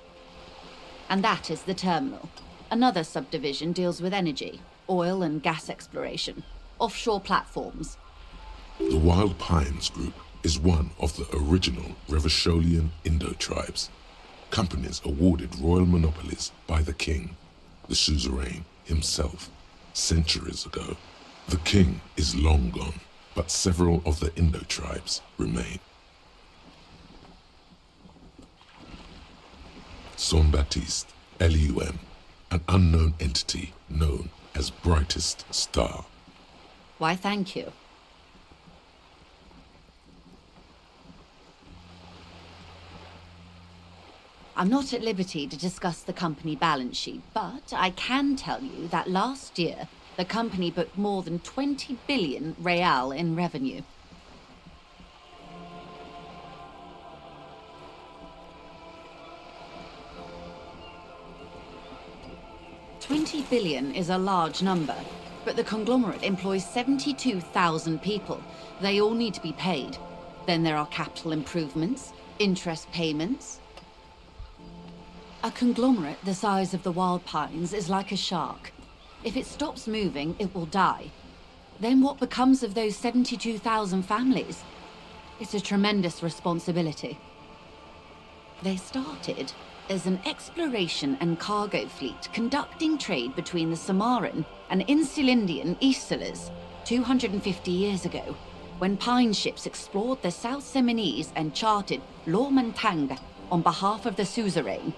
And that is the terminal. Another subdivision deals with energy, oil and gas exploration, offshore platforms. The Wild Pines Group is one of the original Revacholian Indo-tribes. Companies awarded royal monopolies by the king, the suzerain himself, centuries ago. The king is long gone, but several of the Indo-tribes remain. Saint-Baptiste, LUM, an unknown entity known as Brightest Star. Why, thank you. I'm not at liberty to discuss the company balance sheet, but I can tell you that last year, the company booked more than 20 billion real in revenue. $20 billion is a large number, but the conglomerate employs 72,000 people. They all need to be paid. Then there are capital improvements, interest payments. A conglomerate the size of the Wild Pines is like a shark. If it stops moving, it will die. Then what becomes of those 72,000 families? It's a tremendous responsibility. They started as an exploration and cargo fleet conducting trade between the Samaran and Insulindian Isolas 250 years ago, when pine ships explored the South Seminese and charted Lomantang on behalf of the suzerain.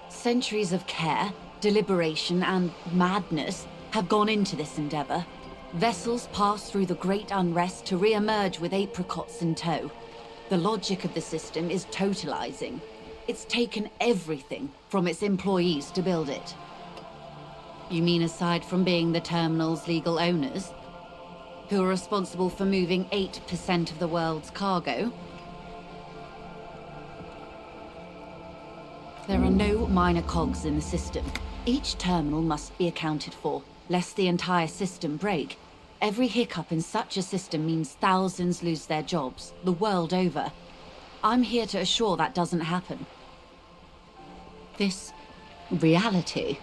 Centuries of care, deliberation, and madness have gone into this endeavor. Vessels pass through the Great Unrest to re-emerge with apricots in tow. The logic of the system is totalizing. It's taken everything from its employees to build it. You mean aside from being the terminal's legal owners, who are responsible for moving 8% of the world's cargo? There are no minor cogs in the system. Each terminal must be accounted for, lest the entire system break. Every hiccup in such a system means thousands lose their jobs, the world over. I'm here to assure that doesn't happen. This reality.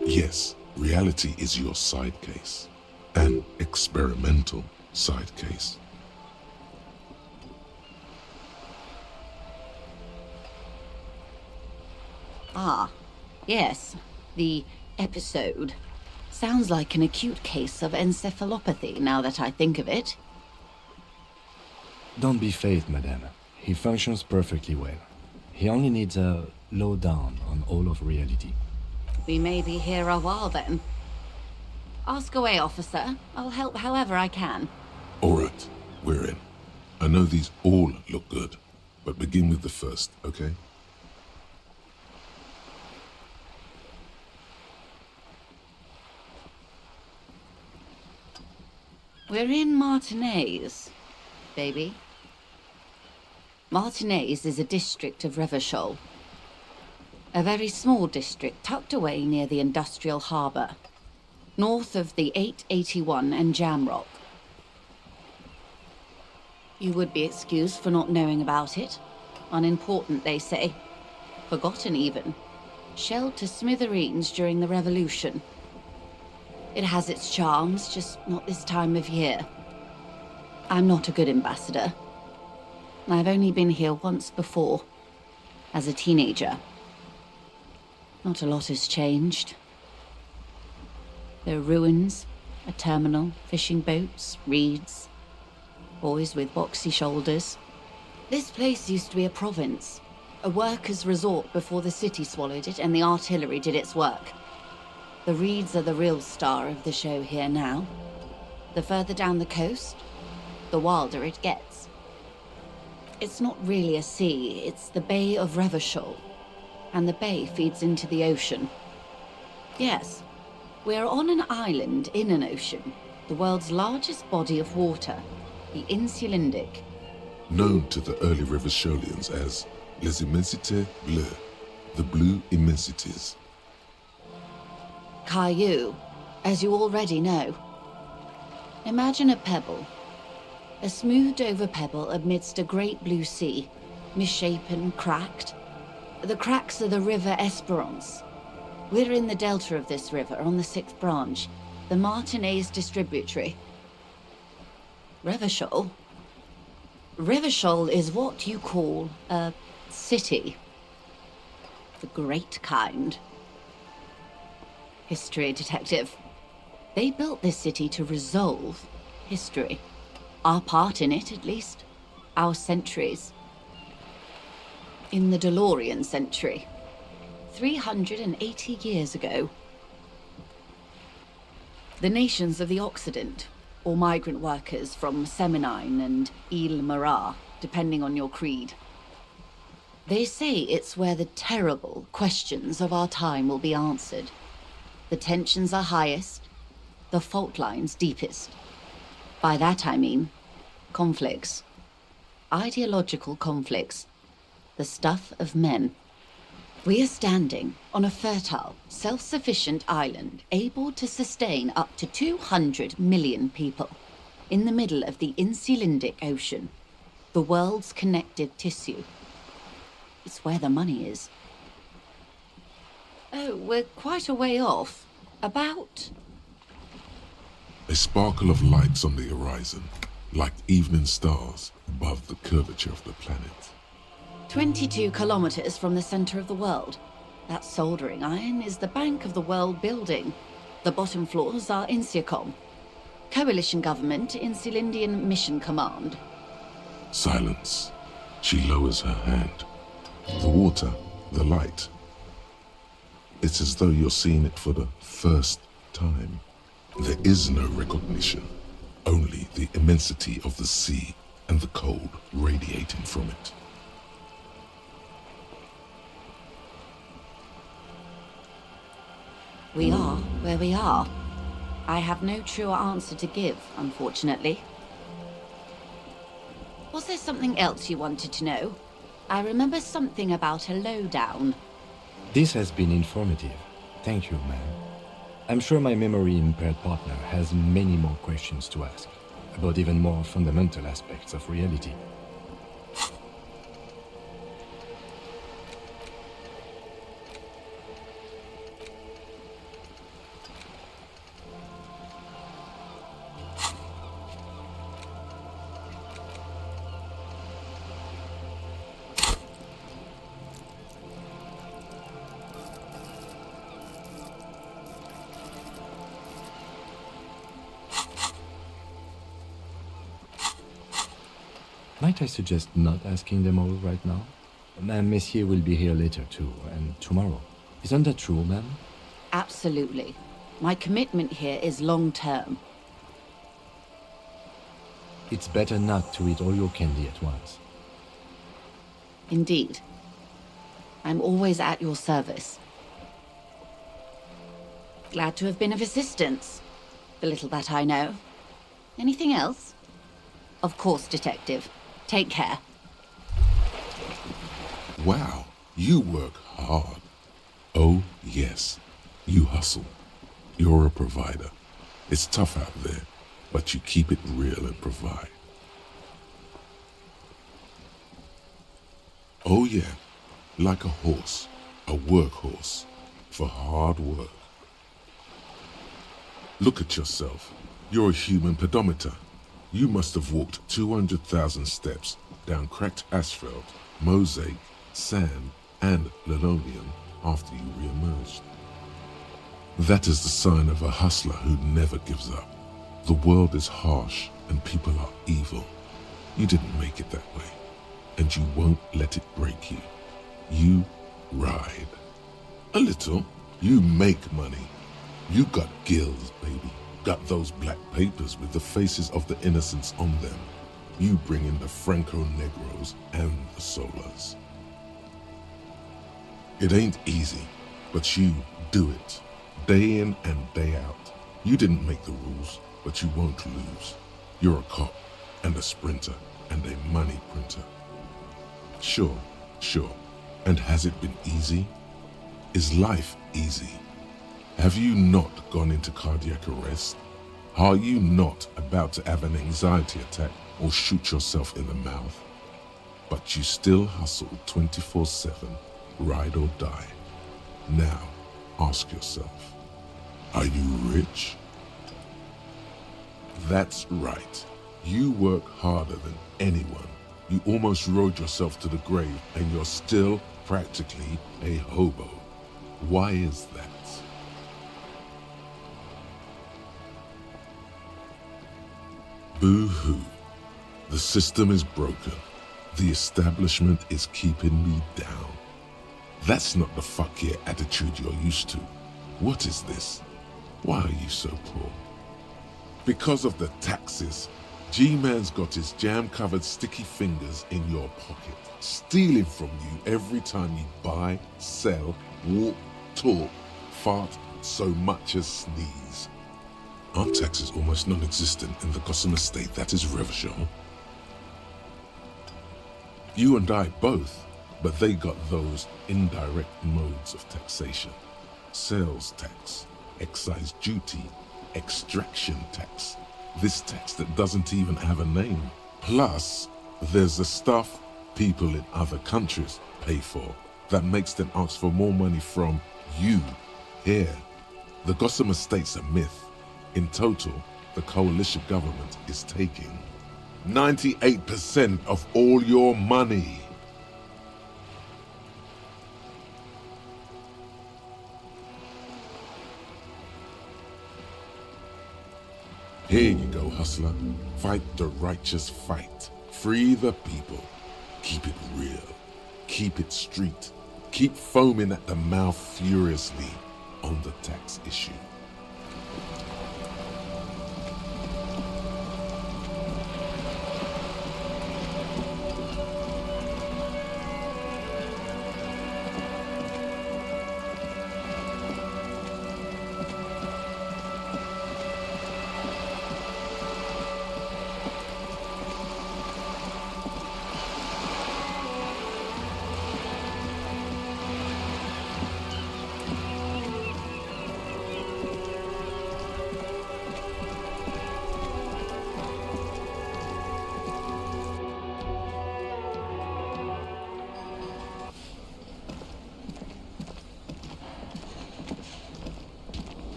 Yes, reality is your side case. An experimental side case. Ah, yes, the episode. Sounds like an acute case of encephalopathy, now that I think of it. Don't be phased, madame. He functions perfectly well. He only needs a lowdown on all of reality. We may be here a while then. Ask away, officer. I'll help however I can. All right, we're in. I know these all look good, but begin with the first, okay? We're in Martinez, baby. Martinez is a district of Revachol. A very small district tucked away near the industrial harbour, north of the 881 and Jamrock. You would be excused for not knowing about it. Unimportant, they say. Forgotten, even. Shelled to smithereens during the Revolution. It has its charms, just not this time of year. I'm not a good ambassador. I've only been here once before, as a teenager. Not a lot has changed. There are ruins, a terminal, fishing boats, reeds, boys with boxy shoulders. This place used to be a province, a workers' resort before the city swallowed it and the artillery did its work. The reeds are the real star of the show here now. The further down the coast, the wilder it gets. It's not really a sea, it's the Bay of Revachol, and the bay feeds into the ocean. Yes, we're on an island in an ocean, the world's largest body of water, the Insulindic. Known to the early Revacholians as Les Immensités Bleues, the Blue Immensities. Caillou, as you already know. Imagine a pebble. A smoothed-over pebble amidst a great blue sea, misshapen, cracked. The cracks are the River Esperance. We're in the delta of this river, on the 6th branch, the Martinez distributary. Revachol? Revachol is what you call a city. The great kind. History detective. They built this city to resolve history. Our part in it, at least. Our centuries. In the DeLorean century. 380 years ago. The nations of the Occident, or migrant workers from Seminine and Ile-Marat, depending on your creed. They say it's where the terrible questions of our time will be answered. The tensions are highest, the fault lines deepest. By that I mean conflicts. Ideological conflicts. The stuff of men. We are standing on a fertile, self-sufficient island able to sustain up to 200 million people in the middle of the Insulindic Ocean, the world's connective tissue. It's where the money is. Oh, we're quite a way off. About... A sparkle of lights on the horizon, like evening stars above the curvature of the planet. 22 kilometers from the center of the world. That soldering iron is the bank of the world building. The bottom floors are Insiacom. Coalition government, Insulindian Mission Command. Silence. She lowers her hand. The water, the light. It's as though you're seeing it for the first time. There is no recognition, only the immensity of the sea and the cold radiating from it. We are where we are. I have no truer answer to give, unfortunately. Was there something else you wanted to know? I remember something about a lowdown. This has been informative. Thank you, ma'am. I'm sure my memory-impaired partner has many more questions to ask, about even more fundamental aspects of reality. Might I suggest not asking them all right now? Ma'am, Messier will be here later too, and tomorrow. Isn't that true, ma'am? Absolutely. My commitment here is long-term. It's better not to eat all your candy at once. Indeed. I'm always at your service. Glad to have been of assistance. The little that I know. Anything else? Of course, Detective. Take care. Wow, you work hard. Oh, yes, you hustle. You're a provider. It's tough out there, but you keep it real and provide. Oh yeah, like a horse, a workhorse, for hard work. Look at yourself. You're a human pedometer. You must have walked 200,000 steps down cracked asphalt, mosaic, sand, and linoleum after you re-emerged. That is the sign of a hustler who never gives up. The world is harsh and people are evil. You didn't make it that way, and you won't let it break you. You ride. A little. You make money. You got gills, baby. Got those black papers with the faces of the innocents on them. You bring in the Franco-Negros and the Solas. It ain't easy, but you do it. Day in and day out. You didn't make the rules, but you won't lose. You're a cop, and a sprinter, and a money printer. Sure. And has it been easy? Is life easy? Have you not gone into cardiac arrest? Are you not about to have an anxiety attack or shoot yourself in the mouth? But you still hustle 24/7, ride or die. Now, ask yourself, are you rich? That's right. You work harder than anyone. You almost rode yourself to the grave and you're still practically a hobo. Why is that? Boo-hoo. The system is broken. The establishment is keeping me down. That's not the fuck yeah attitude you're used to. What is this? Why are you so poor? Because of the taxes. G-Man's got his jam-covered sticky fingers in your pocket, stealing from you every time you buy, sell, walk, talk, fart, so much as sneeze. Aren't taxes almost non-existent in the Gossamer state that is Revachol? You and I both, but they got those indirect modes of taxation. Sales tax, excise duty, extraction tax. This tax that doesn't even have a name. Plus, there's the stuff people in other countries pay for that makes them ask for more money from you here. The Gossamer state's a myth. In total, the coalition government is taking 98% of all your money. Here you go, hustler. Fight the righteous fight. Free the people. Keep it real. Keep it street. Keep foaming at the mouth furiously on the tax issue.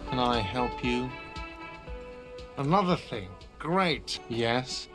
Can I help you? Another thing. Great. Yes.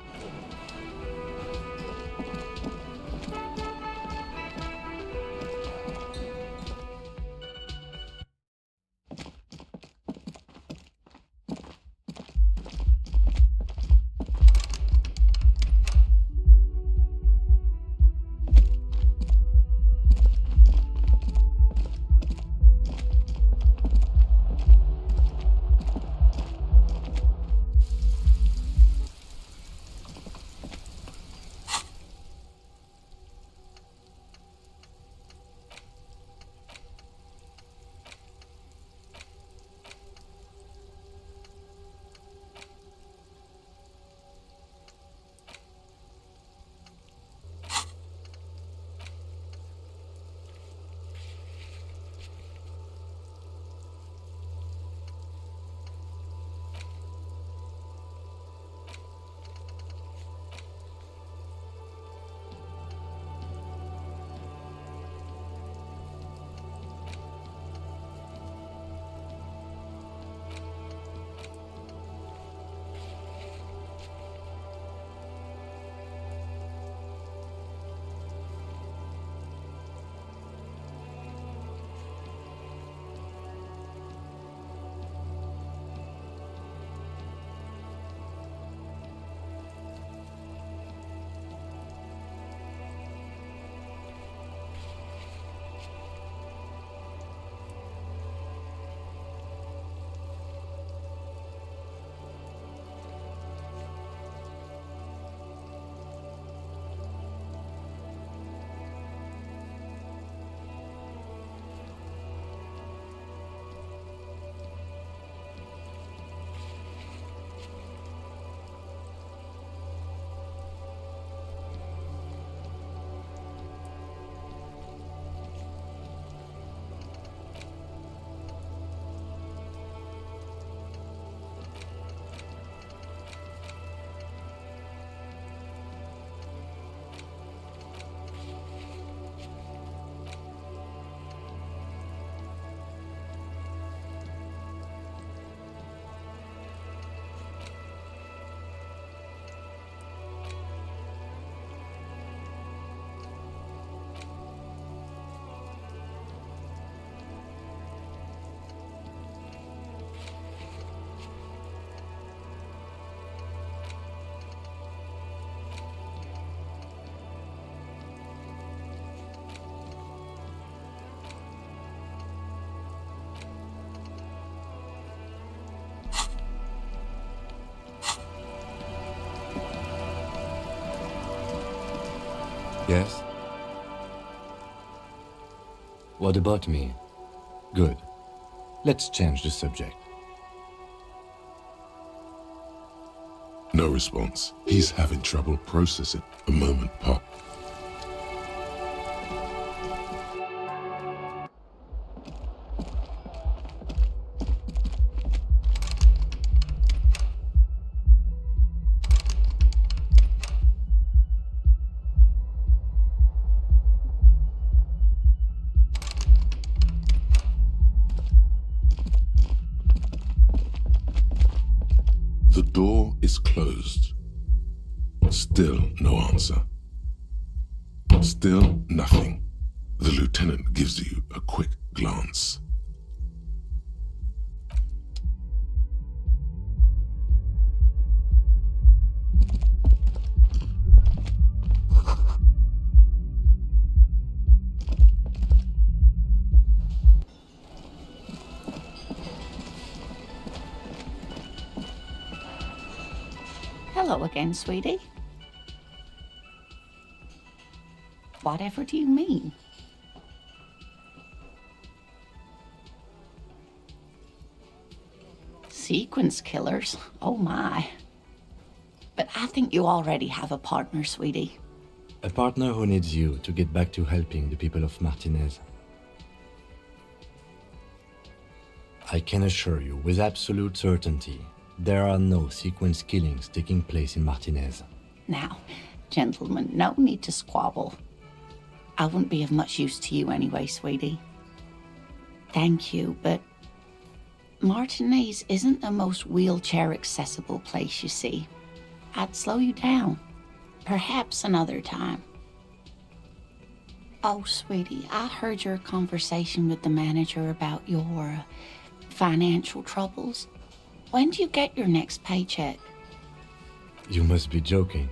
Yes? What about me? Good. Let's change the subject. No response. He's having trouble processing. A moment, Pop. The door is closed. Still no answer. Still nothing. The lieutenant gives you a quick glance. Hello again, sweetie. Whatever do you mean? Sequence killers? Oh my. But I think you already have a partner, sweetie. A partner who needs you to get back to helping the people of Martinez. I can assure you with absolute certainty, there are no sequence killings taking place in Martinez. Now, gentlemen, no need to squabble. I wouldn't be of much use to you anyway, sweetie. Thank you, but Martinez isn't the most wheelchair-accessible place, you see. I'd slow you down. Perhaps another time. Oh, sweetie, I heard your conversation with the manager about your financial troubles. When do you get your next paycheck? You must be joking.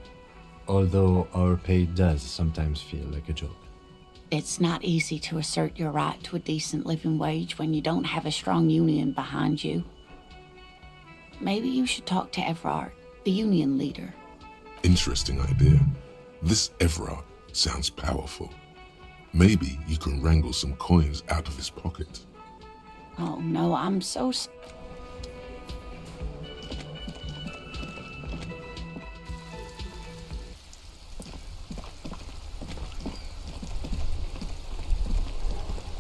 Although our pay does sometimes feel like a joke. It's not easy to assert your right to a decent living wage when you don't have a strong union behind you. Maybe you should talk to Everard, the union leader. Interesting idea. This Everard sounds powerful. Maybe you can wrangle some coins out of his pocket. Oh no, I'm so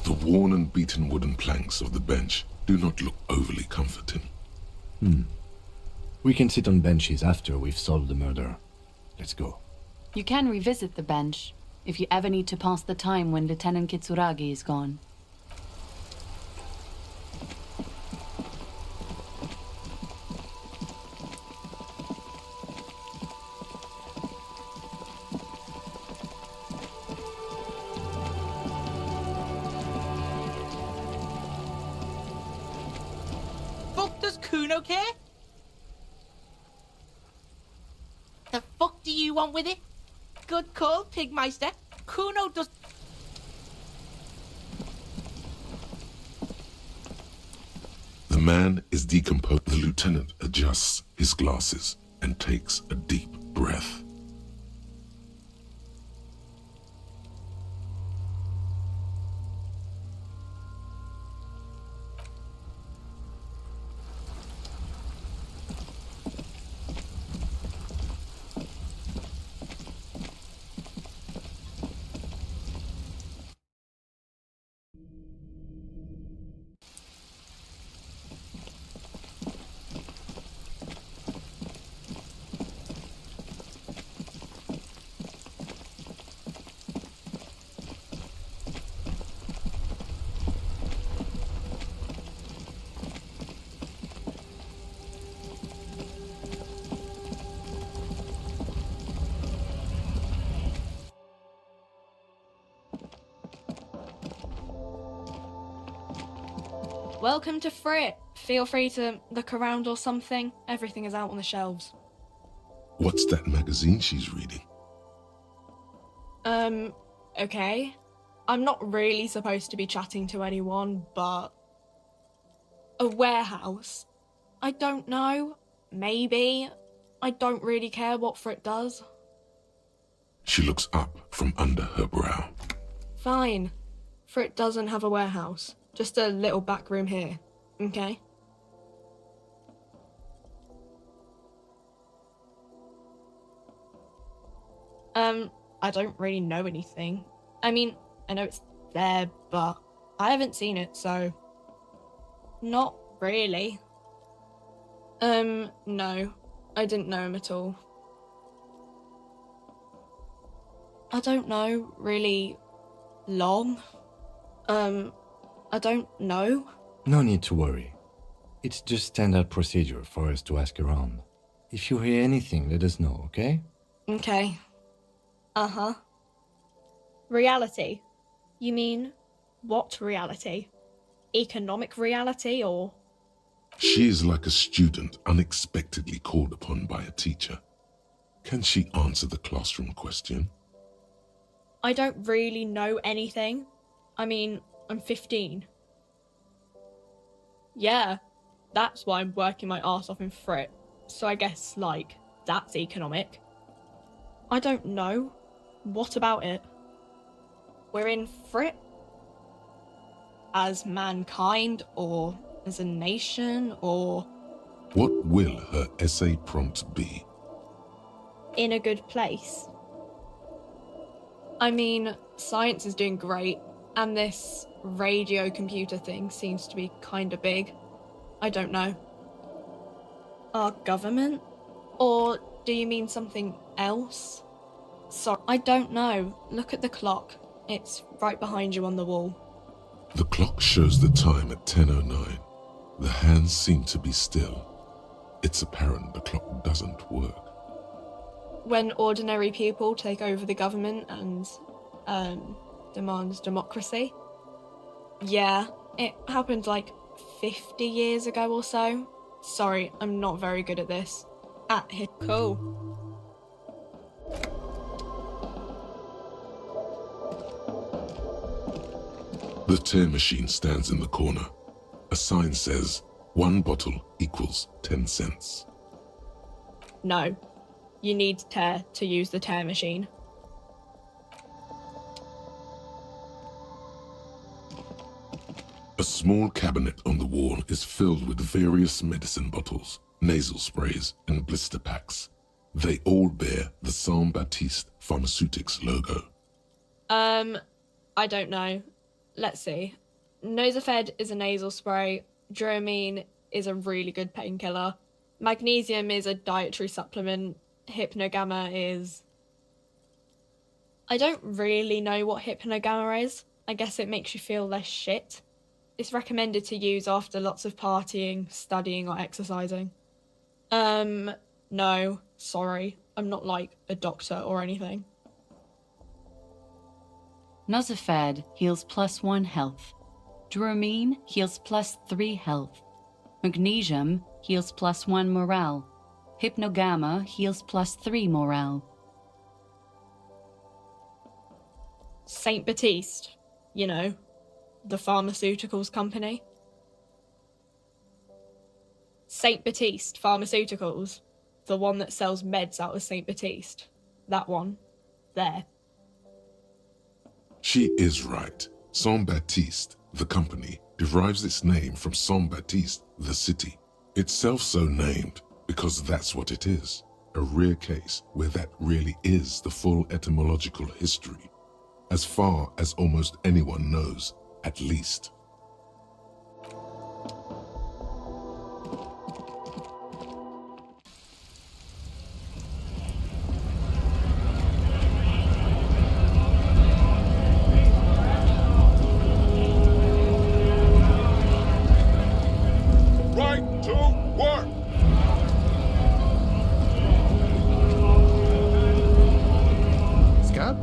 The worn and beaten wooden planks of the bench do not look overly comforting. We can sit on benches after we've solved the murder. Let's go. You can revisit the bench if you ever need to pass the time when Lieutenant Kitsuragi is gone. Fuck does Kuno care? The fuck do you want with it? Good call, Pigmeister. Kuno does... The man is decomposed. The lieutenant adjusts his glasses and takes a deep breath. Welcome to Frit. Feel free to look around or something. Everything is out on the shelves. What's that magazine she's reading? Okay. I'm not really supposed to be chatting to anyone, but... A warehouse? I don't know. Maybe. I don't really care what Frit does. She looks up from under her brow. Fine. Frit doesn't have a warehouse. Just a little back room here. Okay? I don't really know anything. I mean, I know it's there, but I haven't seen it, so... Not really. No. I didn't know him at all. I don't know, really long. I don't know. No need to worry. It's just standard procedure for us to ask around. If you hear anything, let us know, okay? Okay. Uh-huh. Reality? You mean, what reality? Economic reality, or...? She is like a student unexpectedly called upon by a teacher. Can she answer the classroom question? I don't really know anything. I mean, I'm 15. Yeah, that's why I'm working my arse off in Frit. So I guess, like, that's economic. I don't know. What about it? We're in Frit? As mankind, or as a nation, or... What will her essay prompt be? In a good place. I mean, science is doing great, and this radio computer thing seems to be kinda big. I don't know. Our government? Or do you mean something else? Sorry, I don't know. Look at the clock. It's right behind you on the wall. The clock shows the time at 10:09. The hands seem to be still. It's apparent the clock doesn't work. When ordinary people take over the government and, demands democracy. Yeah, it happened like 50 years ago or so. Sorry, I'm not very good at this. Cool. The tear machine stands in the corner. A sign says, 1 bottle equals 10 cents. No. You need tear to use the tear machine. A small cabinet on the wall is filled with various medicine bottles, nasal sprays, and blister packs. They all bear the Saint-Baptiste Pharmaceutics logo. I don't know. Let's see. Nosafed is a nasal spray. Dramamine is a really good painkiller. Magnesium is a dietary supplement. Hypnogamma is... I don't really know what Hypnogamma is. I guess it makes you feel less shit. It's recommended to use after lots of partying, studying, or exercising. No, sorry. I'm not like a doctor or anything. Nosafed heals +1 health. Dramamine heals +3 health. Magnesium heals +1 morale. Hypnogamma heals +3 morale. Saint Baptiste, you know, the pharmaceuticals company. Saint Baptiste Pharmaceuticals, the one that sells meds out of Saint Baptiste. That one. There. She is right. Saint-Baptiste, the company, derives its name from Saint-Baptiste, the city. Itself so named because that's what it is. A rare case where that really is the full etymological history. As far as almost anyone knows, at least. Right to work! Scab?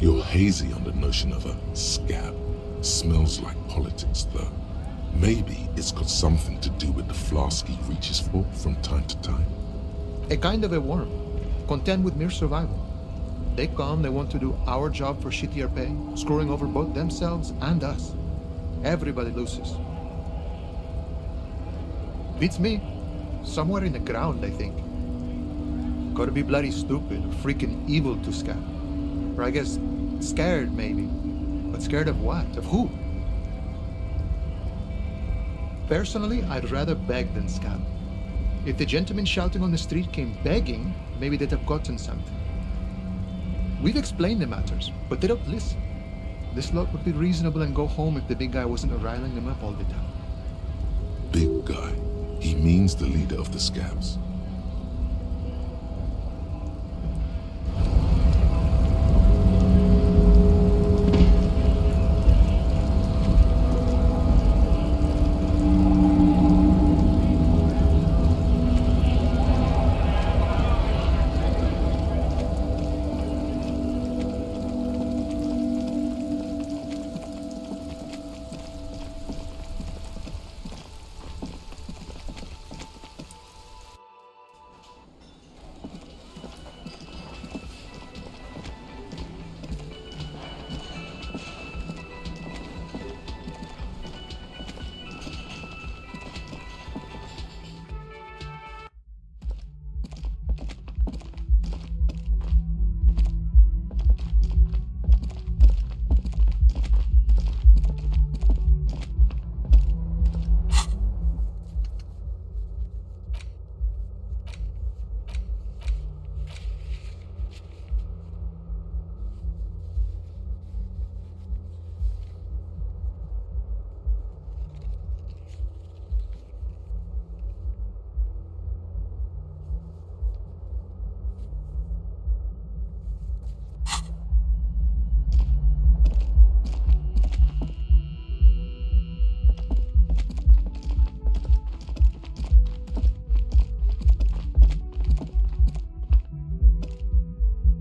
You're hazy on the notion of a scab. Smells like politics, though. Maybe it's got something to do with the flask he reaches for from time to time. A kind of a worm, content with mere survival. They come, they want to do our job for shittier pay, screwing over both themselves and us. Everybody loses. Beats me. Somewhere in the ground, I think. Gotta be bloody stupid or freaking evil to scab. Or I guess scared, maybe. But scared of what? Of who? Personally, I'd rather beg than scab. If the gentleman shouting on the street came begging, maybe they'd have gotten something. We've explained the matters, but they don't listen. This lot would be reasonable and go home if the big guy wasn't riling them up all the time. Big guy. He means the leader of the scabs.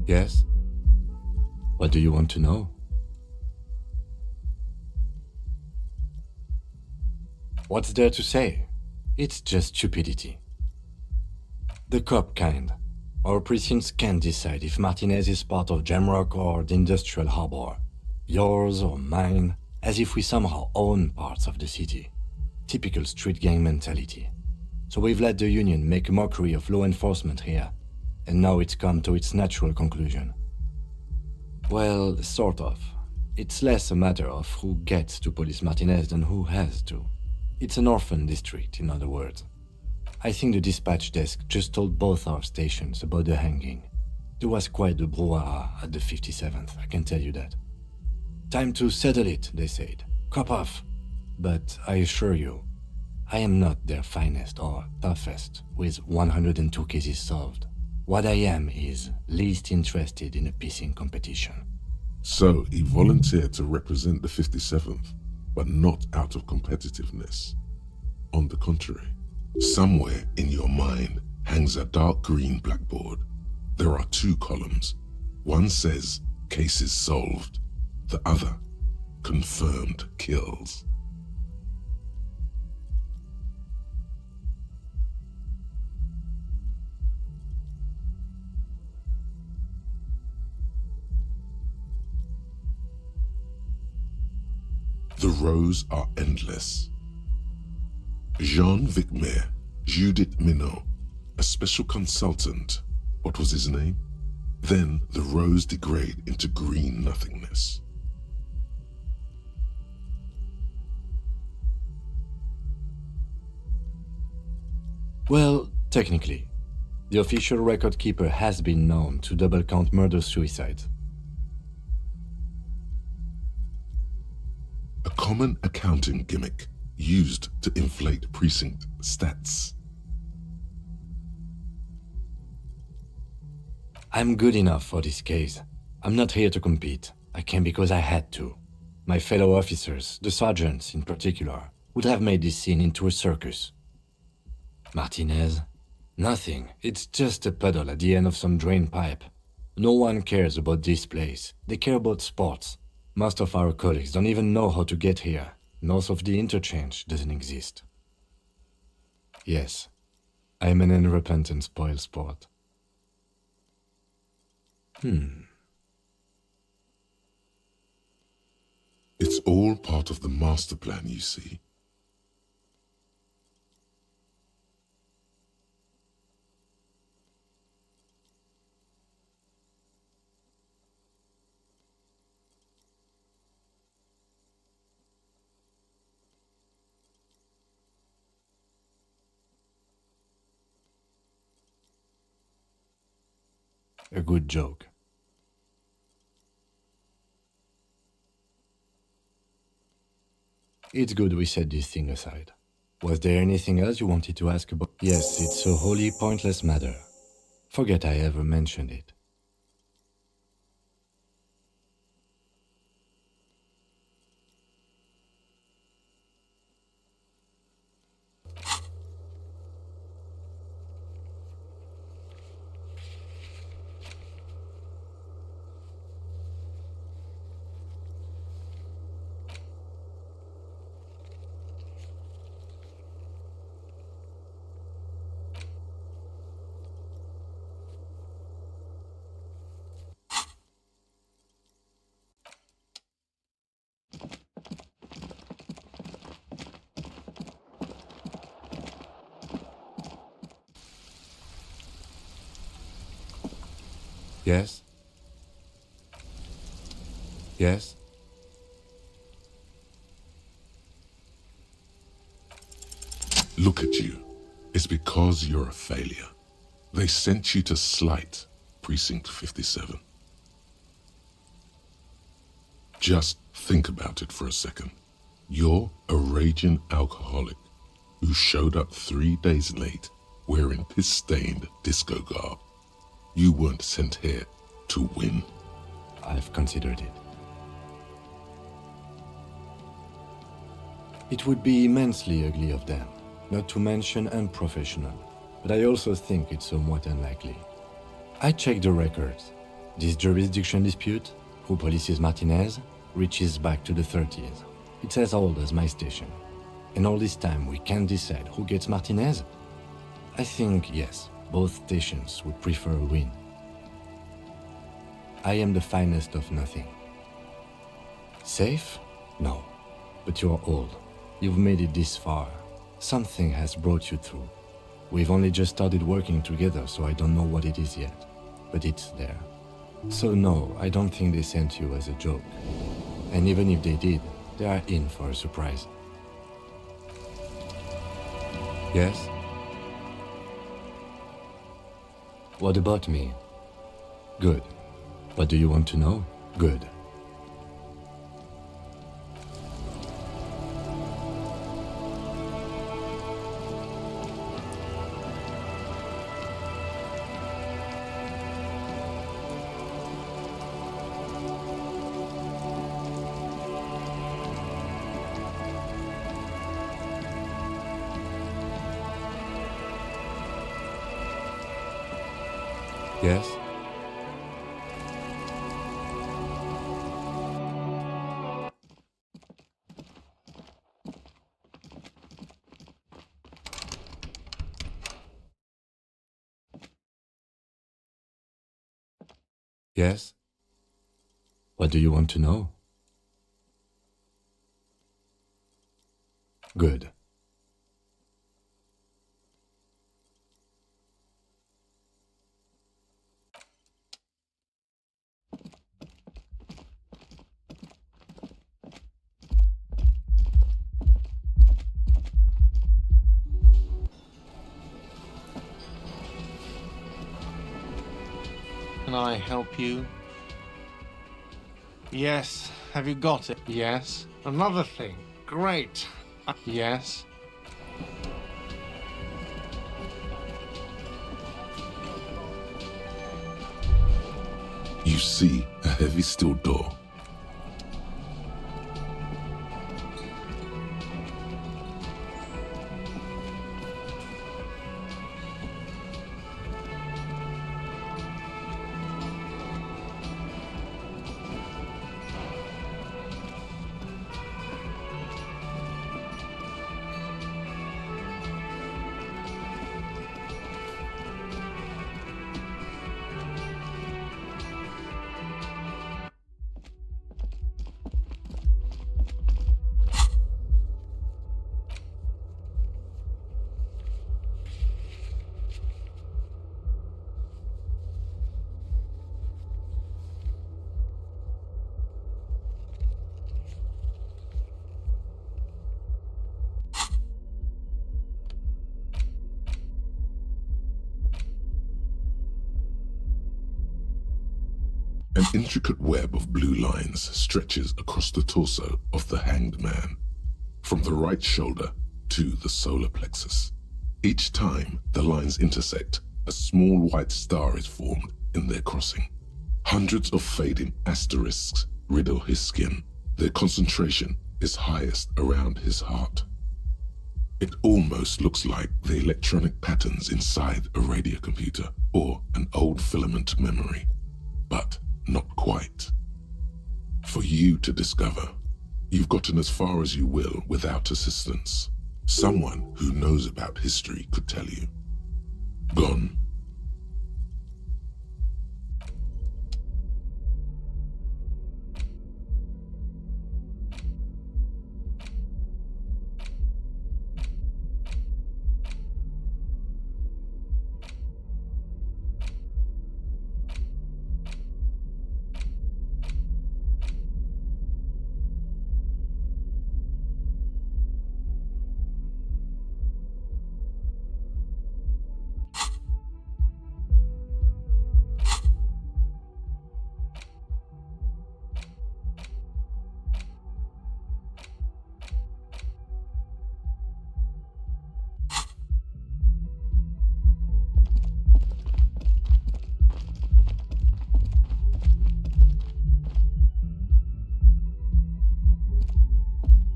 Yes? What do you want to know? What's there to say? It's just stupidity. The cop kind. Our precincts can't decide if Martinez is part of Jamrock or the Industrial Harbor. Yours or mine, as if we somehow own parts of the city. Typical street gang mentality. So we've let the Union make a mockery of law enforcement here, and now it's come to its natural conclusion. Well, sort of. It's less a matter of who gets to police Martinez than who has to. It's an orphan district, in other words. I think the dispatch desk just told both our stations about the hanging. There was quite the brouhaha at the 57th, I can tell you that. Time to settle it, they said. Cop off. But I assure you, I am not their finest or toughest, with 102 cases solved. What I am is least interested in a pissing competition. So he volunteered to represent the 57th, but not out of competitiveness. On the contrary, somewhere in your mind hangs a dark green blackboard. There are two columns. One says, cases solved. The other, confirmed kills. The rows are endless. Jean Vicmer, Judith Minot, a special consultant. What was his name? Then the rows degrade into green nothingness. Well, technically, the official record keeper has been known to double count murder-suicides. A common accounting gimmick used to inflate precinct stats. I'm good enough for this case. I'm not here to compete. I came because I had to. My fellow officers, the sergeants in particular, would have made this scene into a circus. Martinez? Nothing. It's just a puddle at the end of some drain pipe. No one cares about this place. They care about sports. Most of our colleagues don't even know how to get here. North of the interchange doesn't exist. Yes, I'm an unrepentant spoilsport. It's all part of the master plan, you see. A good joke. It's good we set this thing aside. Was there anything else you wanted to ask about? Yes, it's a wholly pointless matter. Forget I ever mentioned it. Yes? Yes? Look at you. It's because you're a failure. They sent you to Slight, Precinct 57. Just think about it for a second. You're a raging alcoholic who showed up 3 days late wearing piss-stained disco garb. You weren't sent here to win. I've considered it. It would be immensely ugly of them, not to mention unprofessional, but I also think it's somewhat unlikely. I checked the records. This jurisdiction dispute, who polices Martinez, reaches back to the 30s. It's as old as my station. And all this time we can't decide who gets Martinez? I think, yes, both stations would prefer a win. I am the finest of nothing. Safe? No. But you're old. You've made it this far. Something has brought you through. We've only just started working together, so I don't know what it is yet. But it's there. So no, I don't think they sent you as a joke. And even if they did, they are in for a surprise. Yes? What about me? Good. What do you want to know? Good. Yes? Yes? What do you want to know? Good. Can I help you? Yes. Have you got it? Yes. Another thing. Great. Yes. You see a heavy steel door. An intricate web of blue lines stretches across the torso of the hanged man, from the right shoulder to the solar plexus. Each time the lines intersect, a small white star is formed in their crossing. Hundreds of fading asterisks riddle his skin. Their concentration is highest around his heart. It almost looks like the electronic patterns inside a radio computer or an old filament memory, but not quite. For you to discover, you've gotten as far as you will without assistance. Someone who knows about history could tell you. Gone.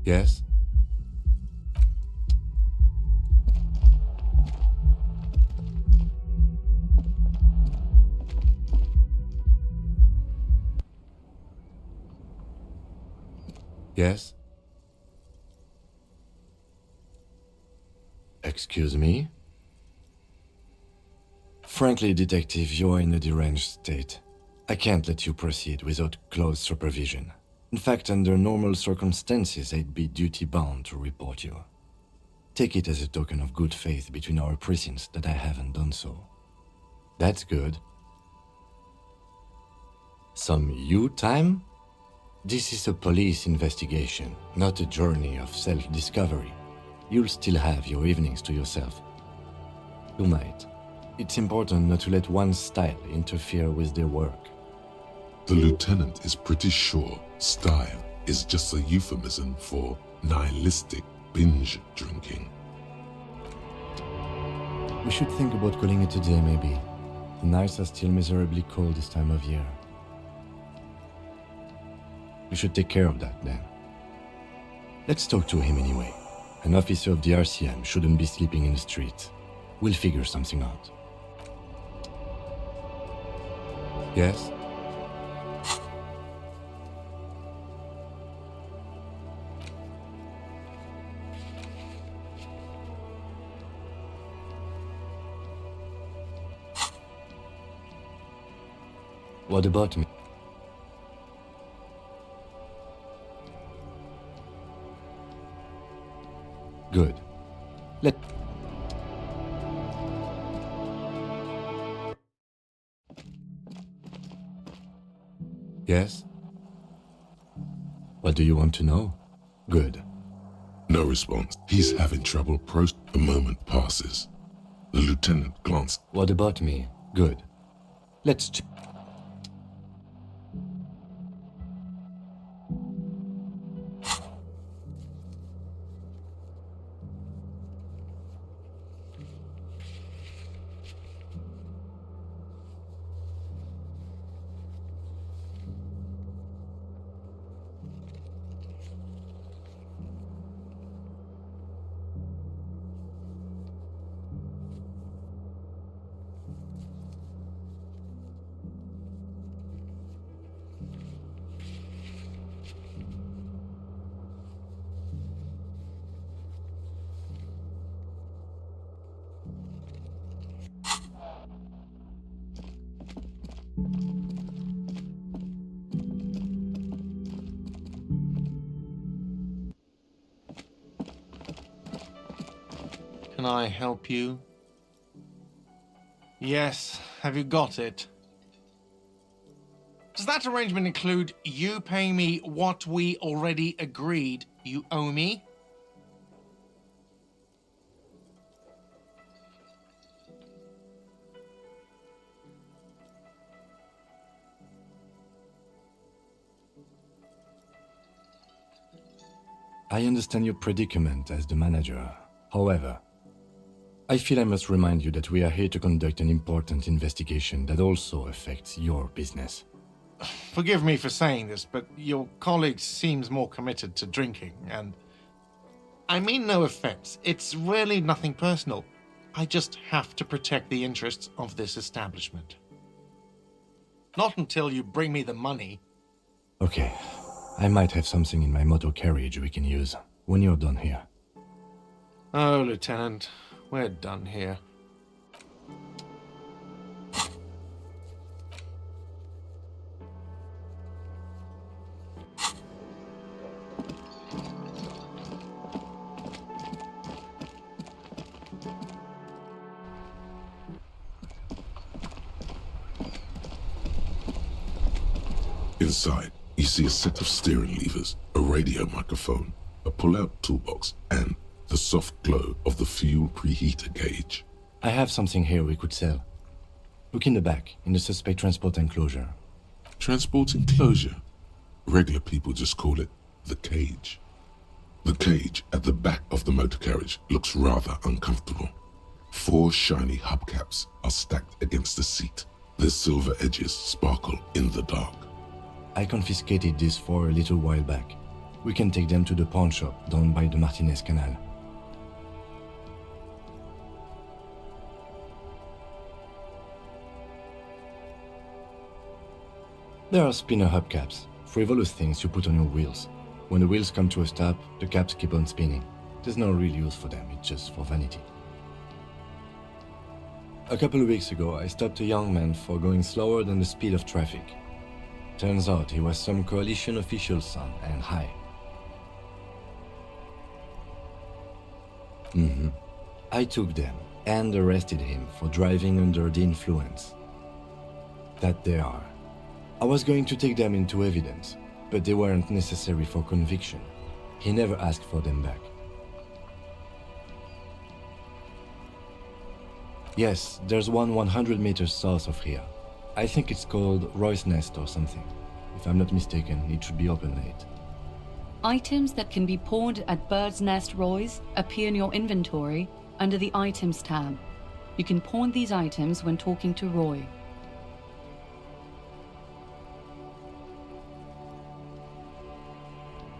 Yes? Yes? Excuse me? Frankly, Detective, you are in a deranged state. I can't let you proceed without close supervision. In fact, under normal circumstances, I'd be duty-bound to report you. Take it as a token of good faith between our precincts that I haven't done so. That's good. Some you time? This is a police investigation, not a journey of self-discovery. You'll still have your evenings to yourself. Tonight, it's important not to let one style interfere with their work. The lieutenant is pretty sure style is just a euphemism for nihilistic binge drinking. We should think about calling it a day, maybe. The nights are still miserably cold this time of year. We should take care of that, then. Let's talk to him anyway. An officer of the RCM shouldn't be sleeping in the streets. We'll figure something out. Yes? What about me? Good. Yes? What do you want to know? Good. No response. He's having trouble. A moment passes. The lieutenant glanced. What about me? Good. Let's Can I help you? Yes, have you got it? Does that arrangement include you paying me what we already agreed you owe me? I understand your predicament as the manager. However, I feel I must remind you that we are here to conduct an important investigation that also affects your business. Forgive me for saying this, but your colleague seems more committed to drinking, and I mean no offense. It's really nothing personal. I just have to protect the interests of this establishment. Not until you bring me the money. Okay, I might have something in my motor carriage we can use when you're done here. Oh, Lieutenant, we're done here. Inside, you see a set of steering levers, a radio microphone, a pull-out toolbox, and the soft glow of the fuel preheater gauge. I have something here we could sell. Look in the back, in the suspect transport enclosure. Transport enclosure? Regular people just call it the cage. The cage at the back of the motor carriage looks rather uncomfortable. 4 shiny hubcaps are stacked against the seat. Their silver edges sparkle in the dark. I confiscated these 4 a little while back. We can take them to the pawn shop down by the Martinez Canal. There are spinner hubcaps, frivolous things you put on your wheels. When the wheels come to a stop, the caps keep on spinning. There's no real use for them, it's just for vanity. A couple of weeks ago, I stopped a young man for going slower than the speed of traffic. Turns out he was some coalition official's son and high. I took them and arrested him for driving under the influence. That they are. I was going to take them into evidence, but they weren't necessary for conviction. He never asked for them back. Yes, there's one 100 meters south of here. I think it's called Roy's Nest or something. If I'm not mistaken, it should be open late. Items that can be pawned at Bird's Nest Roy's appear in your inventory under the Items tab. You can pawn these items when talking to Roy.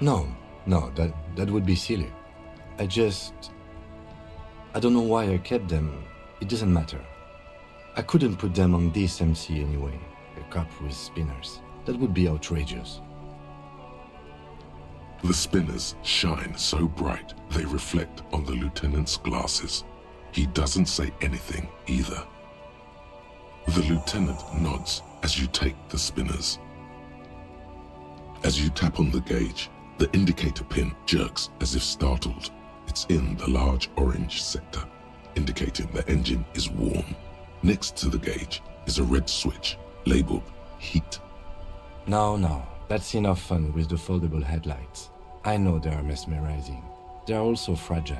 No, that would be silly. I don't know why I kept them. It doesn't matter. I couldn't put them on this MC anyway, a cup with spinners. That would be outrageous. The spinners shine so bright they reflect on the lieutenant's glasses. He doesn't say anything either. The lieutenant nods as you take the spinners. As you tap on the gauge, the indicator pin jerks as if startled. It's in the large orange sector, indicating the engine is warm. Next to the gauge is a red switch labeled heat. No, that's enough fun with the foldable headlights. I know they are mesmerizing. They are also fragile.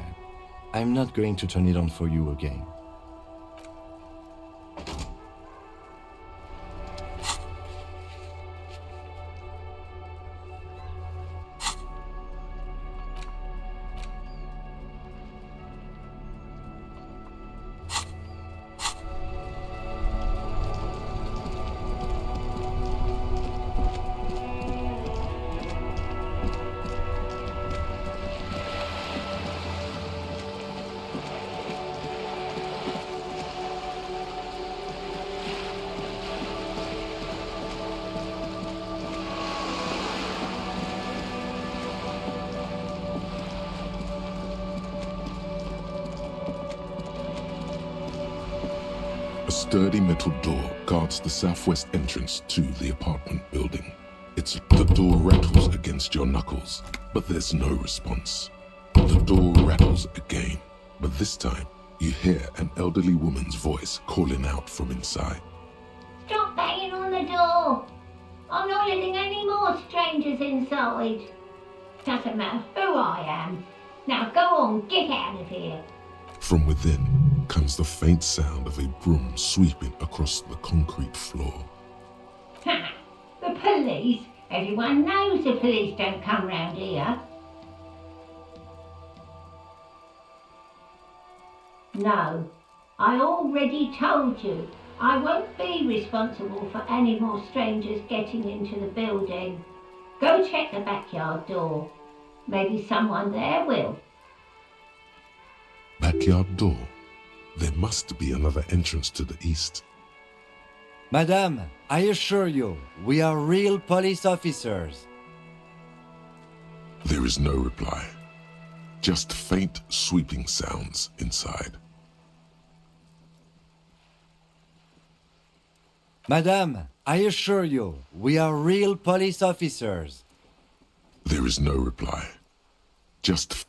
I'm not going to turn it on for you again. A sturdy metal door guards the southwest entrance to the apartment building. The door rattles against your knuckles, but there's no response. The door rattles again, but this time you hear an elderly woman's voice calling out from inside. Stop banging on the door! I'm not letting any more strangers inside. Doesn't matter who I am. Now go on, get out of here. From within comes the faint sound of a broom sweeping across the concrete floor. Ha! The police? Everyone knows the police don't come round here. No. I already told you. I won't be responsible for any more strangers getting into the building. Go check the backyard door. Maybe someone there will. Backyard door. There must be another entrance to the east. Madame, I assure you, we are real police officers. There is no reply. Just faint, sweeping sounds inside. Madame, I assure you, we are real police officers. There is no reply. Just...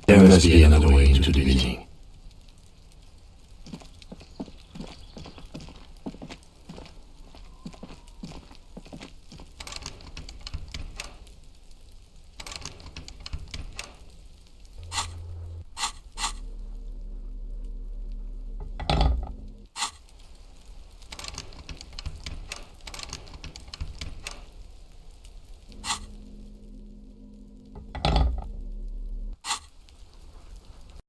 There must be another way into the building.